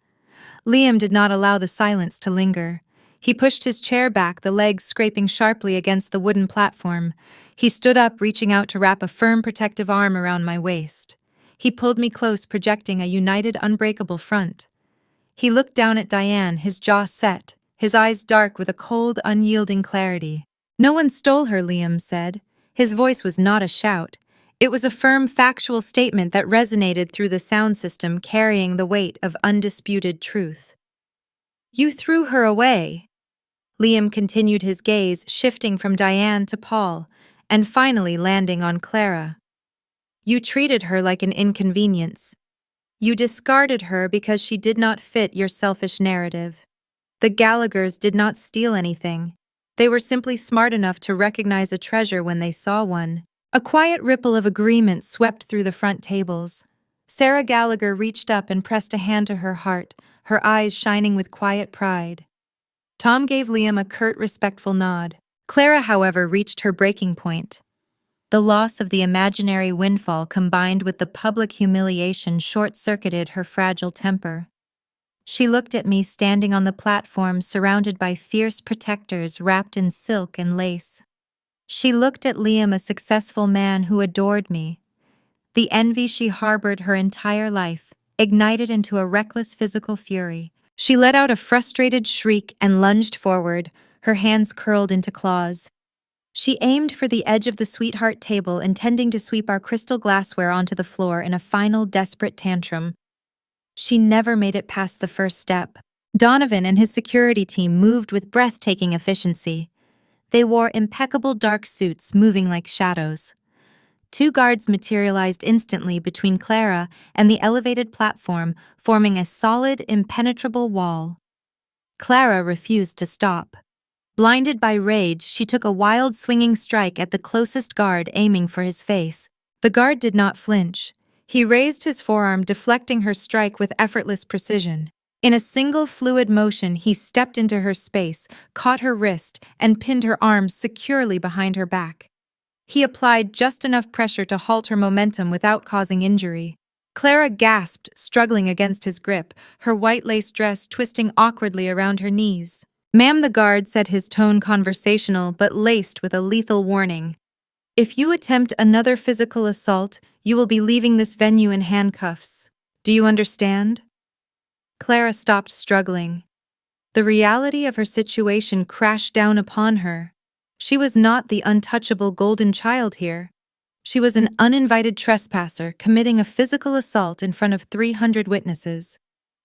Liam did not allow the silence to linger. He pushed his chair back, the legs scraping sharply against the wooden platform. He stood up, reaching out to wrap a firm, protective arm around my waist. He pulled me close, projecting a united, unbreakable front. He looked down at Diane, his jaw set, his eyes dark with a cold, unyielding clarity. "No one stole her," Liam said. His voice was not a shout. It was a firm, factual statement that resonated through the sound system, carrying the weight of undisputed truth. "You threw her away." Liam continued, his gaze shifting from Diane to Paul, and finally landing on Clara. "You treated her like an inconvenience. You discarded her because she did not fit your selfish narrative. The Gallaghers did not steal anything. They were simply smart enough to recognize a treasure when they saw one." A quiet ripple of agreement swept through the front tables. Sarah Gallagher reached up and pressed a hand to her heart, her eyes shining with quiet pride. Tom gave Liam a curt, respectful nod. Clara, however, reached her breaking point. The loss of the imaginary windfall combined with the public humiliation short-circuited her fragile temper. She looked at me standing on the platform surrounded by fierce protectors wrapped in silk and lace. She looked at Liam, a successful man who adored me. The envy she harbored her entire life ignited into a reckless physical fury. She let out a frustrated shriek and lunged forward, her hands curled into claws. She aimed for the edge of the sweetheart table, intending to sweep our crystal glassware onto the floor in a final desperate tantrum. She never made it past the first step. Donovan and his security team moved with breathtaking efficiency. They wore impeccable dark suits, moving like shadows. 2 guards materialized instantly between Clara and the elevated platform, forming a solid, impenetrable wall. Clara refused to stop. Blinded by rage, she took a wild, swinging strike at the closest guard, aiming for his face. The guard did not flinch. He raised his forearm, deflecting her strike with effortless precision. In a single fluid motion, he stepped into her space, caught her wrist, and pinned her arms securely behind her back. He applied just enough pressure to halt her momentum without causing injury. Clara gasped, struggling against his grip, her white lace dress twisting awkwardly around her knees. "Ma'am," the guard said, his tone conversational but laced with a lethal warning. If you attempt another physical assault, you will be leaving this venue in handcuffs. Do you understand? Clara stopped struggling. The reality of her situation crashed down upon her. She was not the untouchable golden child here. She was an uninvited trespasser committing a physical assault in front of 300 witnesses.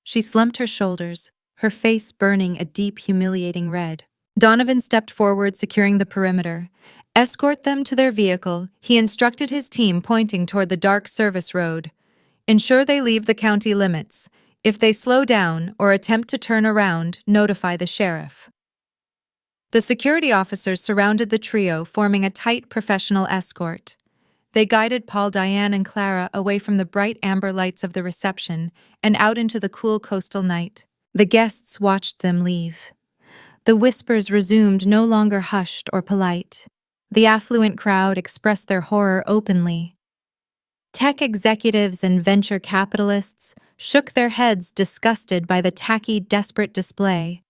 She slumped her shoulders, her face burning a deep, humiliating red. Donovan stepped forward, securing the perimeter. Escort them to their vehicle, he instructed his team, pointing toward the dark service road. Ensure they leave the county limits. If they slow down or attempt to turn around, notify the sheriff. The security officers surrounded the trio, forming a tight professional escort. They guided Paul, Diane, and Clara away from the bright amber lights of the reception and out into the cool coastal night. The guests watched them leave. The whispers resumed, no longer hushed or polite. The affluent crowd expressed their horror openly. Tech executives and venture capitalists shook their heads, disgusted by the tacky, desperate display.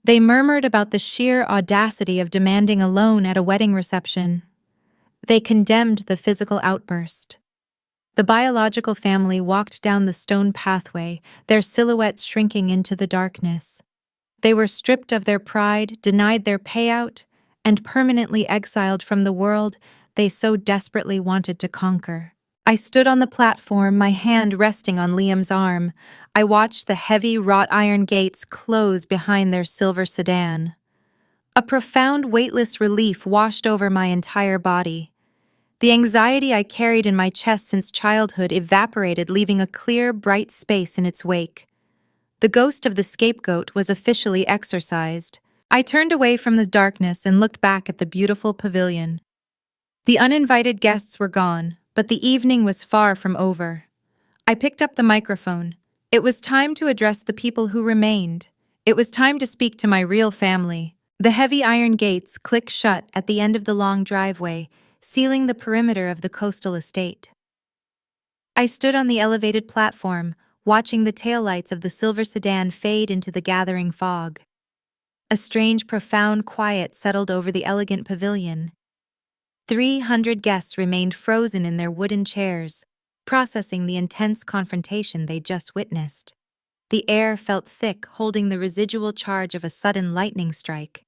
They murmured about the sheer audacity of demanding a loan at a wedding reception. They condemned the physical outburst. The biological family walked down the stone pathway, their silhouettes shrinking into the darkness. They were stripped of their pride, denied their payout, and permanently exiled from the world they so desperately wanted to conquer. I stood on the platform, my hand resting on Liam's arm. I watched the heavy wrought iron gates close behind their silver sedan. A profound, weightless relief washed over my entire body. The anxiety I carried in my chest since childhood evaporated, leaving a clear, bright space in its wake. The ghost of the scapegoat was officially exorcised. I turned away from the darkness and looked back at the beautiful pavilion. The uninvited guests were gone, but the evening was far from over. I picked up the microphone. It was time to address the people who remained. It was time to speak to my real family. The heavy iron gates clicked shut at the end of the long driveway, sealing the perimeter of the coastal estate. I stood on the elevated platform, watching the taillights of the silver sedan fade into the gathering fog. A strange, profound quiet settled over the elegant pavilion. 300 guests remained frozen in their wooden chairs, processing the intense confrontation they just witnessed. The air felt thick, holding the residual charge of a sudden lightning strike.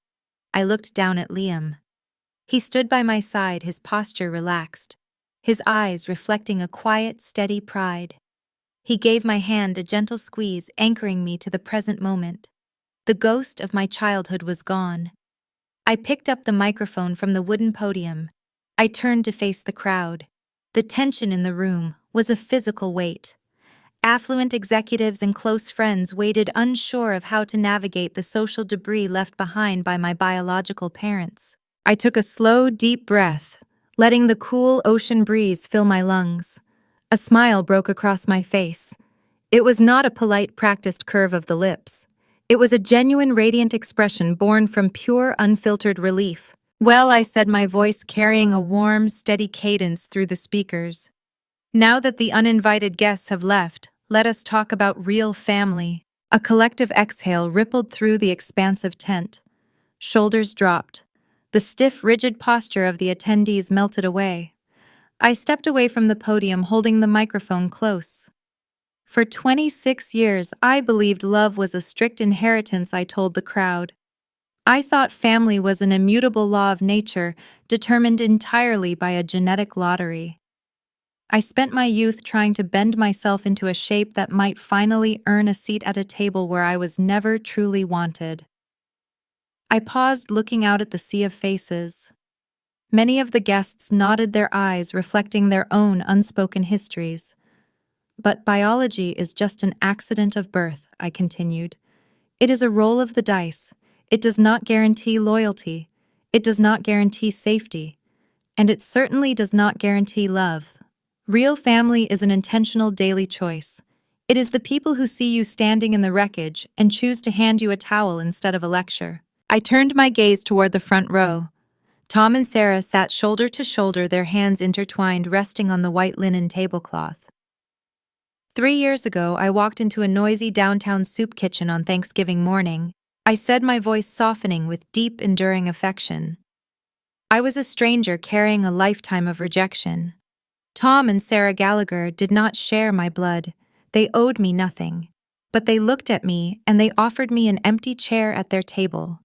I looked down at Liam. He stood by my side, his posture relaxed, his eyes reflecting a quiet, steady pride. He gave my hand a gentle squeeze, anchoring me to the present moment. The ghost of my childhood was gone. I picked up the microphone from the wooden podium. I turned to face the crowd. The tension in the room was a physical weight. Affluent executives and close friends waited, unsure of how to navigate the social debris left behind by my biological parents. I took a slow, deep breath, letting the cool ocean breeze fill my lungs. A smile broke across my face. It was not a polite, practiced curve of the lips. It was a genuine, radiant expression born from pure, unfiltered relief. "Well," I said, my voice carrying a warm, steady cadence through the speakers. "Now that the uninvited guests have left, let us talk about real family." A collective exhale rippled through the expansive tent. Shoulders dropped. The stiff, rigid posture of the attendees melted away. I stepped away from the podium, holding the microphone close. For 26 years, I believed love was a strict inheritance, I told the crowd. I thought family was an immutable law of nature, determined entirely by a genetic lottery. I spent my youth trying to bend myself into a shape that might finally earn a seat at a table where I was never truly wanted. I paused, looking out at the sea of faces. Many of the guests nodded their eyes, reflecting their own unspoken histories. "But biology is just an accident of birth," I continued. "It is a roll of the dice. It does not guarantee loyalty. It does not guarantee safety. And it certainly does not guarantee love. Real family is an intentional daily choice. It is the people who see you standing in the wreckage and choose to hand you a towel instead of a lecture." I turned my gaze toward the front row. Tom and Sarah sat shoulder to shoulder, their hands intertwined, resting on the white linen tablecloth. 3 years ago, I walked into a noisy downtown soup kitchen on Thanksgiving morning. I said, my voice softening with deep, enduring affection, I was a stranger carrying a lifetime of rejection. Tom and Sarah Gallagher did not share my blood. They owed me nothing. But they looked at me and they offered me an empty chair at their table.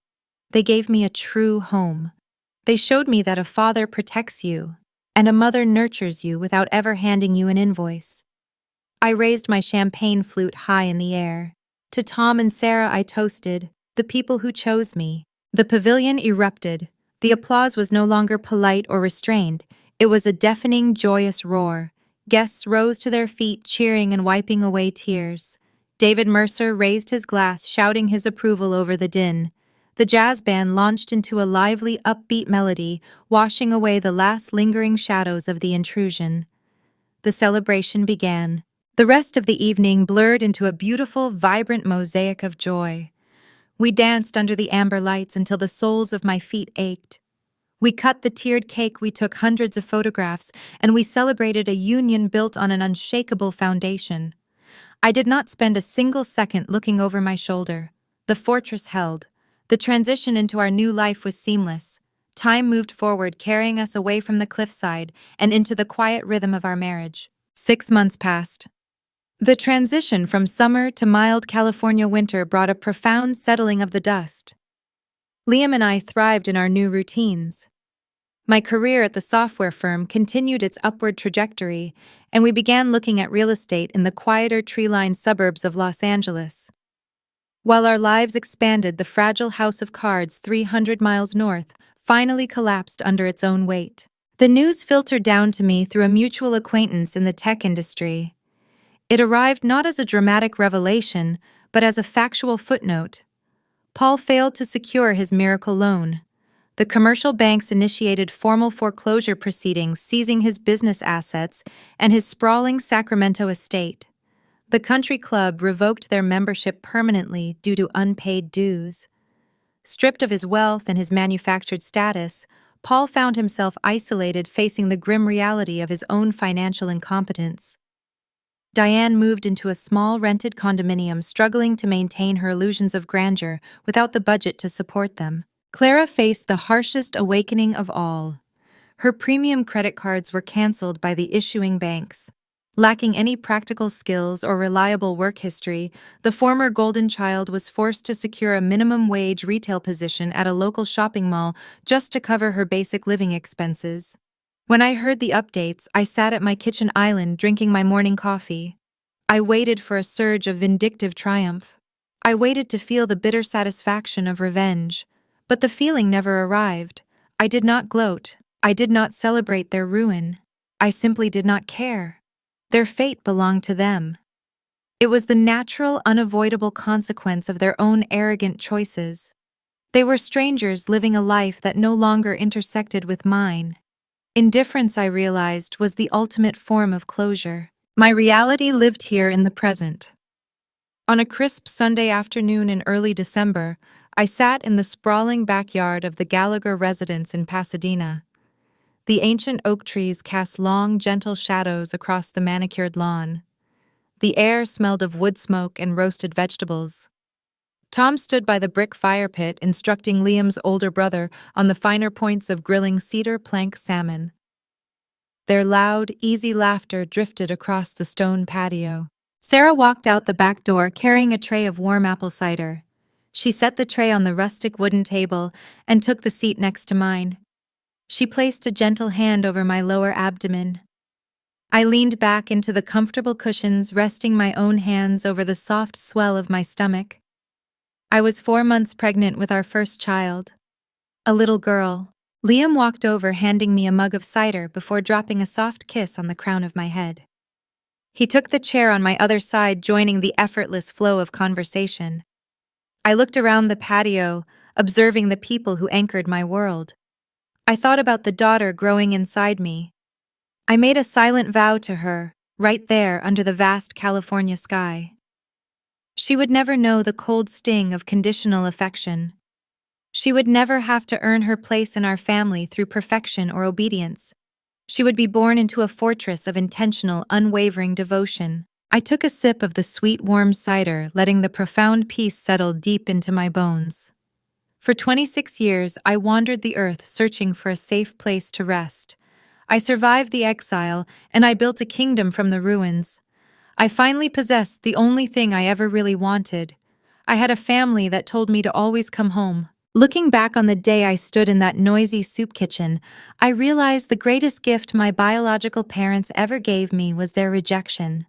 They gave me a true home. They showed me that a father protects you, and a mother nurtures you without ever handing you an invoice. I raised my champagne flute high in the air. To Tom and Sarah I toasted, the people who chose me. The pavilion erupted. The applause was no longer polite or restrained. It was a deafening, joyous roar. Guests rose to their feet, cheering and wiping away tears. David Mercer raised his glass, shouting his approval over the din. The jazz band launched into a lively, upbeat melody, washing away the last lingering shadows of the intrusion. The celebration began. The rest of the evening blurred into a beautiful, vibrant mosaic of joy. We danced under the amber lights until the soles of my feet ached. We cut the tiered cake, we took hundreds of photographs, and we celebrated a union built on an unshakable foundation. I did not spend a single second looking over my shoulder. The fortress held. The transition into our new life was seamless. Time moved forward, carrying us away from the cliffside and into the quiet rhythm of our marriage. 6 months passed. The transition from summer to mild California winter brought a profound settling of the dust. Liam and I thrived in our new routines. My career at the software firm continued its upward trajectory, and we began looking at real estate in the quieter tree-lined suburbs of Los Angeles. While our lives expanded, the fragile house of cards 300 miles north finally collapsed under its own weight. The news filtered down to me through a mutual acquaintance in the tech industry. It arrived not as a dramatic revelation, but as a factual footnote. Paul failed to secure his miracle loan. The commercial banks initiated formal foreclosure proceedings, seizing his business assets and his sprawling Sacramento estate. The country club revoked their membership permanently due to unpaid dues. Stripped of his wealth and his manufactured status, Paul found himself isolated, facing the grim reality of his own financial incompetence. Diane moved into a small rented condominium, struggling to maintain her illusions of grandeur without the budget to support them. Clara faced the harshest awakening of all. Her premium credit cards were canceled by the issuing banks. Lacking any practical skills or reliable work history, the former golden child was forced to secure a minimum wage retail position at a local shopping mall just to cover her basic living expenses. When I heard the updates, I sat at my kitchen island drinking my morning coffee. I waited for a surge of vindictive triumph. I waited to feel the bitter satisfaction of revenge. But the feeling never arrived. I did not gloat. I did not celebrate their ruin. I simply did not care. Their fate belonged to them. It was the natural, unavoidable consequence of their own arrogant choices. They were strangers living a life that no longer intersected with mine. Indifference, I realized, was the ultimate form of closure. My reality lived here in the present. On a crisp Sunday afternoon in early December, I sat in the sprawling backyard of the Gallagher residence in Pasadena. The ancient oak trees cast long, gentle shadows across the manicured lawn. The air smelled of wood smoke and roasted vegetables. Tom stood by the brick fire pit, instructing Liam's older brother on the finer points of grilling cedar plank salmon. Their loud, easy laughter drifted across the stone patio. Sarah walked out the back door carrying a tray of warm apple cider. She set the tray on the rustic wooden table and took the seat next to mine. She placed a gentle hand over my lower abdomen. I leaned back into the comfortable cushions, resting my own hands over the soft swell of my stomach. I was 4 months pregnant with our first child, a little girl. Liam walked over, handing me a mug of cider before dropping a soft kiss on the crown of my head. He took the chair on my other side, joining the effortless flow of conversation. I looked around the patio, observing the people who anchored my world. I thought about the daughter growing inside me. I made a silent vow to her, right there under the vast California sky. She would never know the cold sting of conditional affection. She would never have to earn her place in our family through perfection or obedience. She would be born into a fortress of intentional, unwavering devotion. I took a sip of the sweet, warm cider, letting the profound peace settle deep into my bones. For 26 years, I wandered the earth searching for a safe place to rest. I survived the exile, and I built a kingdom from the ruins. I finally possessed the only thing I ever really wanted. I had a family that told me to always come home. Looking back on the day I stood in that noisy soup kitchen, I realized the greatest gift my biological parents ever gave me was their rejection.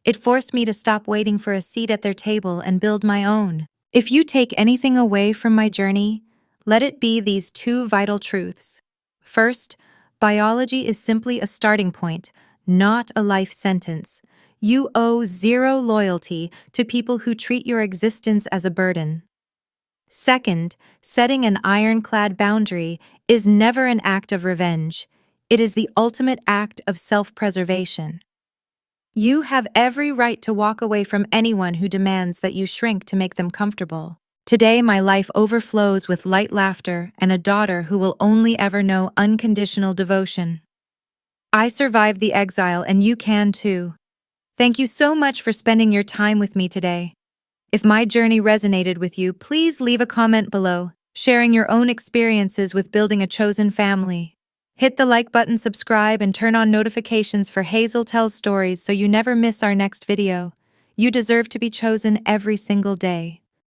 It forced me to stop waiting for a seat at their table and build my own. If you take anything away from my journey, let it be these two vital truths. First, biology is simply a starting point, not a life sentence. You owe zero loyalty to people who treat your existence as a burden. Second, setting an ironclad boundary is never an act of revenge. It is the ultimate act of self-preservation. You have every right to walk away from anyone who demands that you shrink to make them comfortable. Today, my life overflows with light laughter and a daughter who will only ever know unconditional devotion. I survived the exile, and you can too. Thank you so much for spending your time with me today. If my journey resonated with you, please leave a comment below, sharing your own experiences with building a chosen family. Hit the like button, subscribe, and turn on notifications for Hazel Tells Stories so you never miss our next video. You deserve to be chosen every single day.